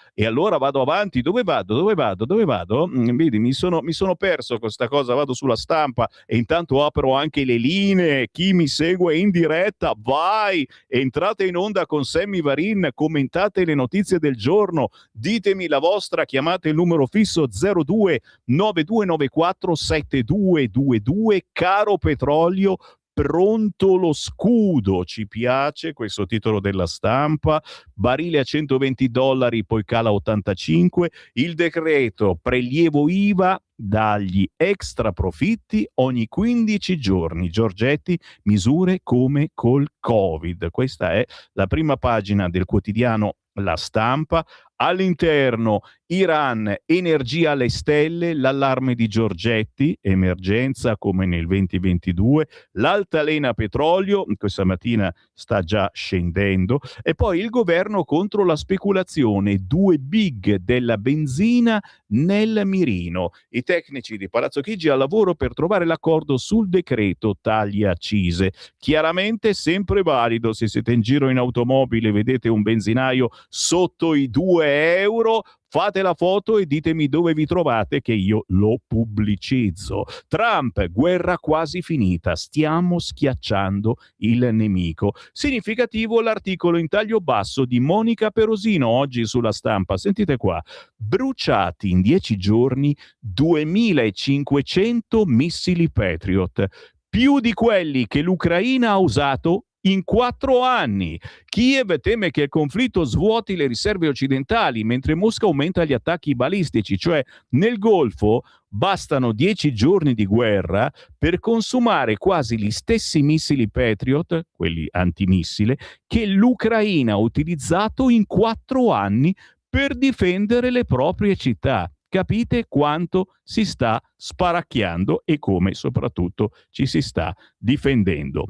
vado avanti. Dove vado? Vedi, mi sono perso questa cosa. Vado sulla Stampa e intanto apro anche le linee. Chi mi segue in diretta, vai, entrate in onda con Sammy Varin, commentate le notizie del giorno, ditemi la vostra, chiamate il numero fisso 02 9294 7222. Caro petrolio, pronto lo scudo, ci piace questo titolo della Stampa. Barile a $120, poi cala a 85. Il decreto prelievo IVA dagli extra profitti ogni 15 giorni. Giorgetti, misure come col Covid. Questa è la prima pagina del quotidiano La Stampa. All'interno Iran, energia alle stelle, l'allarme di Giorgetti, emergenza come nel 2022, l'altalena petrolio, questa mattina sta già scendendo, e poi il governo contro la speculazione, 2 big della benzina nel mirino. I tecnici di Palazzo Chigi al lavoro per trovare l'accordo sul decreto tagli accise. Chiaramente sempre valido se siete in giro in automobile e vedete un benzinaio sotto i 2 euro, fate la foto e ditemi dove vi trovate che io lo pubblicizzo. Trump, guerra quasi finita, stiamo schiacciando il nemico. Significativo l'articolo in taglio basso di Monica Perosino oggi sulla Stampa. Sentite qua, bruciati in 10 giorni 2500 missili Patriot, più di quelli che l'Ucraina ha usato in 4 anni. Kiev teme che il conflitto svuoti le riserve occidentali, mentre Mosca aumenta gli attacchi balistici, cioè nel Golfo bastano 10 giorni di guerra per consumare quasi gli stessi missili Patriot, quelli antimissile, che l'Ucraina ha utilizzato in 4 anni per difendere le proprie città. Capite quanto si sta sparacchiando e come soprattutto ci si sta difendendo.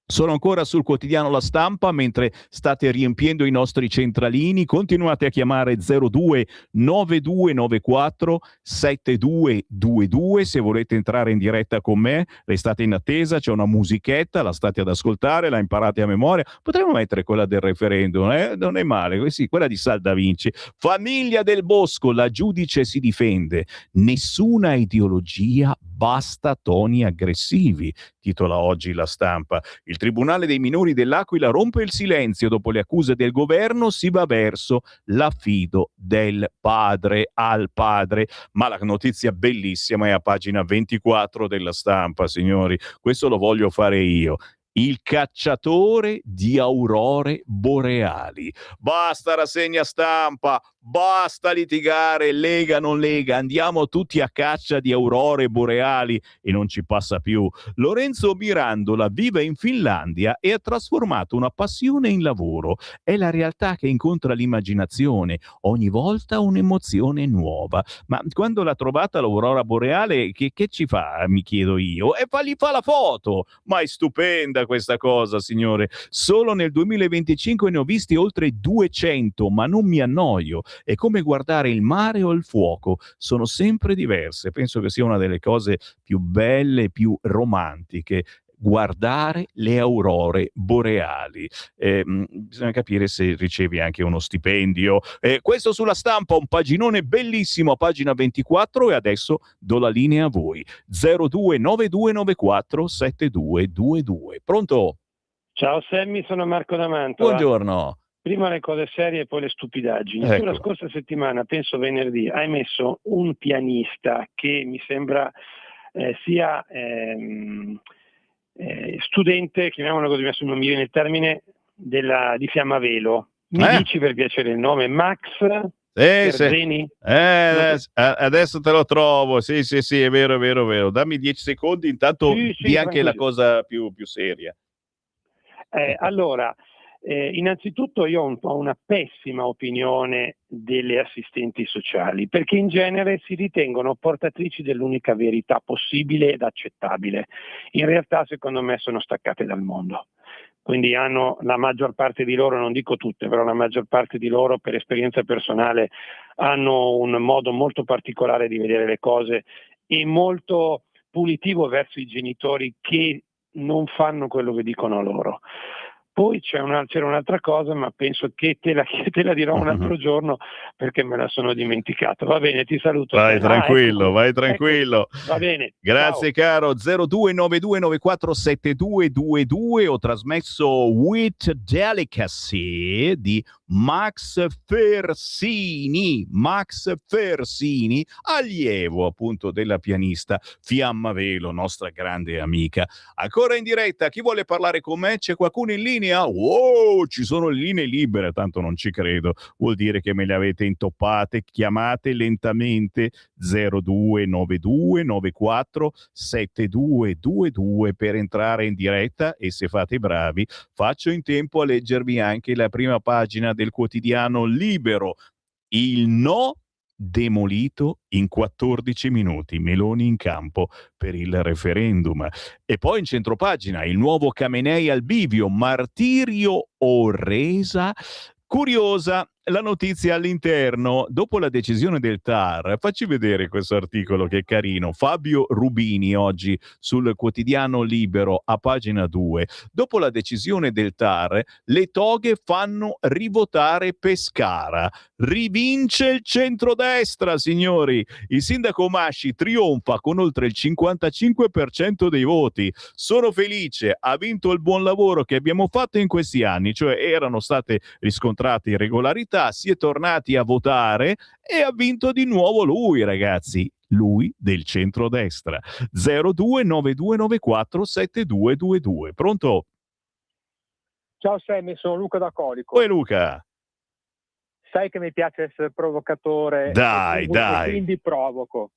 Sono ancora sul quotidiano La Stampa mentre state riempiendo i nostri centralini. Continuate a chiamare 02 9294 7222 se volete entrare in diretta con me. Restate in attesa, c'è una musichetta, la state ad ascoltare, la imparate a memoria. Potremmo mettere quella del referendum, non è male, sì, quella di Sal da Vinci. Famiglia del Bosco, la giudice si difende. Nessuna ideologia, basta toni aggressivi, titola oggi La Stampa. Il Tribunale dei minori dell'Aquila rompe il silenzio dopo le accuse del governo, si va verso l'affido del padre al padre. Ma la notizia bellissima è a pagina 24 della Stampa, signori. Questo lo voglio fare io. Il cacciatore di aurore boreali. Basta rassegna stampa, basta litigare, lega non lega, andiamo tutti a caccia di aurore boreali e non ci passa più. Lorenzo Mirandola vive in Finlandia e ha trasformato una passione in lavoro. È la realtà che incontra l'immaginazione, ogni volta un'emozione nuova. Ma quando l'ha trovata l'aurora boreale, che ci fa, mi chiedo io? E gli fa la foto! Ma è stupenda questa cosa, signore. Solo nel 2025 ne ho visti oltre 200, ma non mi annoio. È come guardare il mare o il fuoco, sono sempre diverse. Penso che sia una delle cose più belle, più romantiche, guardare le aurore boreali. Bisogna capire se ricevi anche uno stipendio. Questo sulla Stampa, un paginone bellissimo a pagina 24 e adesso do la linea a voi. 029294 7222. Pronto? Ciao Sammy, sono Marco da Mantova. Buongiorno. Prima le cose serie e poi le stupidaggini. Ecco. Tu la scorsa settimana, penso venerdì, hai messo un pianista che mi sembra sia studente, chiamiamolo così, adesso non mi viene il termine, di Fiammavelo. Mi dici per piacere il nome? Max Perzeni? Adesso te lo trovo, sì, è vero. Dammi 10 secondi, intanto di anche la cosa più seria. Allora, innanzitutto io ho una pessima opinione delle assistenti sociali, perché in genere si ritengono portatrici dell'unica verità possibile ed accettabile. In realtà, secondo me, sono staccate dal mondo. Quindi hanno, la maggior parte di loro, non dico tutte, però la maggior parte di loro, per esperienza personale, hanno un modo molto particolare di vedere le cose e molto punitivo verso i genitori che non fanno quello che dicono loro. Poi c'era un'altra cosa, ma penso che te la dirò un altro giorno perché me la sono dimenticato. Va bene, ti saluto. Vai tranquillo. Ecco. Va bene. Grazie caro. 0292947222. Ho trasmesso With Delicacy di Max Fersini, allievo appunto della pianista Fiammavelo, nostra grande amica. Ancora in diretta, chi vuole parlare con me? C'è qualcuno in linea? linea? Wow, ci sono le linee libere, tanto non ci credo, vuol dire che me le avete intoppate. Chiamate lentamente 0292 94 7222 per entrare in diretta, e se fate i bravi faccio in tempo a leggervi anche la prima pagina del quotidiano Libero. Il no demolito in 14 minuti, Meloni in campo per il referendum. E poi in centropagina il nuovo Khamenei al bivio, martirio o resa? Curiosa la notizia all'interno. Dopo la decisione del TAR, facci vedere questo articolo che è carino. Fabio Rubini oggi sul quotidiano Libero a pagina 2. Dopo la decisione del TAR, le toghe fanno rivotare Pescara. Rivince il centrodestra, signori. Il sindaco Masci trionfa con oltre il 55% dei voti. Sono felice, ha vinto il buon lavoro che abbiamo fatto in questi anni, cioè erano state riscontrate irregolarità, si è tornati a votare e ha vinto di nuovo lui, ragazzi. Lui del centrodestra. 0292947222. Pronto? Ciao Sammy, sono Luca da Colico. Poi Luca. Sai che mi piace essere provocatore. Dai. Quindi provoco.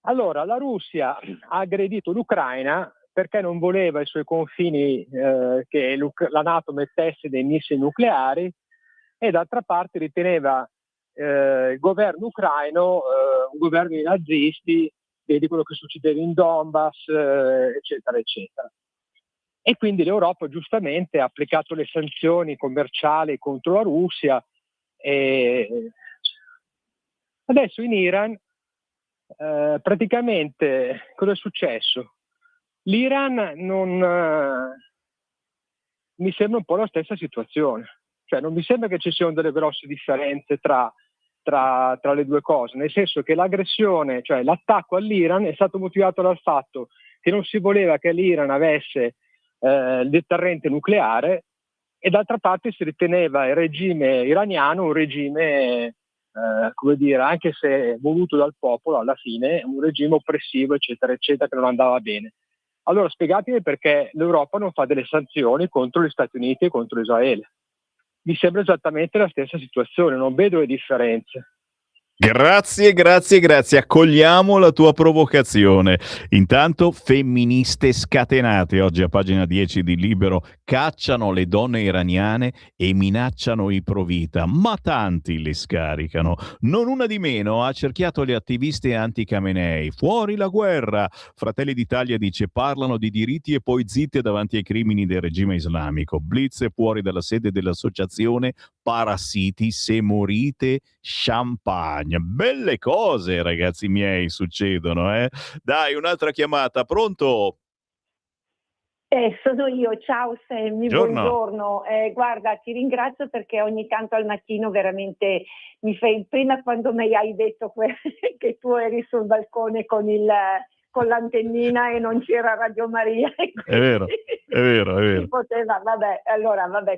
Allora, la Russia ha aggredito l'Ucraina perché non voleva ai suoi confini che la NATO mettesse dei missili nucleari, e d'altra parte riteneva il governo ucraino un governo di nazisti, vedi quello che succedeva in Donbass, eccetera, eccetera. E quindi l'Europa giustamente ha applicato le sanzioni commerciali contro la Russia. E adesso in Iran praticamente cosa è successo? L'Iran non mi sembra un po' la stessa situazione. Cioè non mi sembra che ci siano delle grosse differenze tra le due cose, nel senso che l'aggressione, cioè l'attacco all'Iran, è stato motivato dal fatto che non si voleva che l'Iran avesse il deterrente nucleare, e d'altra parte si riteneva il regime iraniano un regime, come dire, anche se voluto dal popolo, alla fine un regime oppressivo, eccetera, eccetera, che non andava bene. Allora spiegatemi perché l'Europa non fa delle sanzioni contro gli Stati Uniti e contro Israele. Mi sembra esattamente la stessa situazione, non vedo le differenze. Grazie, accogliamo la tua provocazione. Intanto femministe scatenate oggi a pagina 10 di Libero cacciano le donne iraniane e minacciano i pro vita, ma tanti le scaricano. Non una di meno ha cerchiato le attiviste anti-Khamenei. Fuori la guerra! Fratelli d'Italia dice parlano di diritti e poi zitte davanti ai crimini del regime islamico. Blitz fuori dalla sede dell'associazione Parassiti, se morite champagne. Belle cose, ragazzi miei, succedono, eh? Dai, un'altra chiamata, pronto? Sono io, ciao Sammy, buongiorno. Guarda, ti ringrazio perché ogni tanto al mattino veramente mi fai, prima quando mi hai detto che tu eri sul balcone con l'antennina e non c'era Radio Maria. È vero. Si poteva, vabbè,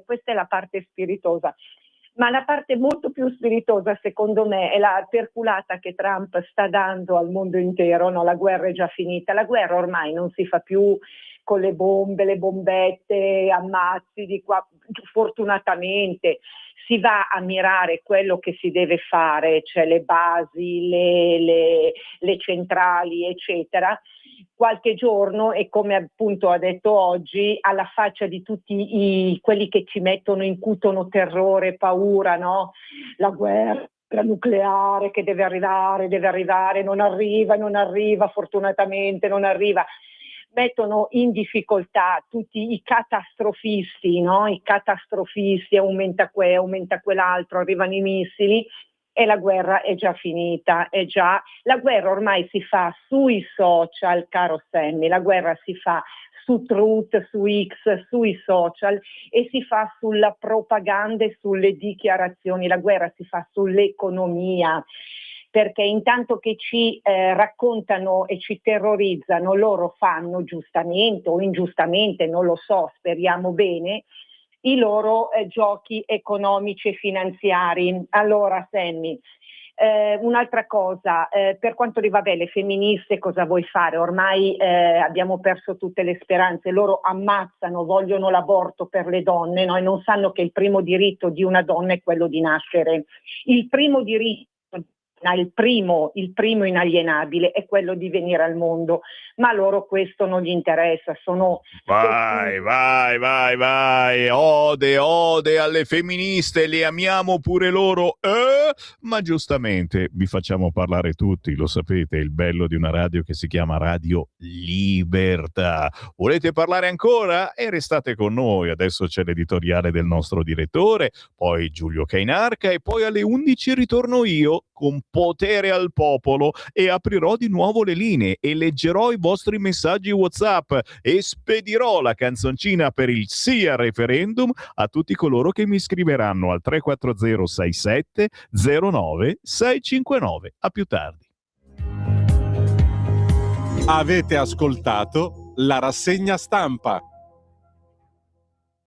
questa è la parte spiritosa. Ma la parte molto più spiritosa, secondo me, è la perculata che Trump sta dando al mondo intero. No, la guerra è già finita. La guerra ormai non si fa più con le bombe, le bombette, ammazzi di qua. Fortunatamente si va a mirare quello che si deve fare, cioè le basi, le centrali, eccetera. Qualche giorno, e come appunto ha detto oggi, alla faccia di tutti quelli che ci incutono terrore, paura, no? La guerra nucleare che deve arrivare, non arriva, fortunatamente non arriva. Mettono in difficoltà tutti i catastrofisti, no? I catastrofisti, aumenta quell'altro, arrivano i missili. E la guerra è già finita, la guerra ormai si fa sui social, caro Sammy, la guerra si fa su Truth, su X, sui social, e si fa sulla propaganda e sulle dichiarazioni, la guerra si fa sull'economia, perché intanto che ci raccontano e ci terrorizzano, loro fanno giustamente o ingiustamente, non lo so, speriamo bene, i loro giochi economici e finanziari. Allora, Sammy, Un'altra cosa, per quanto riguarda le femministe, cosa vuoi fare? Ormai abbiamo perso tutte le speranze, loro ammazzano, vogliono l'aborto per le donne, no? E non sanno che il primo diritto di una donna è quello di nascere. Il primo diritto, il primo inalienabile è quello di venire al mondo, ma a loro questo non gli interessa, sono... Vai, ode alle femministe, le amiamo pure loro, ma giustamente vi facciamo parlare tutti, lo sapete, il bello di una radio che si chiama Radio Libertà. Volete parlare ancora? E restate con noi, adesso c'è l'editoriale del nostro direttore, poi Giulio Cainarca e poi alle 11 ritorno io con Potere al Popolo e aprirò di nuovo le linee e leggerò i vostri messaggi WhatsApp e spedirò la canzoncina per il sì al referendum a tutti coloro che mi scriveranno al 340 67 09 659. A più tardi. Avete ascoltato la rassegna stampa.